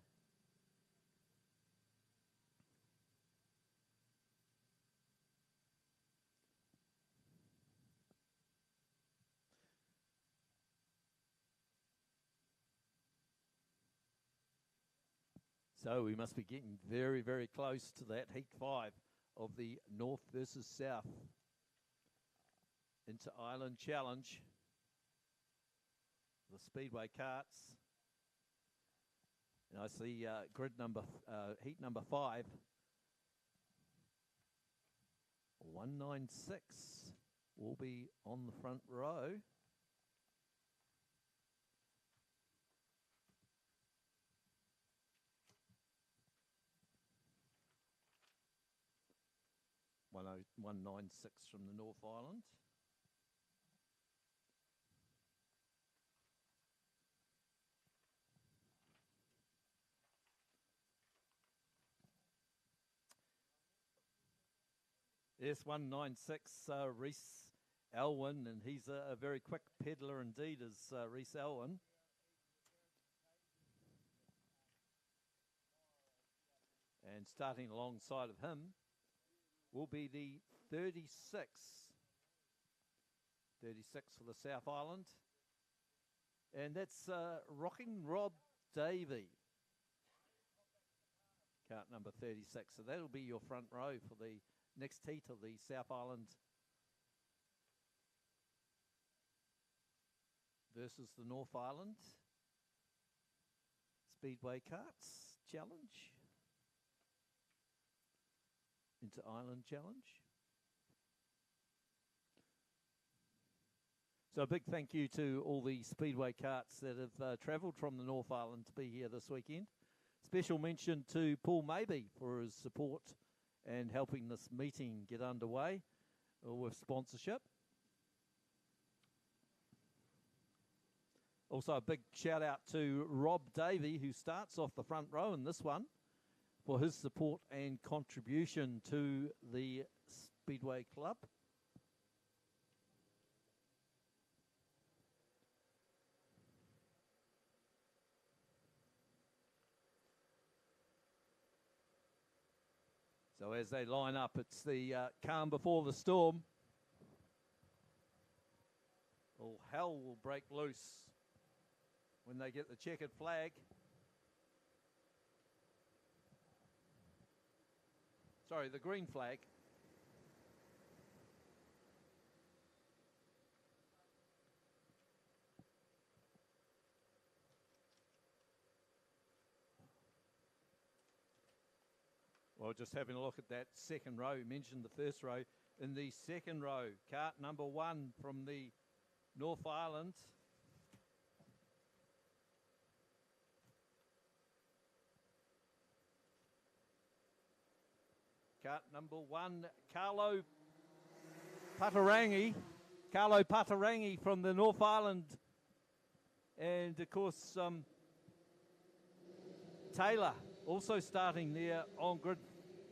So we must be getting very, very close to that Heat 5 of the North versus South into Island Challenge. The Speedway karts. And I see heat number 5. 196 will be on the front row. One 196 from the North Island. Yes, 196, Reese Elwyn, and he's a very quick peddler indeed, is Reese Elwyn. And starting alongside of him will be the 36. 36 for the South Island. And that's Rocking Rob Davey. Cart number 36. So that'll be your front row for the next heat of the South Island versus the North Island Speedway Carts Challenge. Inter-Island Challenge. So a big thank you to all the Speedway carts that have travelled from the North Island to be here this weekend. Special mention to Paul Maybe for his support and helping this meeting get underway with sponsorship. Also a big shout out to Rob Davey, who starts off the front row in this one, for his support and contribution to the Speedway Club. So as they line up, it's the calm before the storm. All hell will break loose when they get the checkered flag. Sorry, the green flag. Well, just having a look at that second row. You mentioned the first row. In the second row, cart number 1 from the North Island. Cart number 1, Carlo Patarangi. Carlo Patarangi from the North Island. And, of course, Taylor also starting there on grid,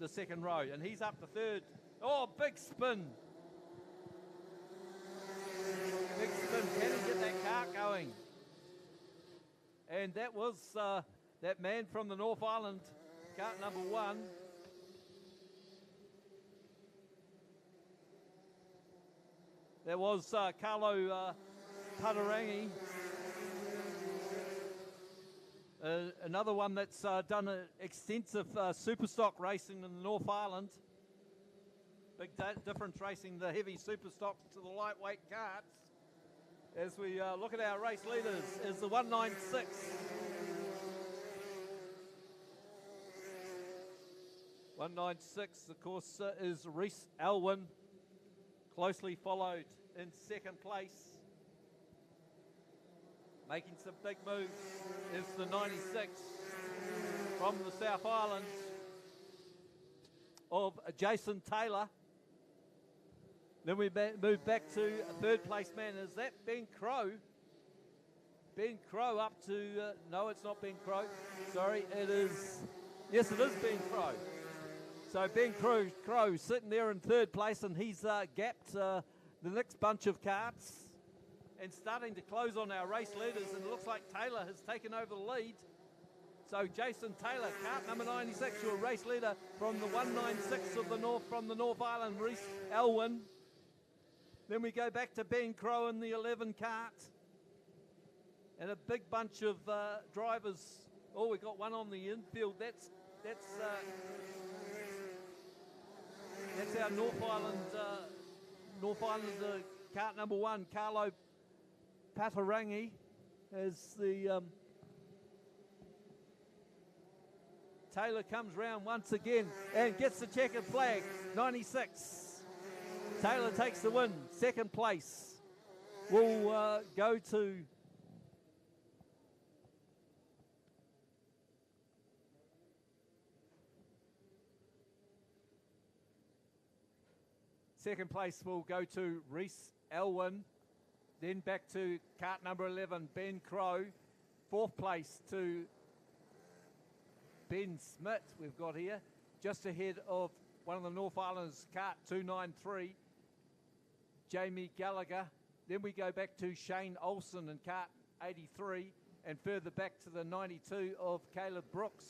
the second row. And he's up to third. Oh, big spin. Big spin. Can he get that cart going? And that was that man from the North Island, cart number 1. There was Carlo Patarangi. Another one that's done extensive super stock racing in the North Island. Big difference racing the heavy super stock to the lightweight carts. As we look at our race leaders, is the 196. Of course, is Reese Elwyn, closely followed in second place. Making some big moves is the 96 from the South Island of Jason Taylor. Then we move back to third place man. Is that Ben Crow? Ben Crow up to, no, it's not Ben Crow. Sorry, it is, yes, it is Ben Crow. So Ben Crow sitting there in third place, and he's gapped the next bunch of carts and starting to close on our race leaders, and it looks like Taylor has taken over the lead. So Jason Taylor, cart number 96, your race leader from the 196 of the North, from the North Island, Reese Elwyn. Then we go back to Ben Crow in the 11 cart. And a big bunch of drivers. Oh, we got one on the infield. That's our North Island cart number 1, Carlo Patarangi, as the Taylor comes round once again and gets the checkered flag. 96. Taylor takes the win. Second place will go to Reese Elwyn. Then back to cart number 11, Ben Crow. Fourth place to Ben Smith, we've got here, just ahead of one of the North Islanders, cart 293. Jamie Gallagher. Then we go back to Shane Olsen in cart 83, and further back to the 92 of Caleb Brooks.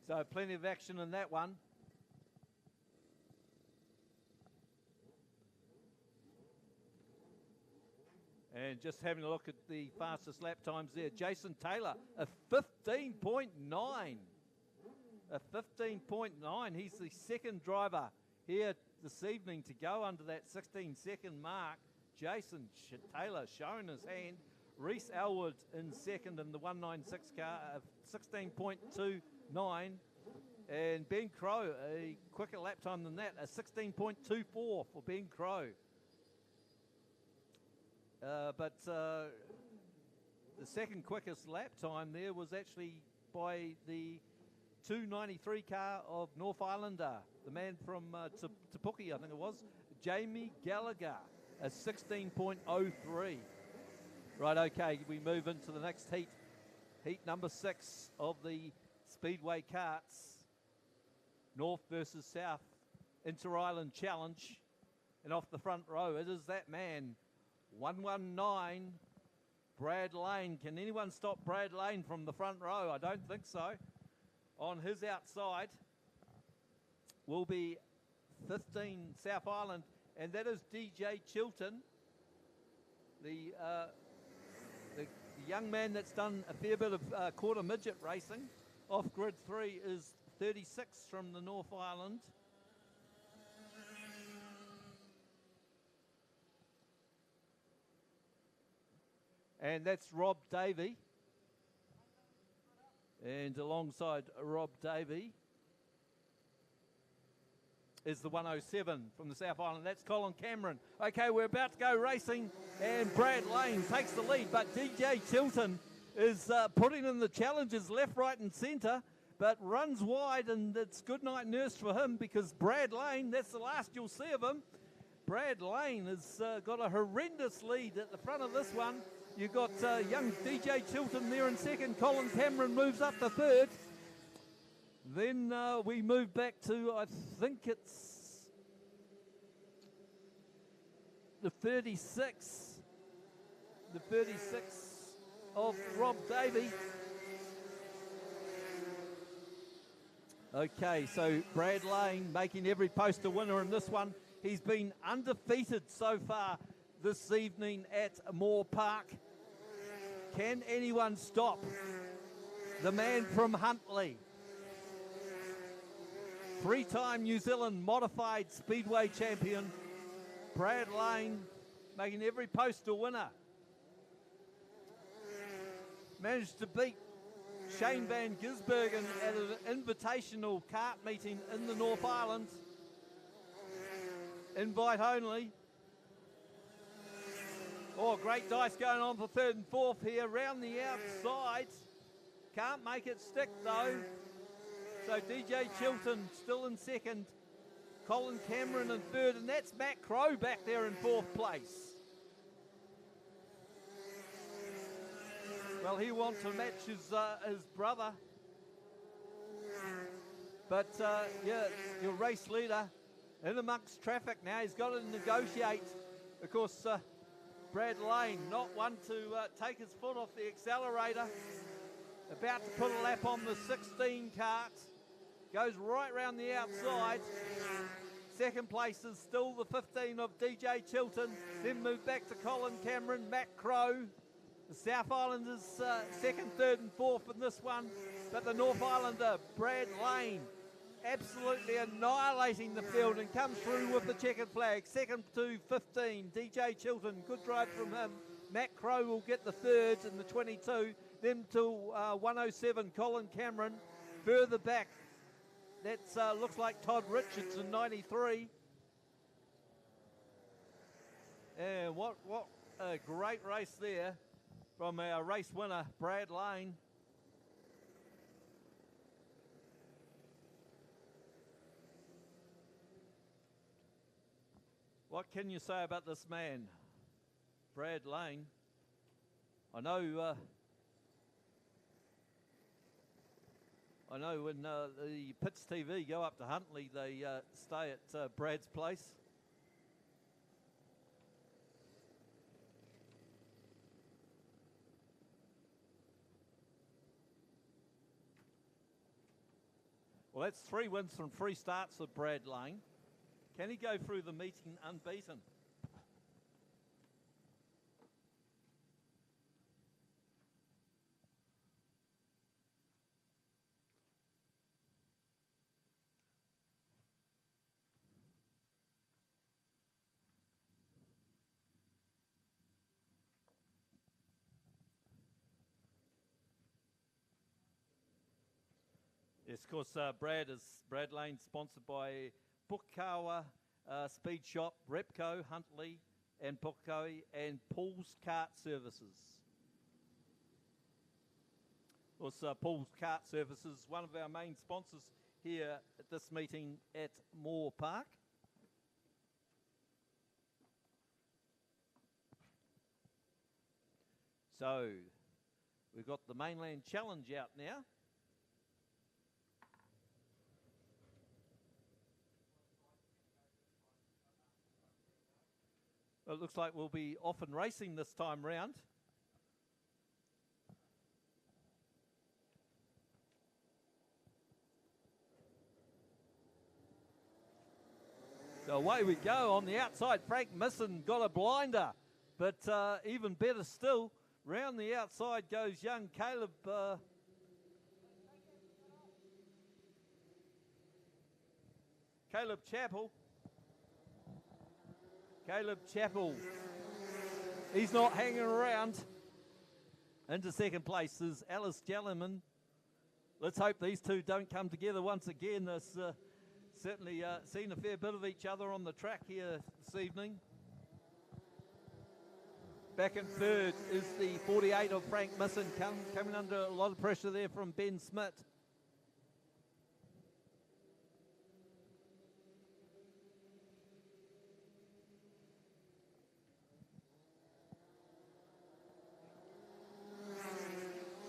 So plenty of action in that one. And just having a look at the fastest lap times there. Jason Taylor, a 15.9. A 15.9. He's the second driver here this evening to go under that 16-second mark. Jason Taylor showing his hand. Reese Elwood in second in the 196 car, 16.29. And Ben Crow, a quicker lap time than that, a 16.24 for Ben Crow. But the second quickest lap time there was actually by the 293 car of North Islander, the man from Te Puke, I think it was, Jamie Gallagher, a 16.03. Right, okay, we move into the next heat. Heat number 6 of the Speedway karts. North versus South, Inter-Island Challenge. And off the front row, it is that man, 119, Brad Lane. Can anyone stop Brad Lane from the front row? I don't think so. On his outside will be 15 South Island, and that is DJ Chilton, the young man that's done a fair bit of quarter midget racing. Off grid 3 is 36 from the North Island. And that's Rob Davey. And alongside Rob Davey is the 107 from the South Island. That's Colin Cameron. Okay, we're about to go racing, and Brad Lane takes the lead, but DJ Chilton is putting in the challenges left, right and centre, but runs wide, and it's good night nurse for him, because Brad Lane, that's the last you'll see of him. Brad Lane has got a horrendous lead at the front of this one. You've got young DJ Chilton there in second. Colin Cameron moves up to third. Then we move back to, I think it's the 36. The 36 of Rob Davey. Okay, so Brad Lane making every post a winner in this one. He's been undefeated so far this evening at Moorepark. Can anyone stop the man from Huntly? Three-time New Zealand modified Speedway champion, Brad Lane, making every post a winner. Managed to beat Shane Van Gisbergen at an invitational kart meeting in the North Island. Invite only. Oh, great dice going on for third and fourth here. Round the outside. Can't make it stick though. So DJ Chilton still in second. Colin Cameron in third. And that's Matt Crow back there in fourth place. Well, he wants to match his brother. But yeah, your race leader in amongst traffic now. He's got to negotiate. Of course, Brad Lane, not one to take his foot off the accelerator. About to put a lap on the 16 cart. Goes right round the outside. Second place is still the 15 of DJ Chilton. Then move back to Colin Cameron, Matt Crow. The South Islanders second, third and fourth in this one. But the North Islander, Brad Lane, absolutely annihilating the field and comes through with the checkered flag. Second to 15, DJ Chilton, good drive from him. Matt Crow will get the third in the 22. Then to 107, Colin Cameron. Further back, that looks like Todd Richards in 93. And what a great race there from our race winner, Brad Lane. What can you say about this man, Brad Lane? I know I know when the Pits TV go up to Huntley, they stay at Brad's place. Well, that's 3 wins from 3 starts with Brad Lane. Can he go through the meeting unbeaten? Yes, of course, Brad Lane, sponsored by Pukawa Speed Shop, Repco, Huntley, and Pukawa, and Paul's Kart Services. Of course, Paul's Kart Services, one of our main sponsors here at this meeting at Moorepark. So, we've got the Mainland Challenge out now. Well, it looks like we'll be off and racing this time round. So away we go. On the outside, Frank Misson got a blinder. But even better still, round the outside goes young Caleb. Caleb Chappell. Caleb Chappell. He's not hanging around. Into second place is Alice Jelliman. Let's hope these two don't come together once again. There's certainly seen a fair bit of each other on the track here this evening. Back in third is the 48 of Frank Misson, coming under a lot of pressure there from Ben Smith.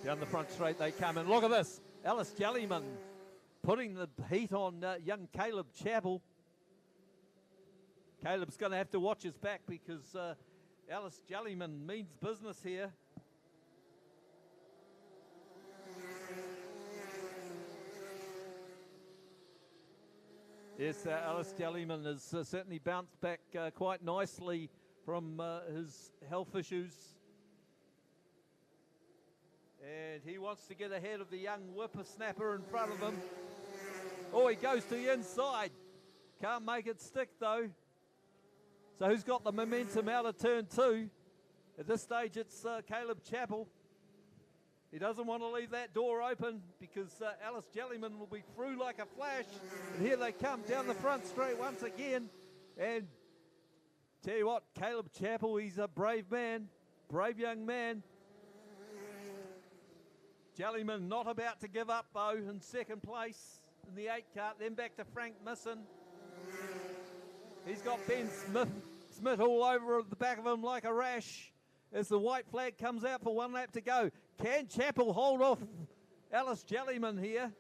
Down the front straight they come, and look at this. Alice Jellyman putting the heat on young Caleb Chappell. Caleb's going to have to watch his back because Alice Jellyman means business here. Yes, Alice Jellyman has certainly bounced back quite nicely from his health issues. And he wants to get ahead of the young whippersnapper in front of him. Oh, he goes to the inside. Can't make it stick, though. So who's got the momentum out of turn 2? At this stage, it's Caleb Chappell. He doesn't want to leave that door open because Alice Jellyman will be through like a flash. And here they come down the front straight once again. And tell you what, Caleb Chappell, he's a brave man, brave young man. Jellyman not about to give up, though, in second place in the 8 cart. Then back to Frank Misson. He's got Ben Smith all over the back of him like a rash as the white flag comes out for 1 lap to go. Can Chappell hold off Alice Jellyman here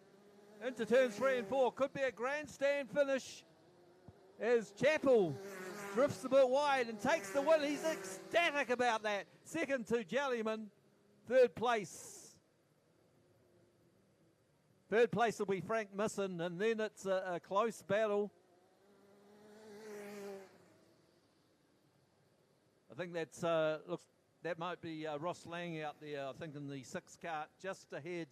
into turns 3 and 4? Could be a grandstand finish as Chappell drifts a bit wide and takes the win. He's ecstatic about that. Second to Jellyman. Third place. Third place will be Frank Misson, and then it's a close battle. I think that's that might be Ross Lang out there, I think, in the 6 cart, just ahead.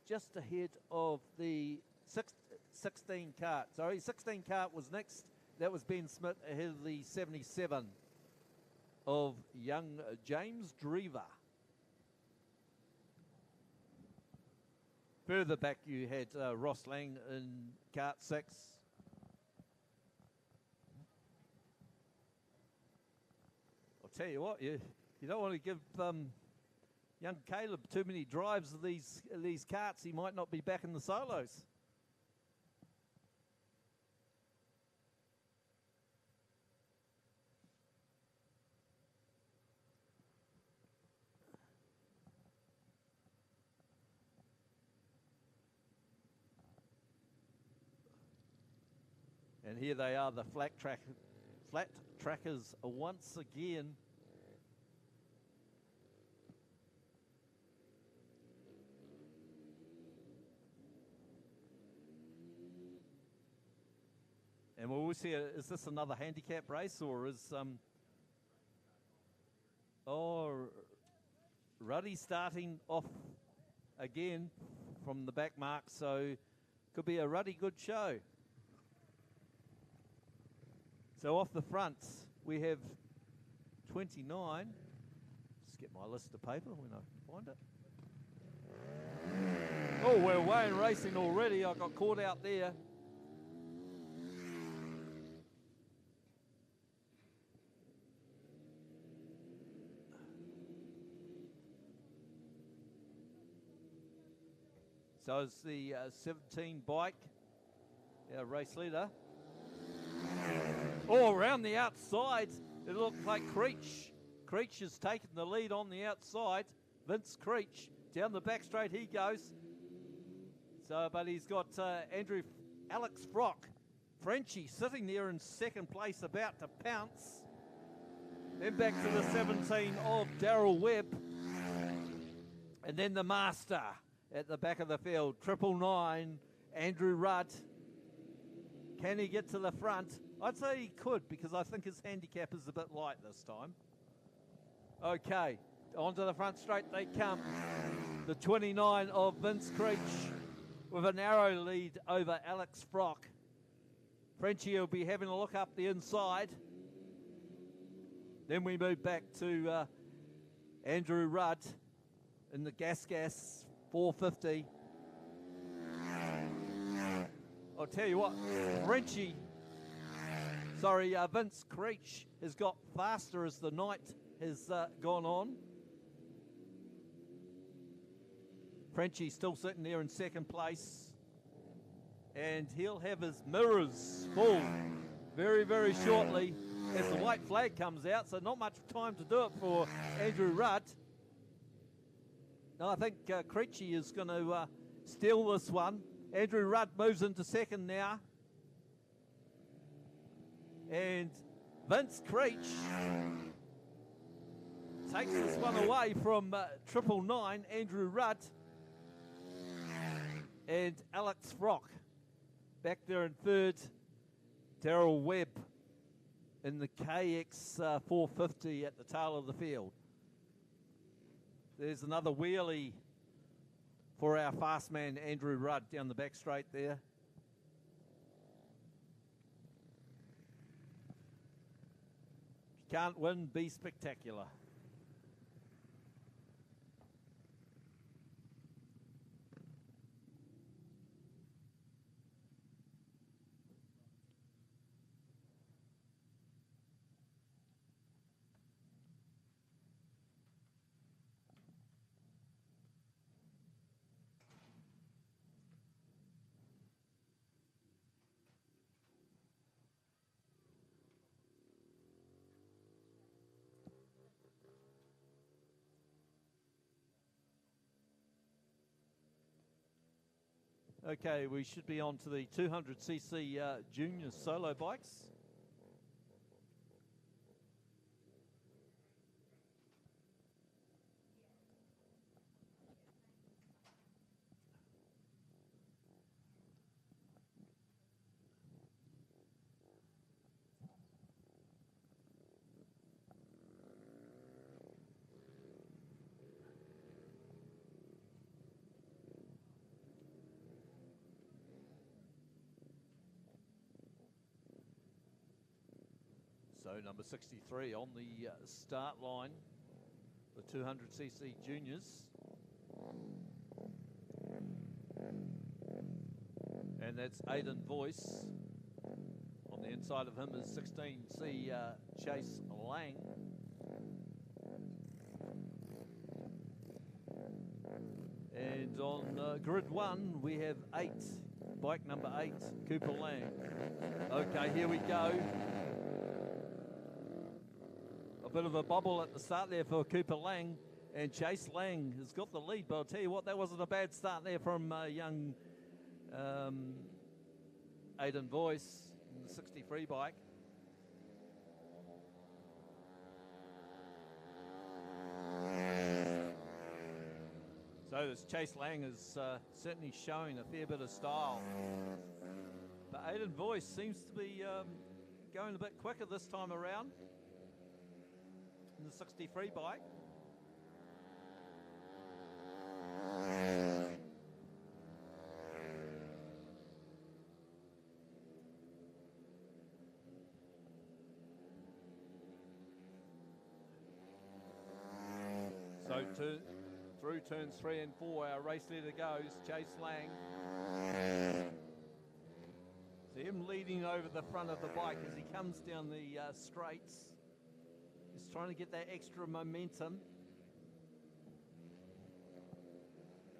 Just ahead of the 16 cart. Sorry, 16 cart was next. That was Ben Smith ahead of the 77 of young James Drever. Further back you had Ross Lang in cart 6. I'll tell you what, you don't want to give young Caleb too many drives of these carts. He might not be back in the solos. And here they are, the flat trackers once again. And we'll see, is this another handicap race, or is Ruddy starting off again from the back mark, so could be a Ruddy good show. So off the front, we have 29. Just get my list of paper when I can find it. Oh, we're away in racing already. I got caught out there. So it's the 17 bike, our race leader. Oh, around the outside, it looked like Creech. Creech has taken the lead on the outside. Vince Creech, down the back straight he goes. So, but he's got Alex Frock, Frenchie, sitting there in second place, about to pounce. Then back to the 17 of Daryl Webb. And then the master at the back of the field, 999, Andrew Rudd. Can he get to the front? I'd say he could, because I think his handicap is a bit light this time. Okay, onto the front straight they come. The 29 of Vince Creech with a narrow lead over Alex Frock. Frenchie will be having a look up the inside. Then we move back to Andrew Rudd in the Gas 450. I'll tell you what, Vince Creech has got faster as the night has gone on. Frenchie still sitting there in second place. And he'll have his mirrors full very, very shortly as the white flag comes out. So not much time to do it for Andrew Rudd. No, I think Creechy is going to steal this one. Andrew Rudd moves into second now. And Vince Creech takes this one away from 999, Andrew Rudd. And Alex Frock back there in third. Daryl Webb in the KX 450 at the tail of the field. There's another wheelie for our fast man, Andrew Rudd, down the back straight there. If you can't win, be spectacular. Okay, we should be on to the 200cc junior solo bikes. So number 63 on the start line, the 200cc juniors. And that's Aidan Voice. On the inside of him is 16C Chase Lang. And on grid 1 we have 8, bike number 8, Cooper Lang. Okay, here we go. Bit of a bobble at the start there for Cooper Lang, and Chase Lang has got the lead, but I'll tell you what, that wasn't a bad start there from young Aidan Voice. the 63 bike. So this Chase Lang is certainly showing a fair bit of style. But Aiden Voice seems to be going a bit quicker this time around in the 63 bike. So through turns 3 and 4, our race leader goes, Chase Lang. So him leading over the front of the bike as he comes down the straights. He's trying to get that extra momentum.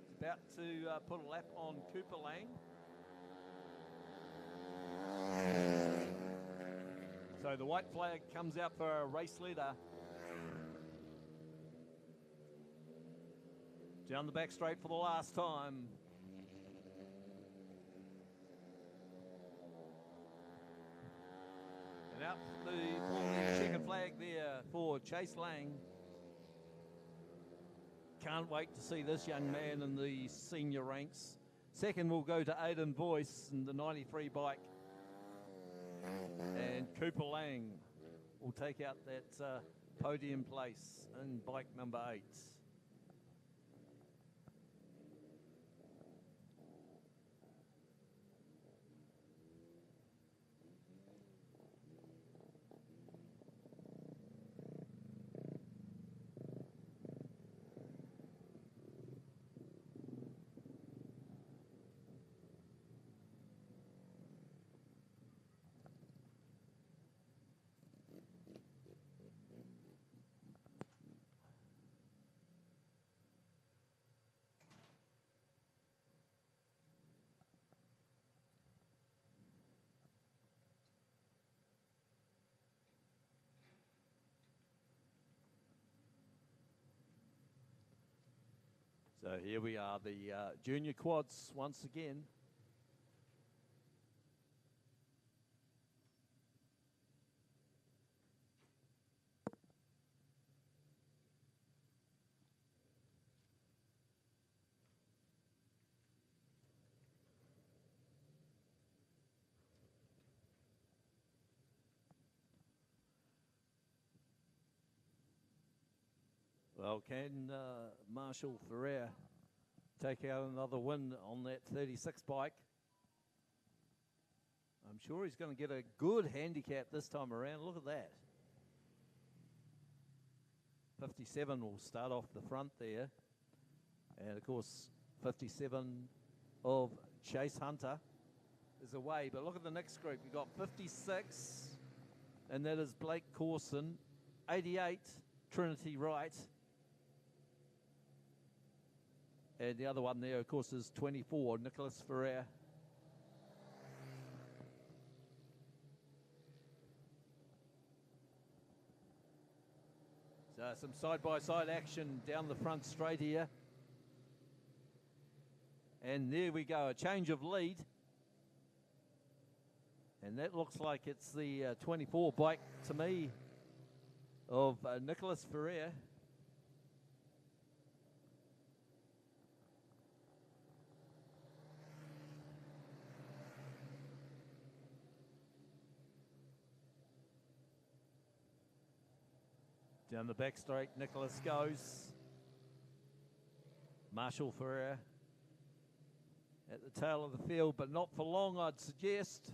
He's about to put a lap on Cooper Lang. So the white flag comes out for our race leader. Down the back straight for the last time. And out the checkered flag there for Chase Lang. Can't wait to see this young man in the senior ranks. Second will go to Aiden Voice in the 93 bike. And Cooper Lang will take out that podium place in bike number 8. So here we are, the junior quads once again. Well, can Marshall Ferrer take out another win on that 36 bike? I'm sure he's going to get a good handicap this time around. Look at that. 57 will start off the front there. And, of course, 57 of Chase Hunter is away. But look at the next group. You've got 56, and that is Blake Corson. 88, Trinity Wright. And the other one there, of course, is 24, Nicholas Ferrer. So some side-by-side action down the front straight here. And there we go, a change of lead. And that looks like it's the 24 bike to me of Nicholas Ferrer. Down the back straight, Nicholas goes. Marshall Ferrer at the tail of the field, but not for long, I'd suggest.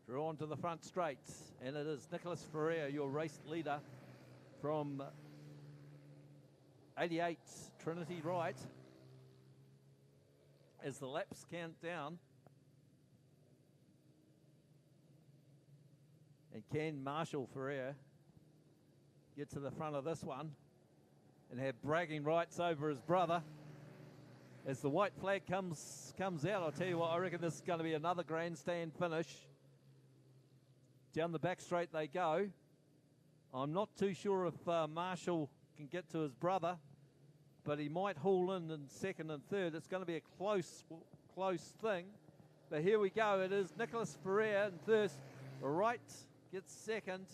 Drawn to the front straight, and it is Nicholas Ferrer, your race leader from 88 Trinity Wright. As the laps count down, and can Marshall Ferrer get to the front of this one and have bragging rights over his brother As the white flag comes out, I'll tell you what, I reckon this is going to be another grandstand finish. Down the back straight they go. I'm not too sure if Marshall can get to his brother, but he might haul in second and third. It's going to be a close thing. But here we go. It is Nicholas Ferrer in first. Wright gets second.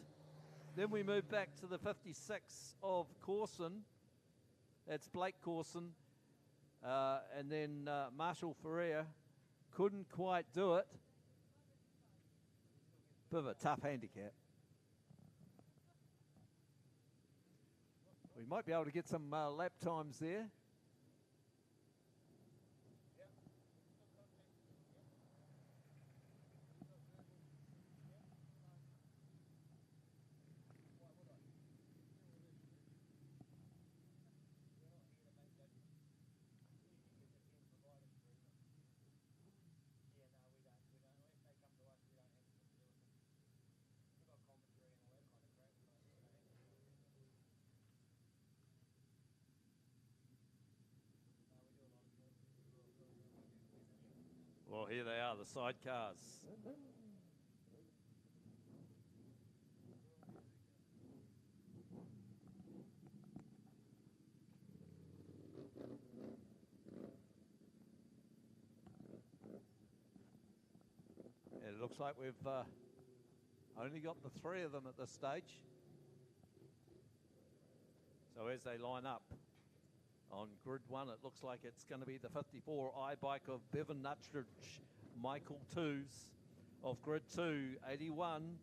Then we move back to the 56 of Corson. That's Blake Corson. And then Marshall Ferrer couldn't quite do it. Bit of a tough handicap. We might be able to get some lap times there. Well, here they are, the sidecars. It looks like we've only got the three of them at this stage. So as they line up, on grid one, it looks like it's going to be the 54 iBike of Bevan Nuttridge, Michael Twos. Off grid two, 81,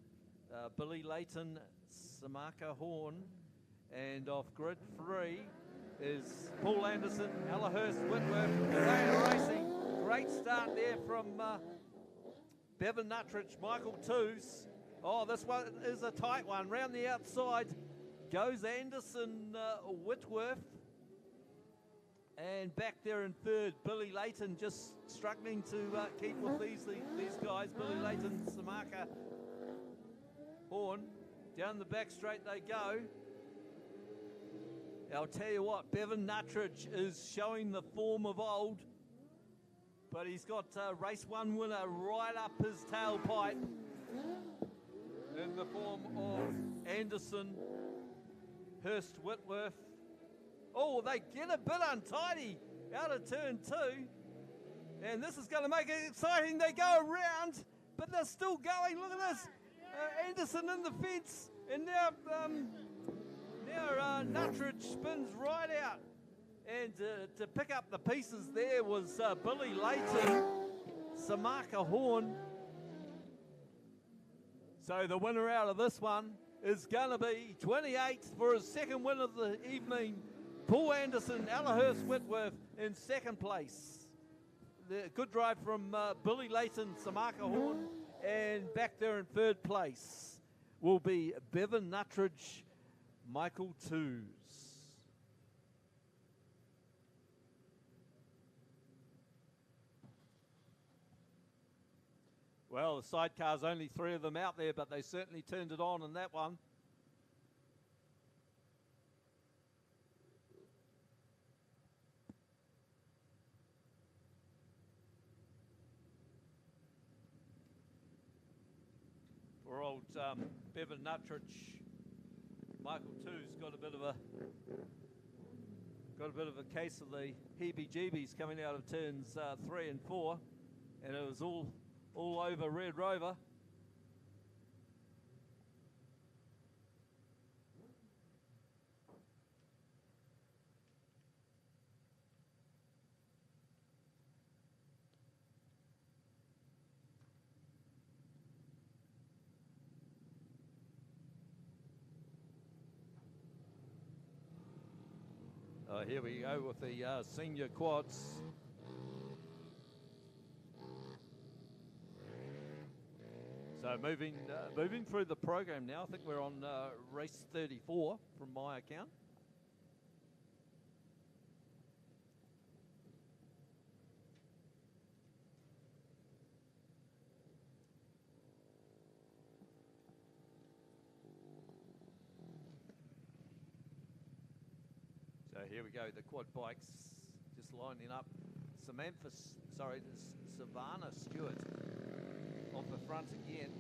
Billy Layton, Samaka Horn. And off grid three is Paul Anderson, Ellahurst, Whitworth. They are racing. Great start there from Bevan Nuttridge, Michael Twos. Oh, this one is a tight one. Round the outside goes Anderson, Whitworth. And back there in third, Billy Layton just struggling to keep with these guys. Billy Layton, Samaka Horn. Down the back straight they go. I'll tell you what, Bevan Nuttridge is showing the form of old, but he's got race one winner right up his tailpipe in the form of Anderson, Hurst, Whitworth. Oh, they get a bit untidy out of turn two. And this is going to make it exciting. They go around, but they're still going. Look at this. Anderson in the fence. And now Nuttridge spins right out. And to pick up the pieces there was Billy Layton, Samaka Horn. So the winner out of this one is going to be 28th for his second win of the evening. Paul Anderson, Ellahurst Whitworth in second place. The good drive from Billy Layton, Samaka Horn, and back there in third place will be Bevan Nuttridge, Michael Twos. Well, the sidecars, only three of them out there, but they certainly turned it on in that one. For old Bevan Nuttridge, Michael Two's got a bit of a case of the heebie-jeebies coming out of turns 3 and 4, and it was all over Red Rover. Here we go with the senior quads. So moving through the program now. I think we're on race 34 from my account. So here we go, the quad bikes just lining up Savannah Stewart off the front again.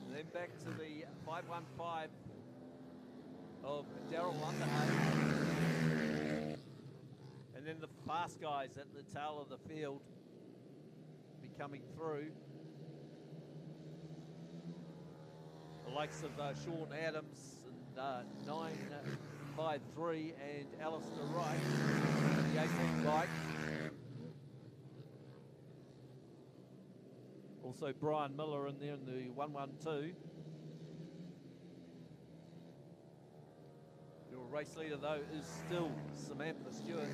And then back to the 515 of Daryl Underhay. And then the fast guys at the tail of the field be coming through. The likes of Sean Adams and 953 and Alistair Wright, the 18 bike. Also Brian Miller in there in the 112. Your race leader though is still Savannah Stewart,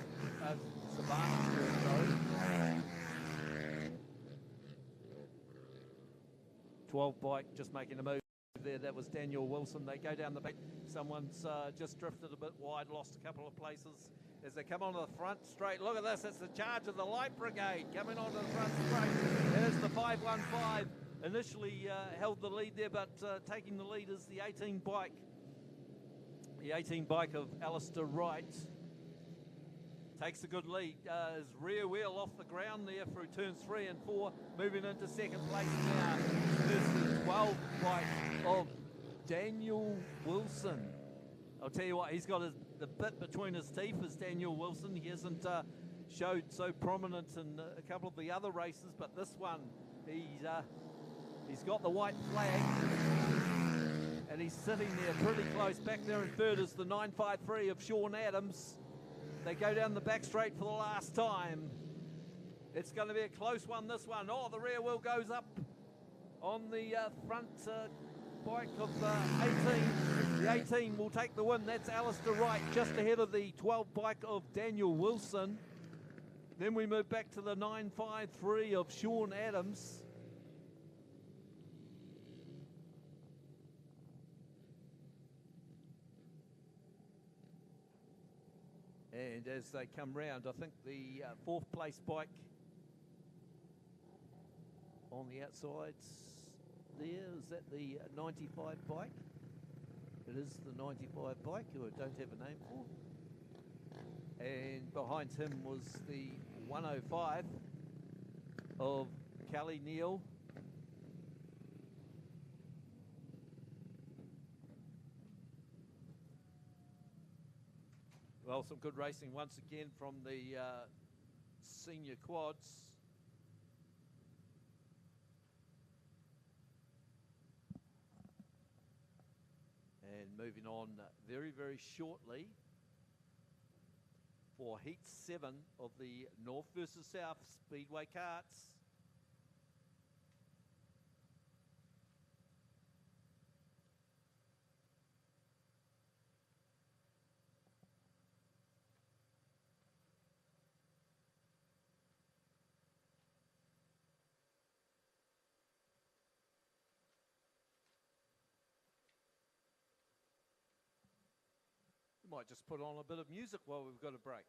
sorry. 12 bike just making a move there. That was Daniel Wilson. They go down the back. Someone's just drifted a bit wide, lost a couple of places as they come onto the front straight. Look at this, it's the charge of the Light Brigade coming onto the front straight. There's the 515. Initially held the lead there, but taking the lead is the 18 bike. The 18 bike of Alistair Wright takes a good lead. His rear wheel off the ground there through turns 3 and 4, moving into second place now. There's the 12 bike of Daniel Wilson. I'll tell you what, he's got the bit between his teeth as Daniel Wilson. He hasn't showed so prominent in a couple of the other races, but this one, he's got the white flag. And he's sitting there pretty close. Back there in third is the 953 of Sean Adams. They go down the back straight for the last time. It's going to be a close one, this one. Oh, the rear wheel goes up on the front bike of 18. The 18 will take the win. That's Alistair Wright just ahead of the 12 bike of Daniel Wilson. Then we move back to the 953 of Sean Adams. And as they come round, I think the fourth place bike on the outsides there, is that the 95 bike? It is the 95 bike, who I don't have a name for. And behind him was the 105 of Kelly Neal. Well, some good racing once again from the senior quads. And moving on very, very shortly for Heat 7 of the North versus South Speedway karts. Might just put on a bit of music while we've got a break.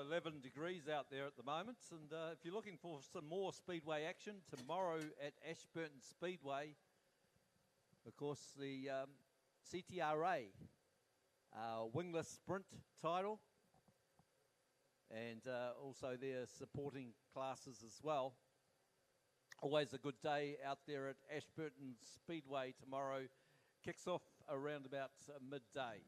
11 degrees out there at the moment. And if you're looking for some more Speedway action, tomorrow at Ashburton Speedway, of course, the CTRA wingless sprint title, and also their supporting classes as well. Always a good day out there at Ashburton Speedway tomorrow. Kicks off around about midday.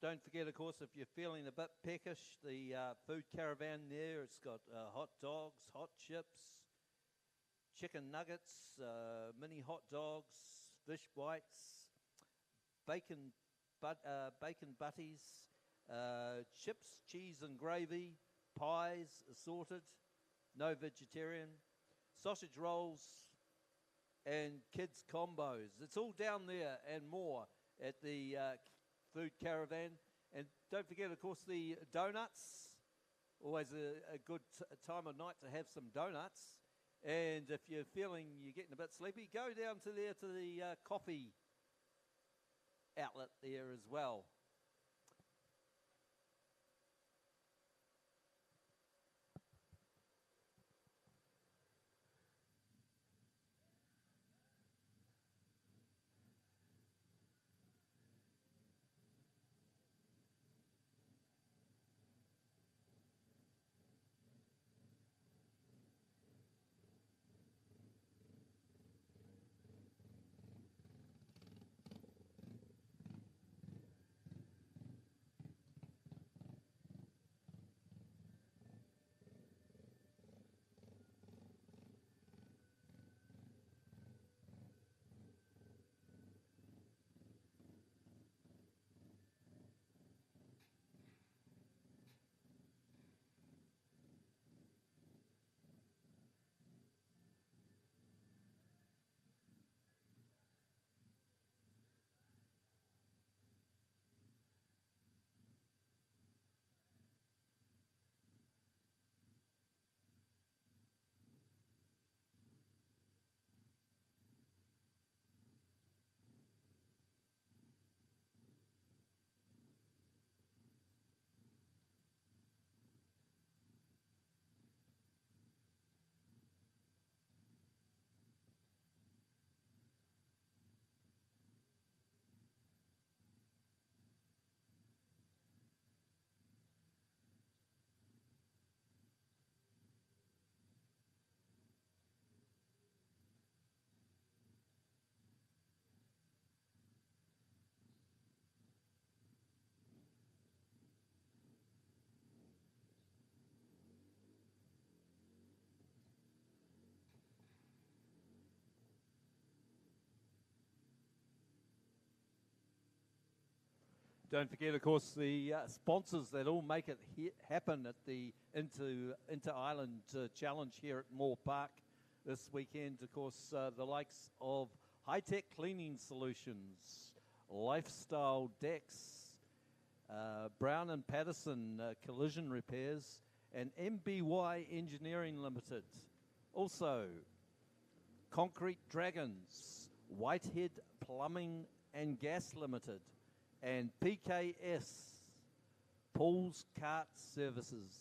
Don't forget, of course, if you're feeling a bit peckish, the food caravan there, it's got hot dogs, hot chips, chicken nuggets, mini hot dogs, fish bites, bacon butties, chips, cheese and gravy, pies assorted, no vegetarian, sausage rolls, and kids combos. It's all down there and more at the food caravan. And don't forget, of course, the donuts. Always a good time of night to have some donuts. And if you're feeling you're getting a bit sleepy, go down to the coffee outlet there as well. Don't forget, of course, the sponsors that all make it happen at the Inter-Island Challenge here at Moorepark this weekend. Of course, the likes of High-Tech Cleaning Solutions, Lifestyle Decks, Brown and Patterson Collision Repairs, and MBY Engineering Limited. Also, Concrete Dragons, Whitehead Plumbing and Gas Limited, and PKS, Paul's Kart Services.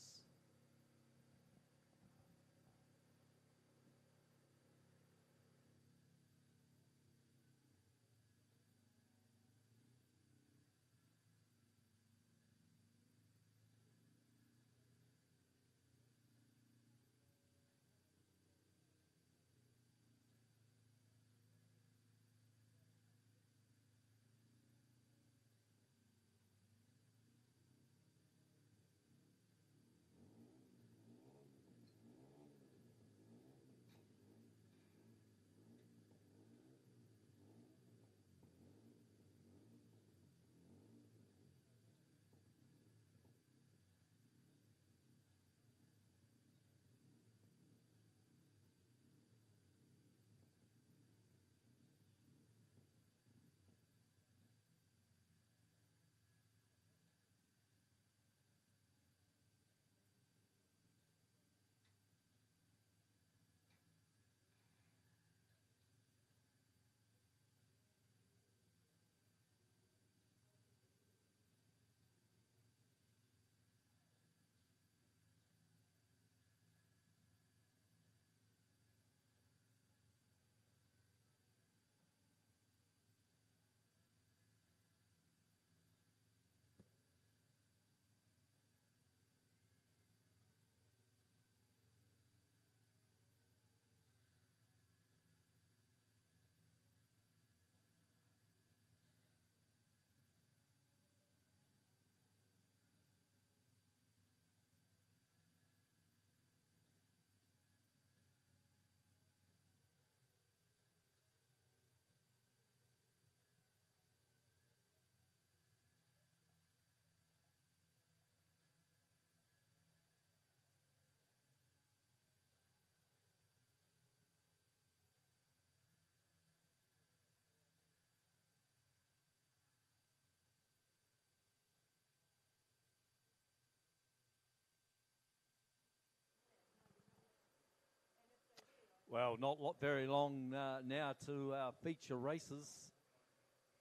Well, not very long now to our feature races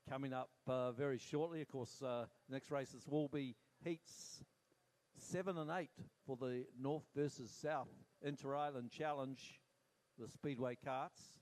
coming up very shortly. Of course, next races will be heats 7 and 8 for the North versus South Inter-Island Challenge, the Speedway karts.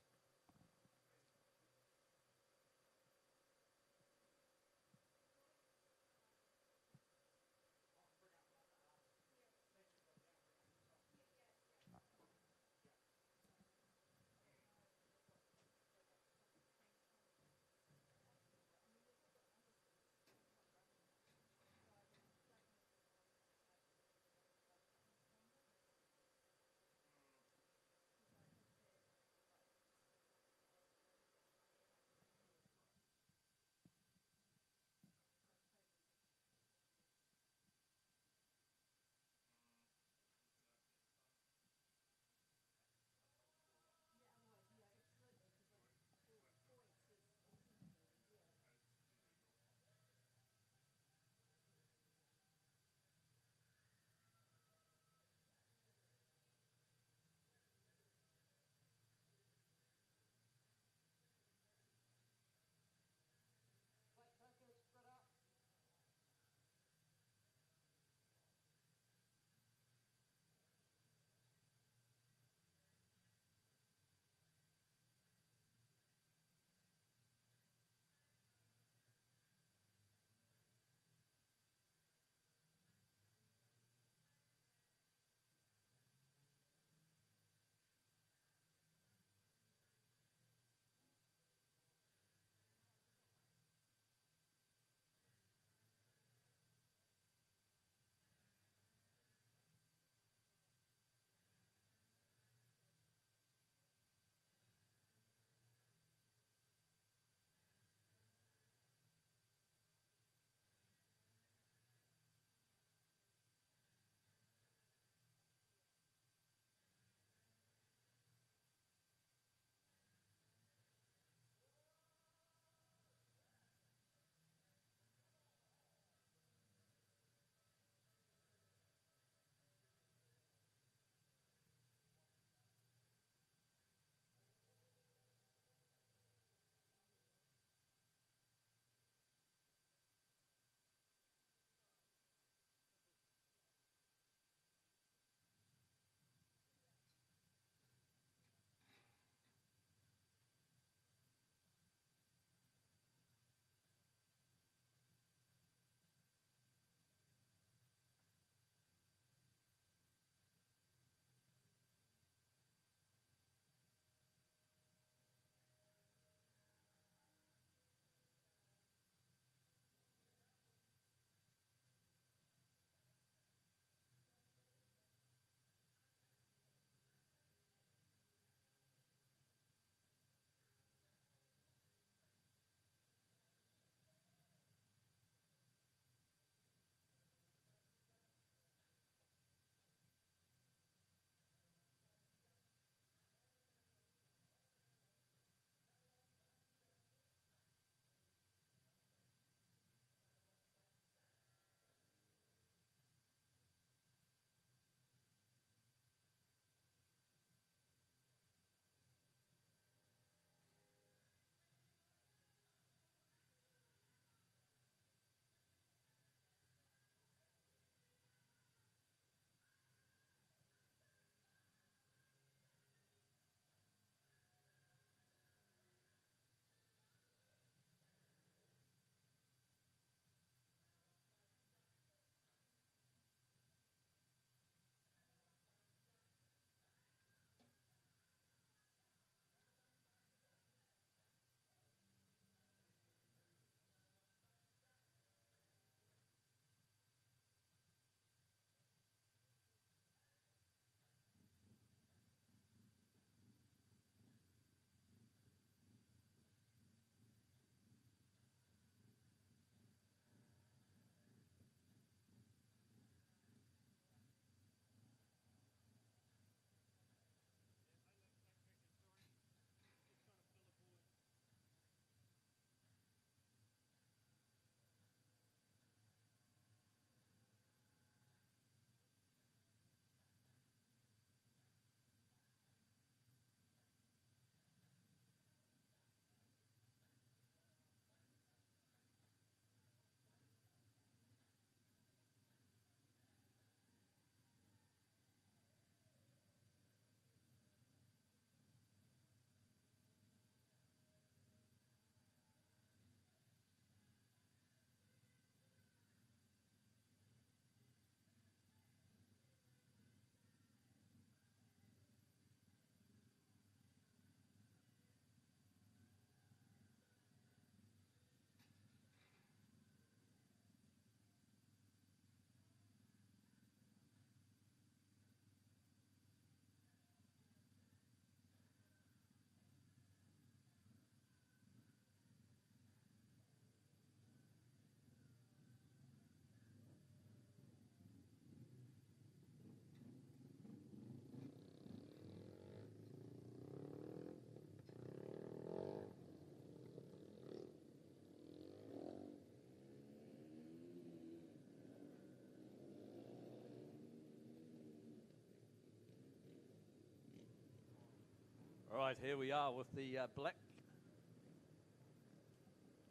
All right, here we are with the black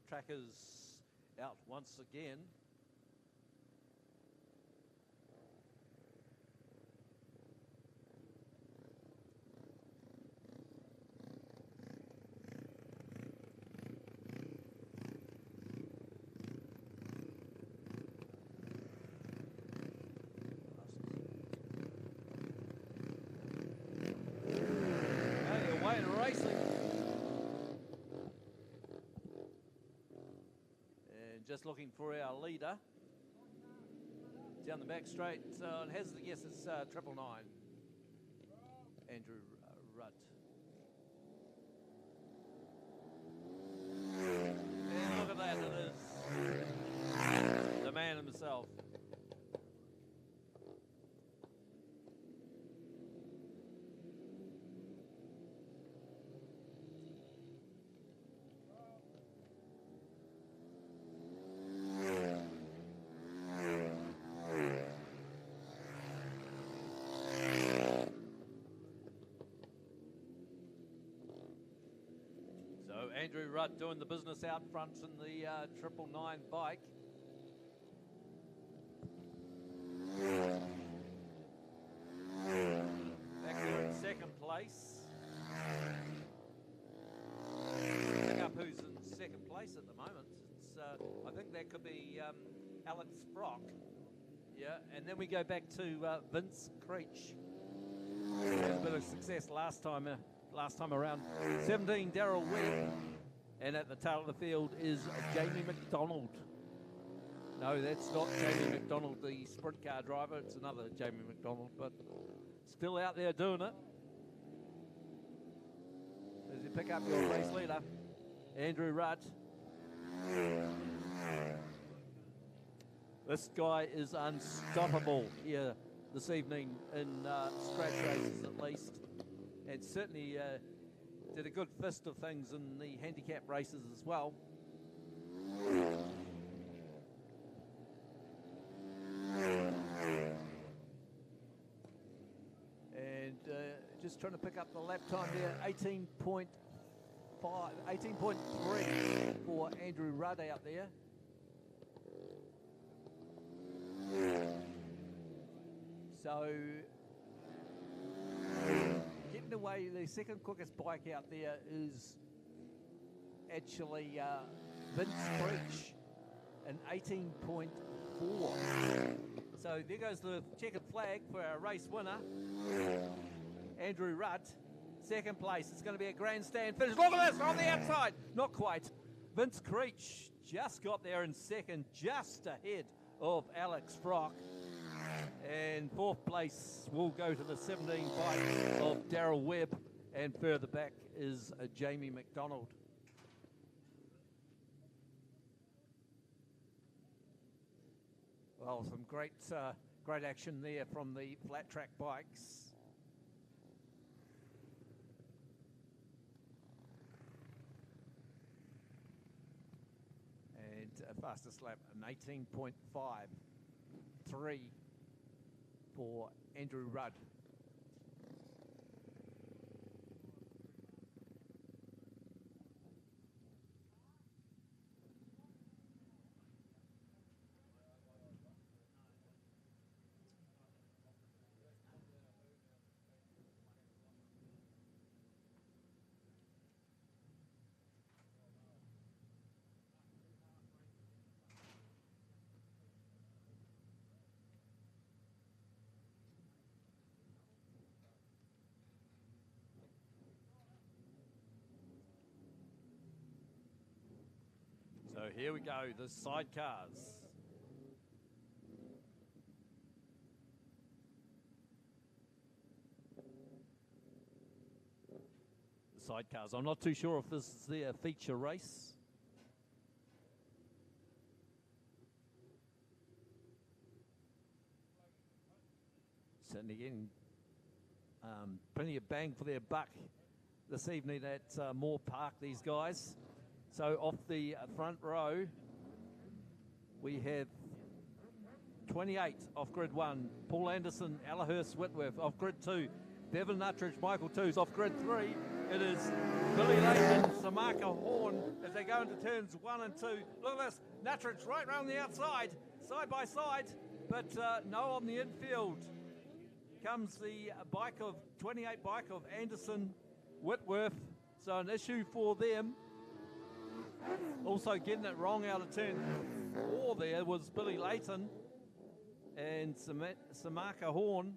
trackers out once again. Just looking for our leader down the back straight. And hazard a guess, it's 999. Andrew Rudd. And look at that, it is the man himself. Andrew Rudd doing the business out front in the 999 bike. Back there in second place. Pick up who's in second place at the moment. It's, I think that could be Alex Brock. Yeah, and then we go back to Vince Creech. Had a bit of success last time around. 17, Daryl Webb. And at the tail of the field is Jamie McDonald. No, that's not Jamie McDonald, the sprint car driver. It's another Jamie McDonald, but still out there doing it. As you pick up your race leader, Andrew Rudd. This guy is unstoppable here this evening in scratch races at least. And certainly did a good fist of things in the handicap races as well. And just trying to pick up the lap time there, 18.3 for Andrew Rudd out there. So getting away, the second quickest bike out there is actually Vince Creech, an 18.4. So there goes the checkered flag for our race winner, Andrew Rudd. Second place, it's going to be a grandstand finish. Look at this, on the outside. Not quite. Vince Creech just got there in second, just ahead of Alex Brock. And fourth place will go to the 17 bike of Daryl Webb. And further back is Jamie McDonald. Well, some great action there from the flat track bikes. And fastest lap, an 18.53 for Andrew Rudd. So here we go, the sidecars. The sidecars. I'm not too sure if this is their feature race. Certainly getting plenty of bang for their buck this evening at Moorepark, these guys. So off the front row, we have 28 off grid 1, Paul Anderson, Allahurst Whitworth. Off grid 2, Bevan Nuttridge, Michael Twos off grid 3. It is Billy Layton, Samaka Horn as they go into turns 1 and 2. Look at this, Nuttridge right round the outside, side by side, but no on the infield. Comes the 28 bike of Anderson Whitworth, so an issue for them. Also getting it wrong out of turn 4 there was Billy Layton and Samaka Horn.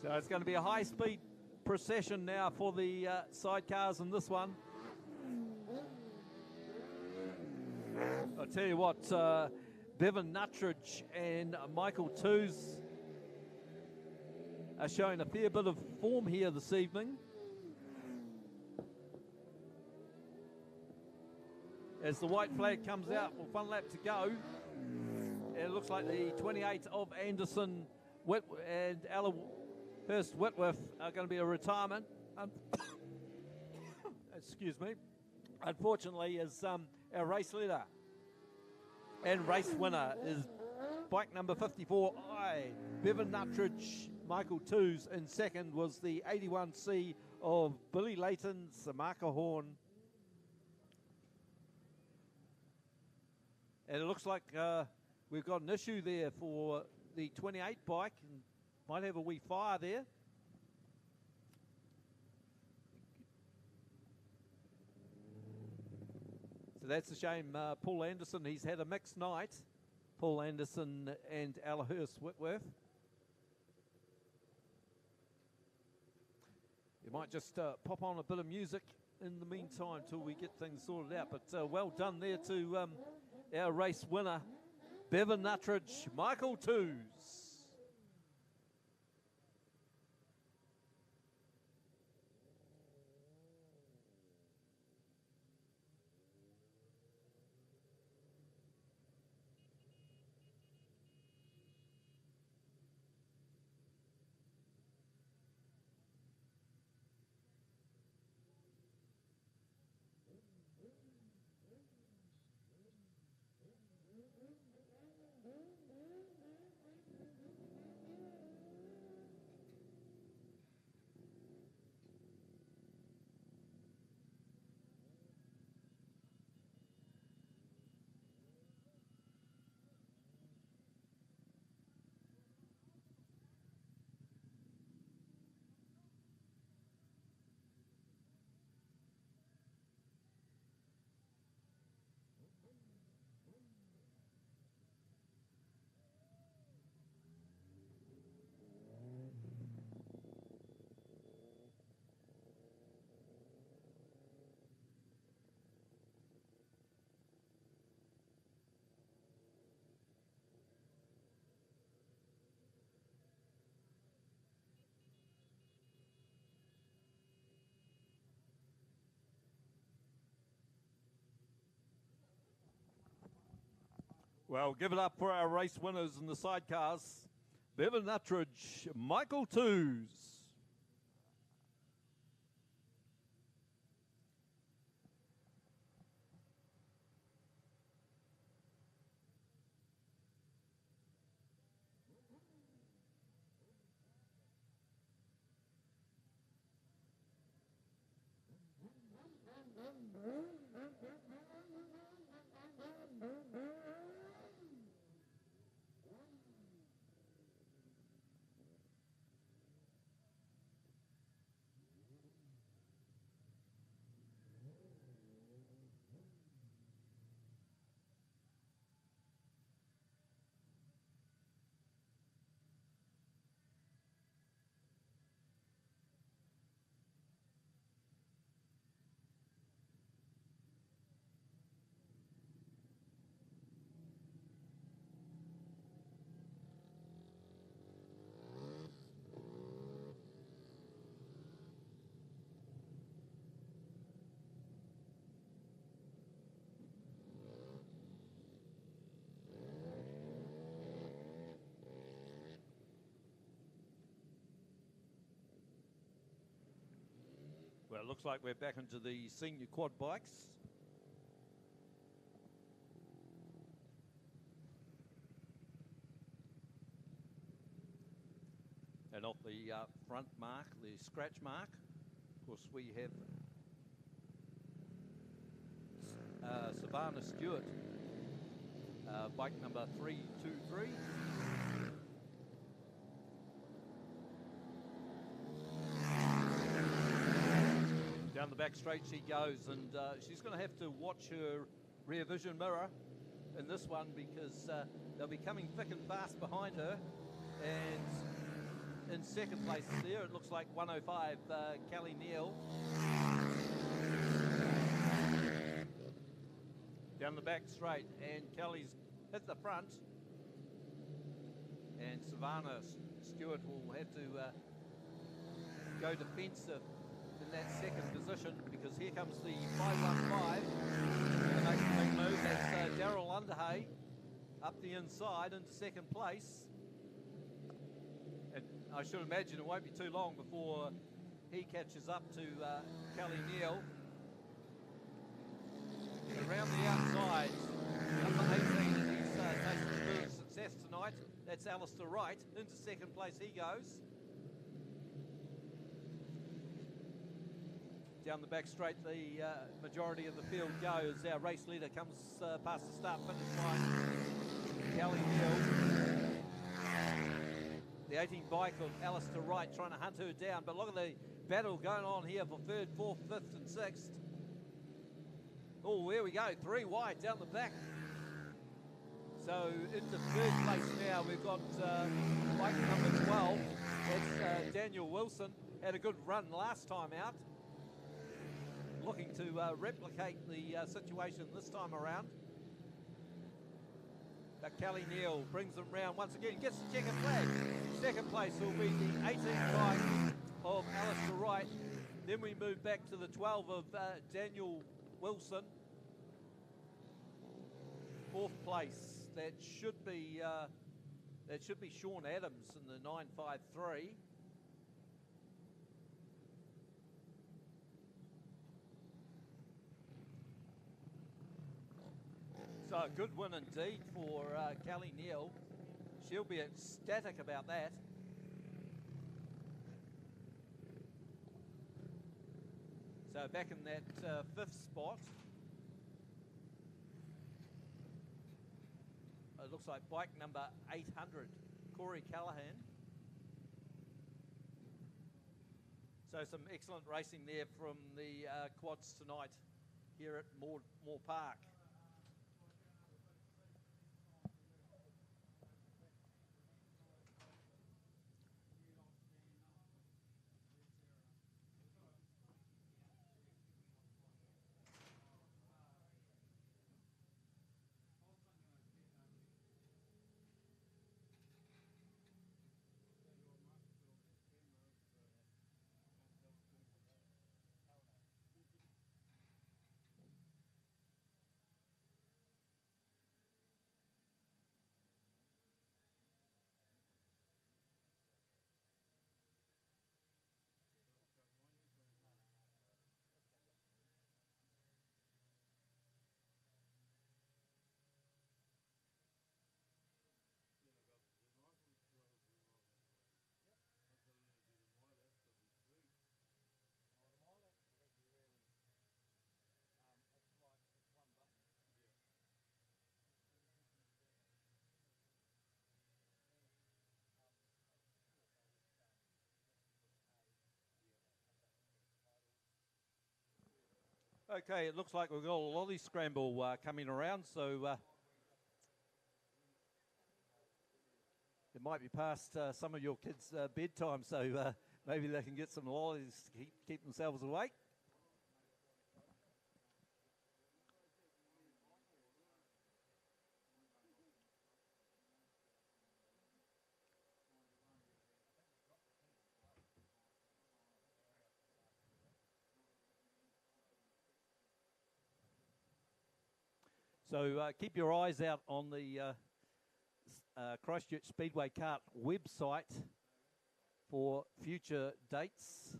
So it's going to be a high-speed procession now for the sidecars in this one. I'll tell you what, Bevan Nuttridge and Michael Twos are showing a fair bit of form here this evening. As the white flag comes out with 1 lap to go, it looks like the 28 of Anderson and Hurst Whitworth are going to be a retirement. Excuse me. Unfortunately, as our race leader and race winner is bike number 54, Bevan Nuttridge, Michael Twos, and second was the 81C of Billy Layton, Samaka Horn. And it looks like we've got an issue there for the 28 bike. And might have a wee fire there. So that's a shame. Paul Anderson, he's had a mixed night. Paul Anderson and Hurst Whitworth. You might just pop on a bit of music in the meantime till we get things sorted out. But well done there to our race winner, Bevan Nuttridge, Michael Twos. Well, give it up for our race winners in the sidecars. Bevan Nuttridge, Michael Twos. Well, it looks like we're back into the senior quad bikes. And off the front mark, the scratch mark, of course we have Savannah Stewart, bike number 323. Down the back straight she goes, and she's going to have to watch her rear vision mirror in this one, because they'll be coming thick and fast behind her. And in second place there, it looks like 105, Kelly Neal. Down the back straight, and Kelly's hit the front. And Savannah Stewart will have to go defensive in that second position, because here comes the 515 to make a big move. That's Daryl Underhay up the inside into second place. And I should imagine it won't be too long before he catches up to Kelly Neal. Around the outside, number 18, he's tasted a bit of success tonight. That's Alistair Wright. Into second place he goes. Down the back straight, the majority of the field goes. Our race leader comes past the start-finish line. Kelly Neal. The 18 bike of Alistair Wright trying to hunt her down. But look at the battle going on here for third, fourth, fifth and sixth. Oh, there we go. 3 wide down the back. So into third place now, we've got bike number 12. That's Daniel Wilson. Had a good run last time out. Looking to replicate the situation this time around. But Kelly Neal brings them round once again, gets the checkered flag. Second place will be the 18 bike of Alistair Wright. Then we move back to the 12 of Daniel Wilson. Fourth place, that should be Sean Adams in the 953. So a good win indeed for Kelly Neal. She'll be ecstatic about that. So back in that fifth spot. It looks like bike number 800, Corey Callahan. So some excellent racing there from the quads tonight here at Moorepark. Okay, it looks like we've got a lolly scramble coming around, so it might be past some of your kids' bedtime, so maybe they can get some lollies to keep themselves awake. So keep your eyes out on the Christchurch Speedway Kart website for future dates,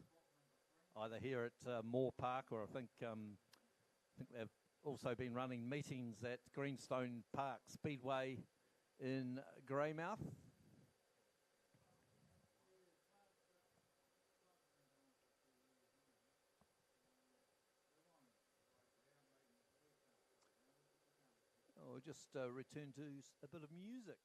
either here at Moorepark, or I think they've also been running meetings at Greenstone Park Speedway in Greymouth. We'll just return to a bit of music.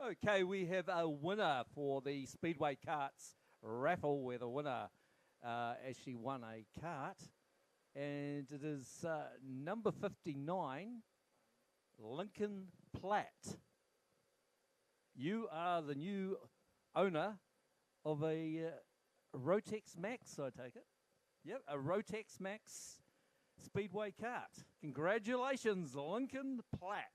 Okay, we have a winner for the Speedway Karts raffle, where the winner actually won a kart. And it is number 59, Lincoln Platt. You are the new owner of a Rotex Max, I take it. Yep, a Rotex Max Speedway kart. Congratulations, Lincoln Platt.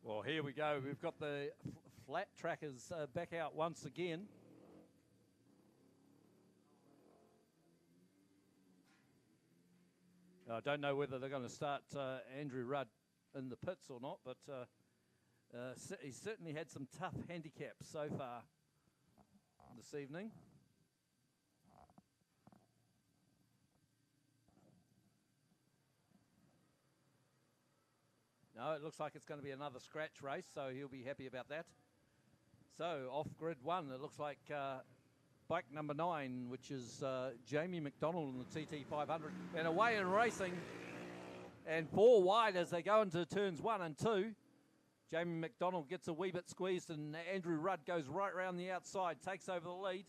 Well, here we go. We've got the flat trackers back out once again. I don't know whether they're going to start Andrew Rudd in the pits or not, but he's certainly had some tough handicaps so far this evening. No, it looks like it's going to be another scratch race, so he'll be happy about that. So, off grid one, it looks like bike number 9, which is Jamie McDonald in the TT500. And away in racing, and 4 wide as they go into turns 1 and 2. Jamie McDonald gets a wee bit squeezed, and Andrew Rudd goes right round the outside, takes over the lead.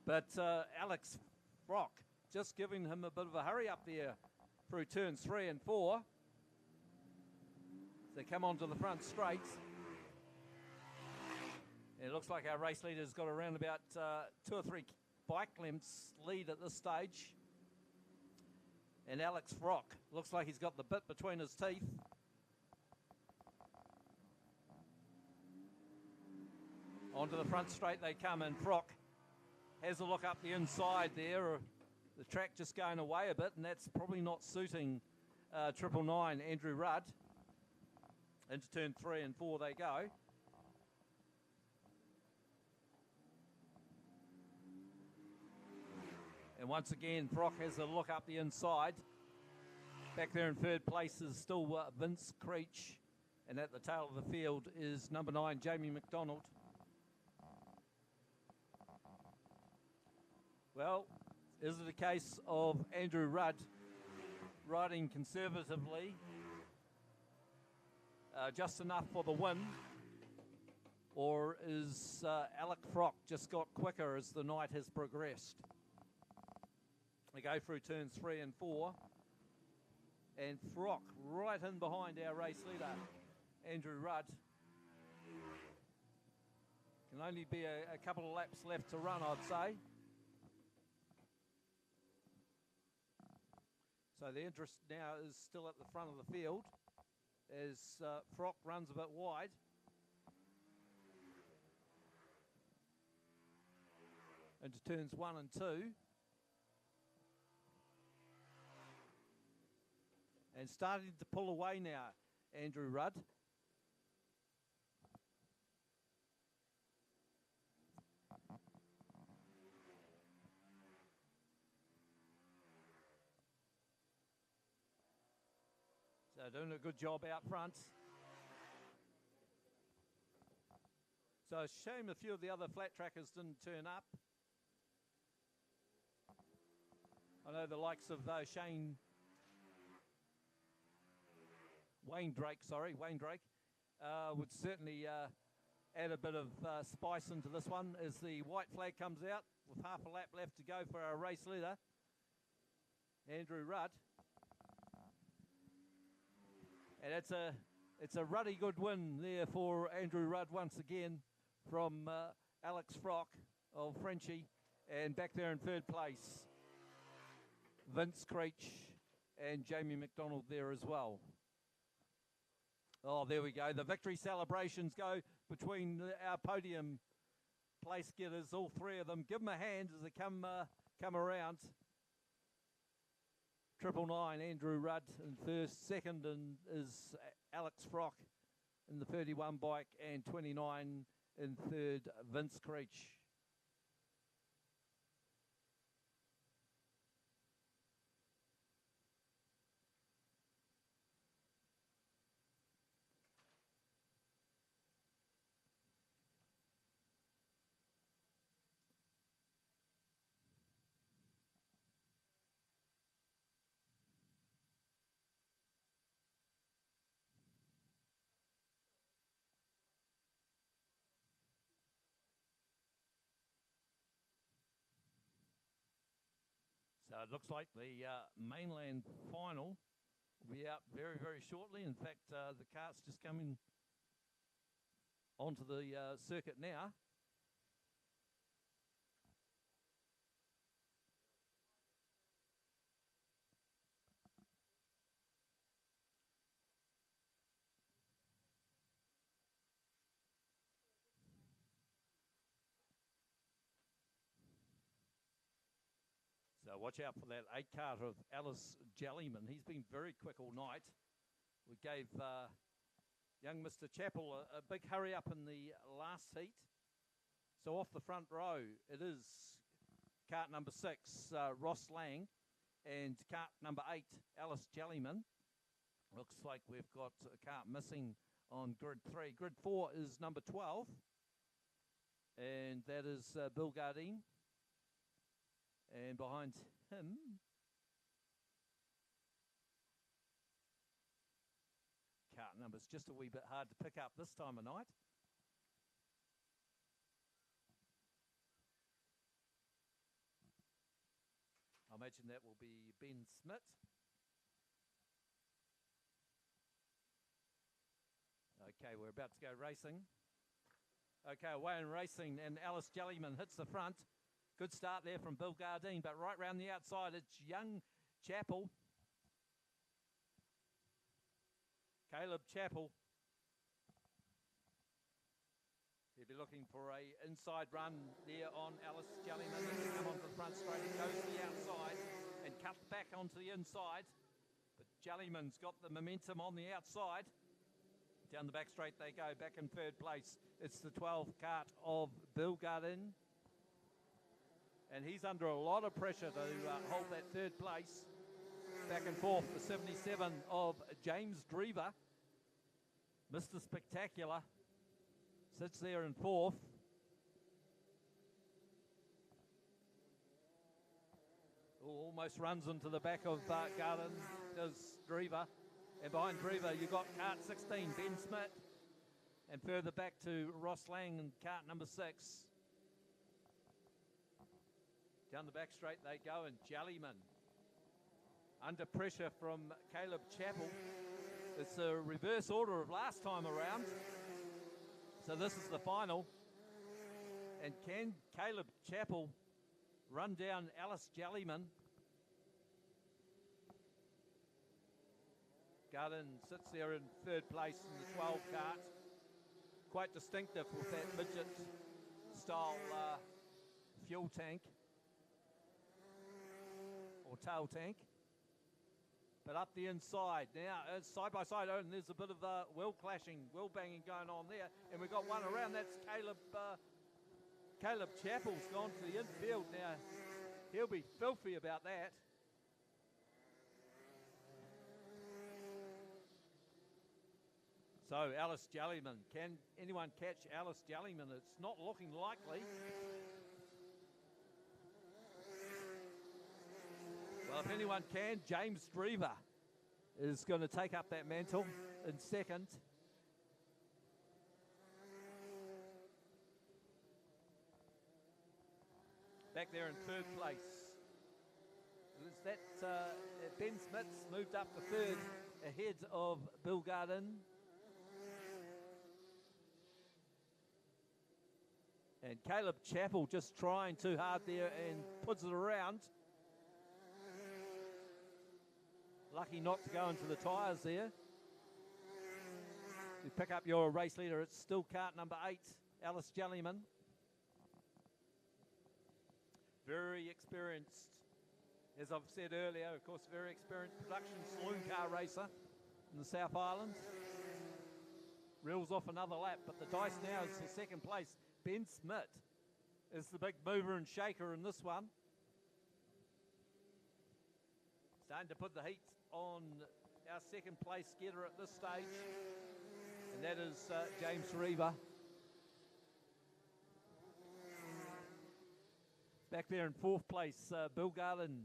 But Alex Frock just giving him a bit of a hurry up there through turns 3 and 4. They come onto the front straight. It looks like our race leader's got around about 2 or 3 bike lengths lead at this stage. And Alex Frock looks like he's got the bit between his teeth. Onto the front straight they come, and Frock has a look up the inside there. The track just going away a bit, and that's probably not suiting 999 Andrew Rudd. Into turn 3 and 4 they go. And once again, Brock has a look up the inside. Back there in third place is still Vince Creech. And at the tail of the field is number 9, Jamie McDonald. Well, is it a case of Andrew Rudd riding conservatively? Just enough for the win. or is Alec Frock just got quicker as the night has progressed? They go through turns 3 and 4. And Frock right in behind our race leader, Andrew Rudd. Can only be a couple of laps left to run, I'd say. So the interest now is still at the front of the field as Frock runs a bit wide. Into turns 1 and 2. And starting to pull away now, Andrew Rudd. So doing a good job out front. So a shame a few of the other flat trackers didn't turn up. I know the likes of Wayne Drake would certainly add a bit of spice into this one as the white flag comes out with half a lap left to go for our race leader, Andrew Rudd. And it's a ruddy good win there for Andrew Rudd once again from Alex Frock of Frenchie, and back there in third place, Vince Creech and Jamie McDonald there as well. Oh, there we go. The victory celebrations go between our podium place getters, all three of them. Give them a hand as they come around. 999, Andrew Rudd in first. Second is Alex Frock in the 31 bike, and 29 in third, Vince Creech. So it looks like the Mainland final will be out very, very shortly. In fact, the cart's just coming onto the circuit now. So watch out for that 8 cart of Alice Jellyman. He's been very quick all night. We gave young Mr. Chappell a big hurry up in the last heat. So off the front row, it is cart number 6, Ross Lang, and cart number 8, Alice Jellyman. Looks like we've got a cart missing on grid 3. Grid 4 is number 12, and that is Bill Gardine. And behind him, cart numbers just a wee bit hard to pick up this time of night. I imagine that will be Ben Smith. Okay, we're about to go racing. Okay, away in racing, and Alice Jellyman hits the front. Good start there from Bill Gardine, but right round the outside, it's young Chappell. Caleb Chappell. He'll be looking for a inside run there on Alice Jellyman. He'll come onto the front straight, it goes to the outside and cut back onto the inside. But Jellyman's got the momentum on the outside. Down the back straight they go, back in third place. It's the 12 cart of Bill Gardine. And he's under a lot of pressure to hold that third place. Back and forth, the 77 of James Drever. Mr. Spectacular sits there in fourth. Almost runs into the back of Gardine, does Drever. And behind Drever, you've got cart 16, Ben Smith. And further back to Ross Lang in cart number 6. Down the back straight they go, and Jellyman under pressure from Caleb Chappell. It's a reverse order of last time around. So this is the final. And can Caleb Chappell run down Alice Jellyman? Garden sits there in third place in the 12 cart. Quite distinctive with that midget style fuel tank or tail tank. But up the inside now, side by side, and there's a bit of wheel clashing, wheel banging going on there. And we've got one around. That's Caleb Chappell's gone to the infield now. He'll be filthy about that. So Alice Jellyman, can anyone catch Alice Jellyman? It's not looking likely. Well, if anyone can, James Drever is going to take up that mantle in second. Back there in third place. Is that Ben Smith's moved up to third ahead of Bill Garden. And Caleb Chappell just trying too hard there and puts it around. Lucky not to go into the tyres there. You pick up your race leader, it's still cart number 8, Alice Jellyman. Very experienced, as I've said earlier, of course, very experienced production saloon car racer in the South Island. Reels off another lap, but the dice now is for second place. Ben Smith is the big mover and shaker in this one. Starting to put the heat on our second place getter at this stage, and that is James Reaver. Back there in fourth place, Bill Garland,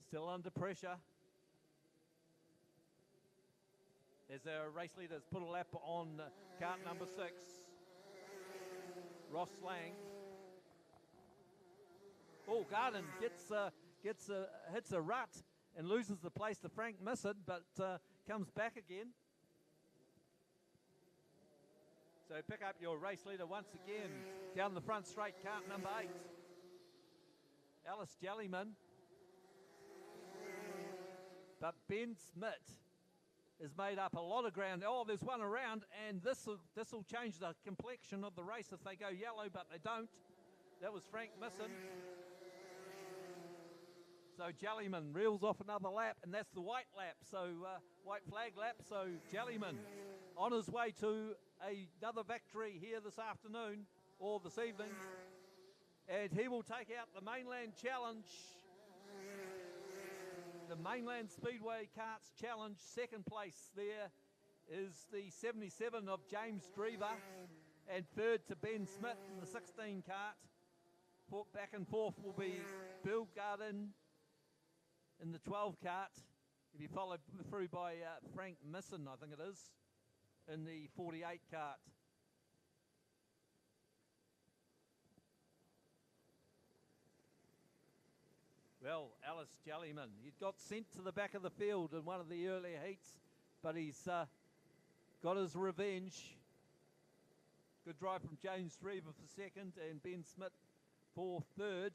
still under pressure. As our race leaders put a lap on cart number 6, Ross Lang. Oh, Garland hits a rut and loses the place to Frank Missard, but comes back again. So pick up your race leader once again down the front straight, cart number 8, Alice Jellyman. But Ben Smith has made up a lot of ground. Oh, there's one around, and this will change the complexion of the race if they go yellow, but they don't. That was Frank Missard. So Jellyman reels off another lap, and that's the white lap, so white flag lap. So Jellyman on his way to another victory here this afternoon or this evening, and he will take out the Mainland Challenge, the Mainland Speedway Karts Challenge. Second place there is the 77 of James Drever, and third to Ben Smith in the 16 kart. Back and forth will be Bill Garden in the 12 kart. He'll be followed through by Frank Misson, I think it is, in the 48 kart. Well, Alice Jellyman, he got sent to the back of the field in one of the earlier heats, but he's got his revenge. Good drive from James Drever for second and Ben Smith for third.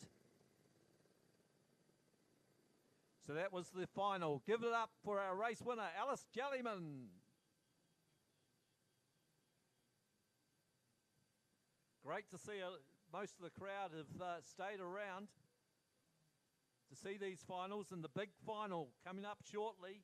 So that was the final. Give it up for our race winner, Alice Jellyman. Great to see most of the crowd have stayed around to see these finals, and the big final coming up shortly.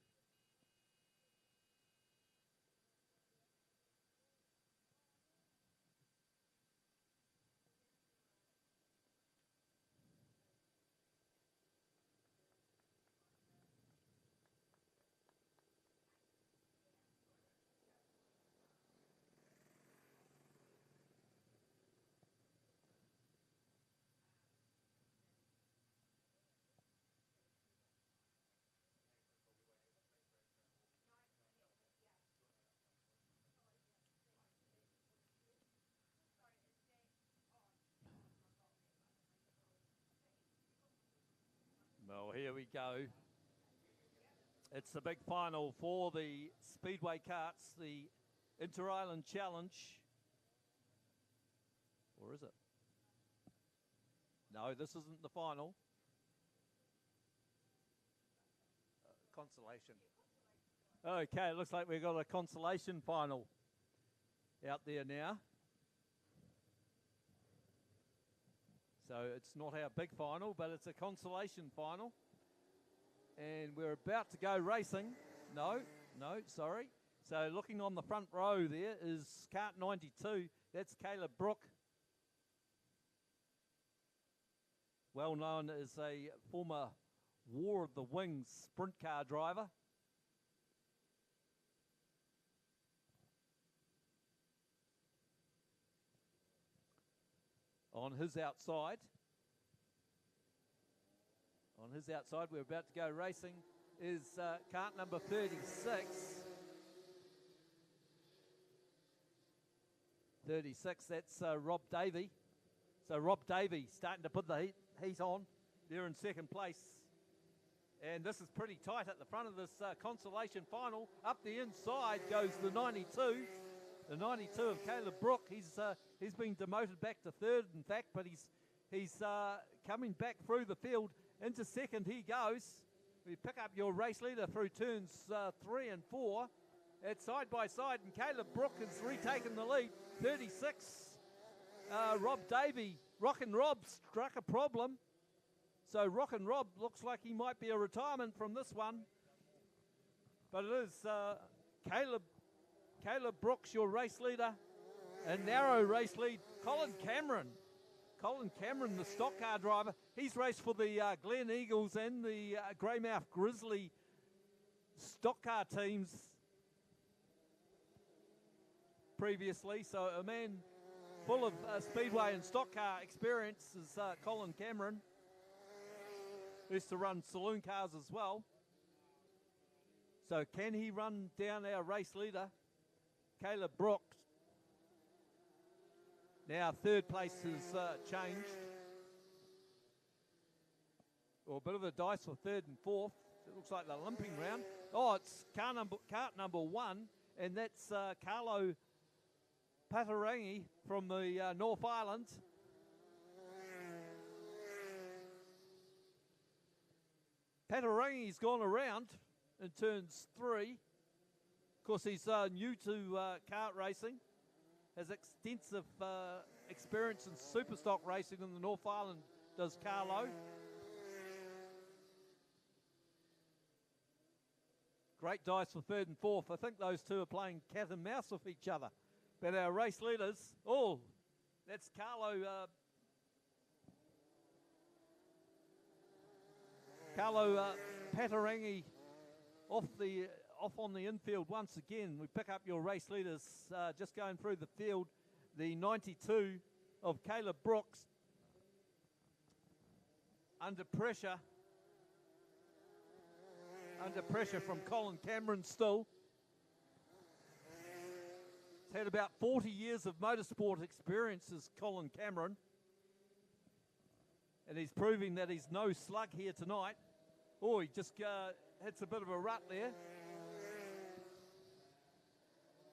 here we go. It's the big final for the Speedway carts, the Inter-Island Challenge. Or is it? No, this isn't the final. Consolation. Okay, it looks like we've got a consolation final out there now. So it's not our big final, but it's a consolation final. And we're about to go racing. No, sorry. So looking on the front row there is cart 92. That's Caleb Brook. Well known as a former War of the Wings sprint car driver. On his outside, we're about to go racing, is cart number 36. 36, that's Rob Davey. So Rob Davey starting to put the heat on. They're in second place. And this is pretty tight at the front of this consolation final. Up the inside goes the 92. The 92 of Caleb Brook. He's been demoted back to third, in fact, but he's coming back through the field. Into second he goes. We pick up your race leader through turns 3 and 4. It's side by side, and Caleb Brook has retaken the lead. 36. Rob Davey. Rockin' Rob struck a problem. So Rockin' Rob looks like he might be a retirement from this one. But it is Caleb Brooks, your race leader. A narrow race lead. Colin Cameron, the stock car driver. He's raced for the Glen Eagles and the Greymouth Grizzly stock car teams previously. So a man full of speedway and stock car experience is Colin Cameron. Used to run saloon cars as well. So can he run down our race leader, Caleb Brooks? Now third place has changed. Or a bit of a dice for third and fourth. It looks like the limping round. Oh, it's cart number 1, and that's Carlo Patarangi from the North Island. Patarangi's gone around in turns 3. Of course, he's new to kart racing. Has extensive experience in superstock racing in the North Island, does Carlo. Great dice for third and fourth. I think those two are playing cat and mouse with each other. But our race leaders, that's Carlo Patarangi off on the infield once again. We pick up your race leaders just going through the field. The 92 of Caleb Brooks under pressure from Colin Cameron still. He's had about 40 years of motorsport experience as Colin Cameron. And he's proving that he's no slug here tonight. Oh, he just hits a bit of a rut there.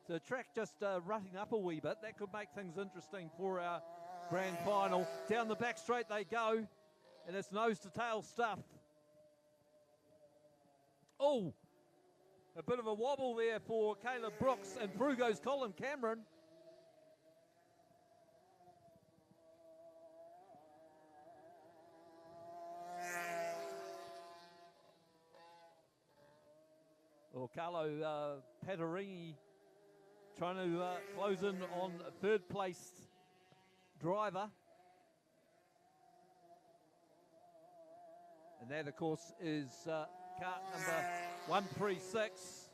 So the track just rutting up a wee bit. That could make things interesting for our grand final. Down the back straight they go. And it's nose to tail stuff. Oh, a bit of a wobble there for Caleb Brooks. And through goes Colin Cameron. Well, Carlo Patarini trying to close in on a third place driver. And that, of course, is cart number 136.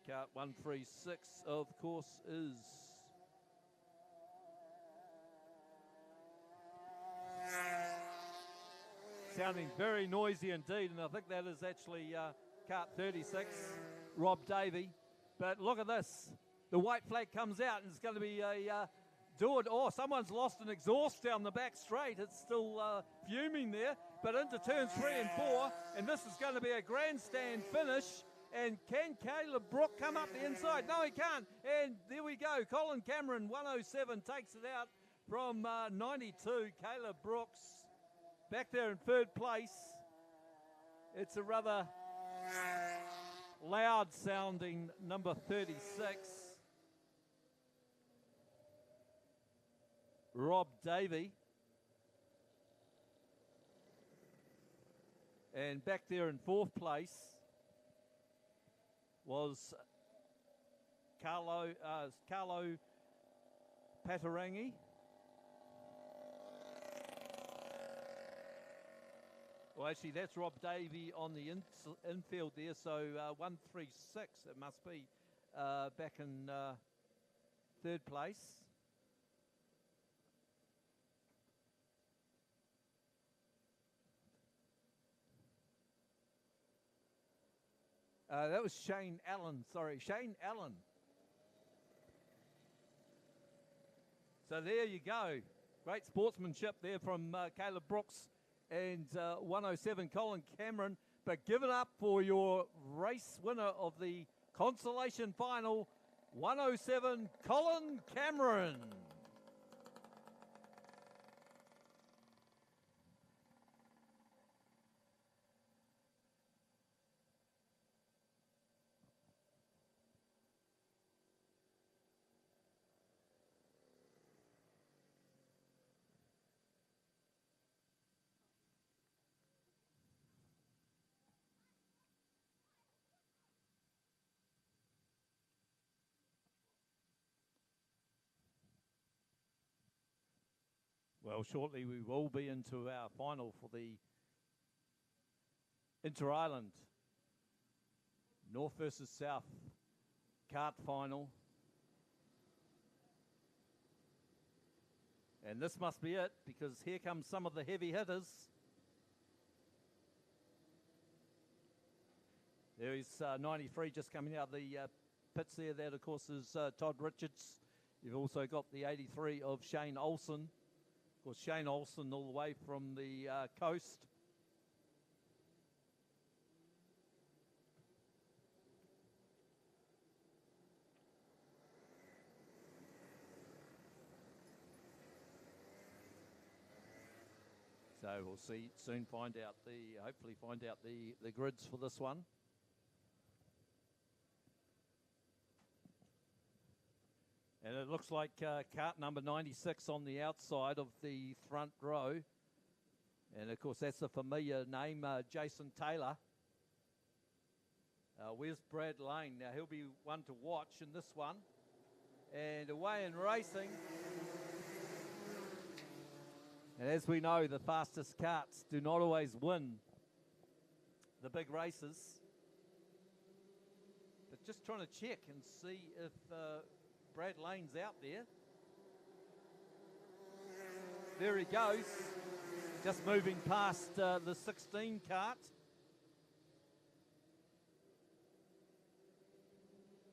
Cart 136, of course, is sounding very noisy indeed, and I think that is actually cart 36, Rob Davey. But look at this. the white flag comes out, and it's going to be a do it. Oh, someone's lost an exhaust down the back straight. It's still fuming there, but into turns 3 and 4, and this is going to be a grandstand finish. And can Caleb Brook come up the inside? No, he can't. And there we go. Colin Cameron, 107, takes it out from 92. Caleb Brooks back there in third place. It's a rather loud sounding number 36. Rob Davey. And back there in fourth place was Carlo Patarangi. Well, actually, that's Rob Davey on the infield there, so 136 it must be back in third place. That was Shane Allen. So there you go. Great sportsmanship there from Caleb Brooks and 107 Colin Cameron. But give it up for your race winner of the Consolation Final, 107 Colin Cameron. Well, shortly we will be into our final for the Inter-Island North versus South kart final. And this must be it, because here comes some of the heavy hitters. There is 93 just coming out of the pits there. That, of course, is Todd Richards. You've also got the 83 of Shane Olsen. Of course, Shane Olsen all the way from the coast. So we'll soon hopefully find out the grids for this one. And it looks like cart number 96 on the outside of the front row. And, of course, that's a familiar name, Jason Taylor. Where's Brad Lane? Now, he'll be one to watch in this one. And away in racing. And as we know, the fastest carts do not always win the big races. But just trying to check and see if Brad Lane's out there. There he goes. Just moving past the 16 cart.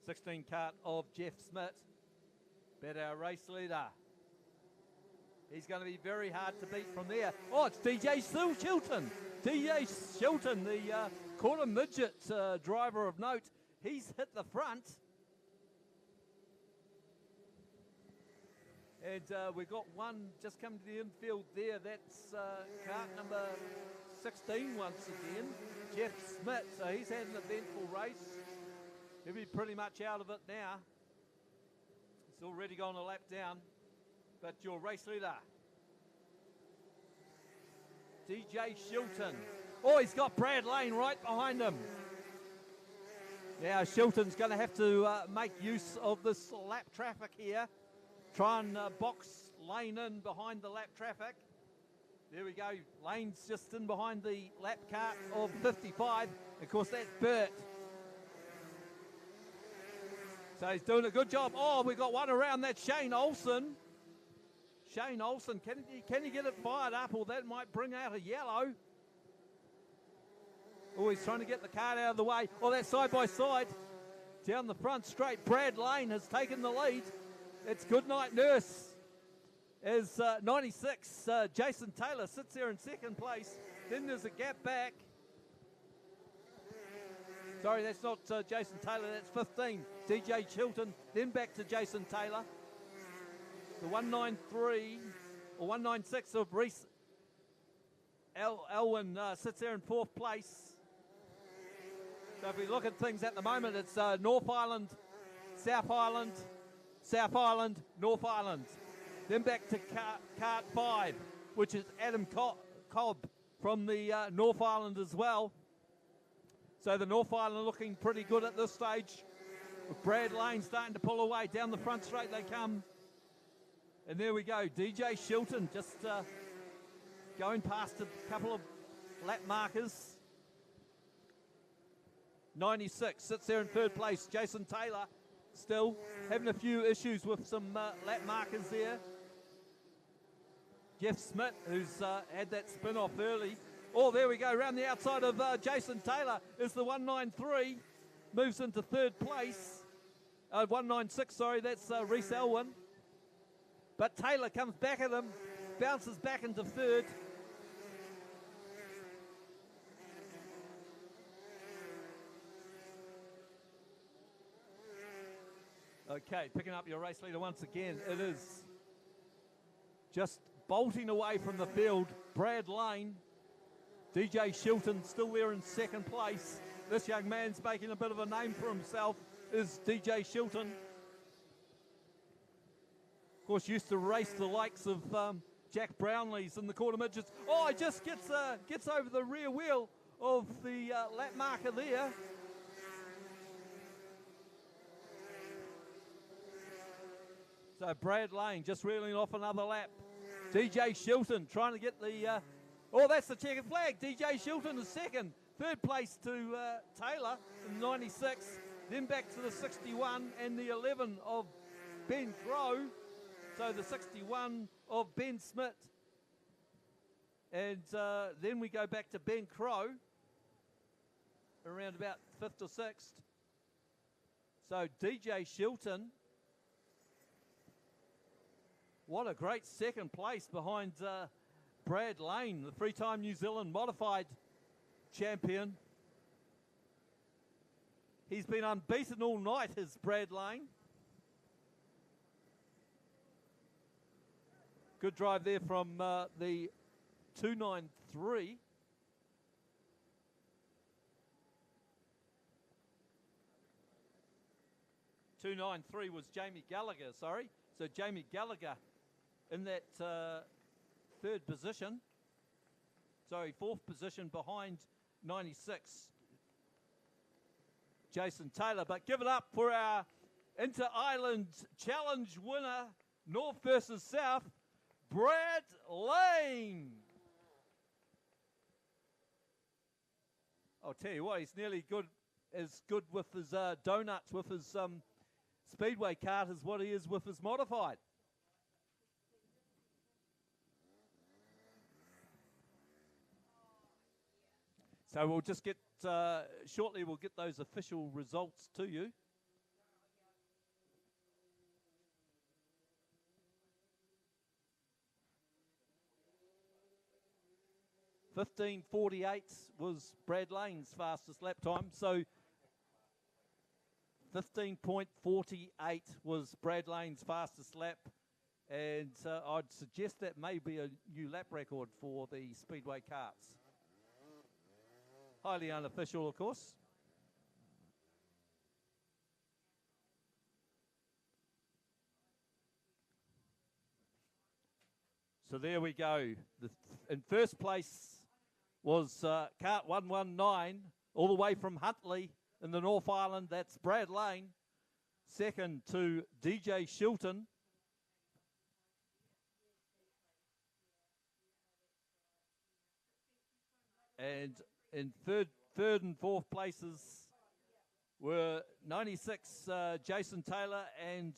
16 cart of Jeff Smith. But our race leader, he's going to be very hard to beat from there. Oh, it's DJ Shilton. DJ Shilton, the quarter midget driver of note. He's hit the front. And we've got one just come to the infield there. That's cart number 16 once again, Jeff Smith. So he's had an eventful race. He'll be pretty much out of it now. He's already gone a lap down. But your race leader, DJ Shilton. Oh, he's got Brad Lane right behind him. Now Shilton's going to have to make use of this lap traffic here. Try and box Lane in behind the lap traffic. There we go. Lane's just in behind the lap cart of 55. Of course, that's Bert. So he's doing a good job. Oh, we got one around. That's Shane Olsen. Shane Olsen, can he get it fired up, or that might bring out a yellow? Oh, he's trying to get the cart out of the way. Oh, that's side by side. Down the front straight, Brad Lane has taken the lead. It's Goodnight Nurse as 96. Jason Taylor sits there in second place. Then there's a gap back. Sorry, that's not Jason Taylor, that's 15. DJ Chilton, then back to Jason Taylor. The 193 or 196 of Reese Elwin sits there in fourth place. So if we look at things at the moment, it's North Island, South Island, South Island, North Island. Then back to cart 5, which is Adam Cobb from the North Island as well. So the North Island looking pretty good at this stage. With Brad Lane starting to pull away. Down the front straight they come. And there we go. DJ Shilton just going past a couple of lap markers. 96 sits there in third place. Jason Taylor still having a few issues with some lap markers there. Jeff Smith, who's had that spin off early. Oh, there we go. Around the outside of Jason Taylor is the 193. Moves into third place. 196, sorry, that's Reese Elwin. But Taylor comes back at him, bounces back into third. Okay, picking up your race leader once again. It is just bolting away from the field. Brad Lane. DJ Shilton still there in second place. This young man's making a bit of a name for himself, is DJ Shilton. Of course, used to race the likes of Jack Brownlee's in the quarter midgets. Oh, he just gets over the rear wheel of the lap marker there. So Brad Lane just reeling off another lap. DJ Shilton trying to get the... oh, that's the checkered flag. DJ Shilton is second. Third place to Taylor in 96. Then back to the 61 and the 11 of Ben Crow. So the 61 of Ben Smith. And then we go back to Ben Crow. Around about 5th or 6th. So DJ Shilton. What a great second place behind Brad Lane, the three-time New Zealand modified champion. He's been unbeaten all night, is Brad Lane. Good drive there from the 293. .293 was Jamie Gallagher, sorry. So Jamie Gallagher in that third position. Sorry, fourth position behind 96. Jason Taylor. But give it up for our Inter-Island Challenge winner, North versus South, Brad Lane. I'll tell you what, he's nearly as good with his donuts, with his Speedway kart as what he is with his modified. So we'll just get, shortly we'll get those official results to you. .15:48 was Brad Lane's fastest lap time. So 15.48 was Brad Lane's fastest lap. And I'd suggest that may be a new lap record for the Speedway karts. Highly unofficial, of course. So there we go. In first place was kart 119, all the way from Huntly in the North Island. That's Brad Lane. Second to DJ Shilton. And in third and fourth places were 96 Jason Taylor and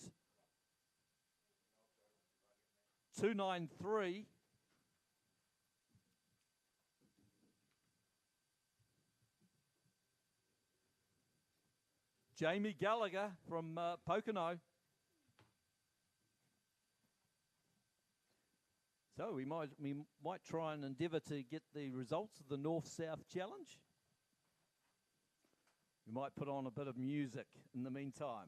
293 Jamie Gallagher from Pocono. So we might try and endeavour to get the results of the North-South Challenge. We might put on a bit of music in the meantime.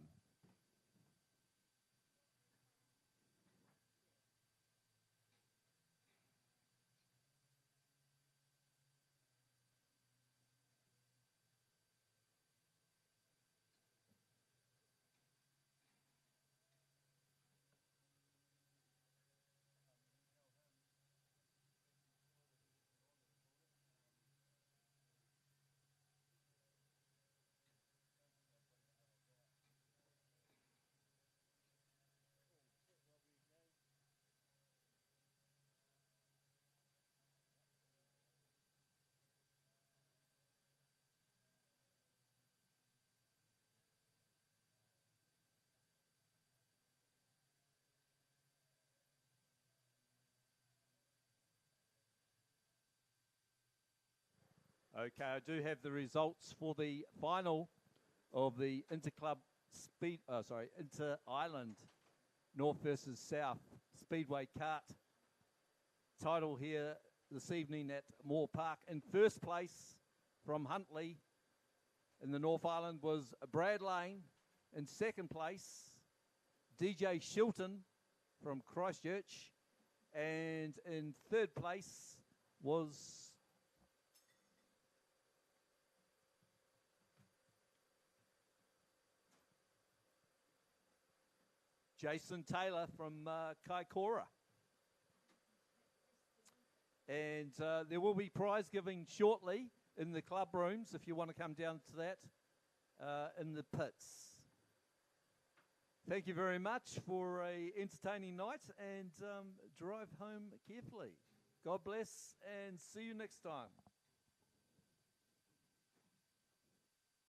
Okay, I do have the results for the final of the Inter-Island North versus South Speedway Kart title here this evening at Moorepark. In first place from Huntley in the North Island was Brad Lane. In second place, DJ Shilton from Christchurch. And in third place was Jason Taylor from Kaikoura. And there will be prize giving shortly in the club rooms if you want to come down to that in the pits. Thank you very much for an entertaining night, and drive home carefully. God bless, and see you next time.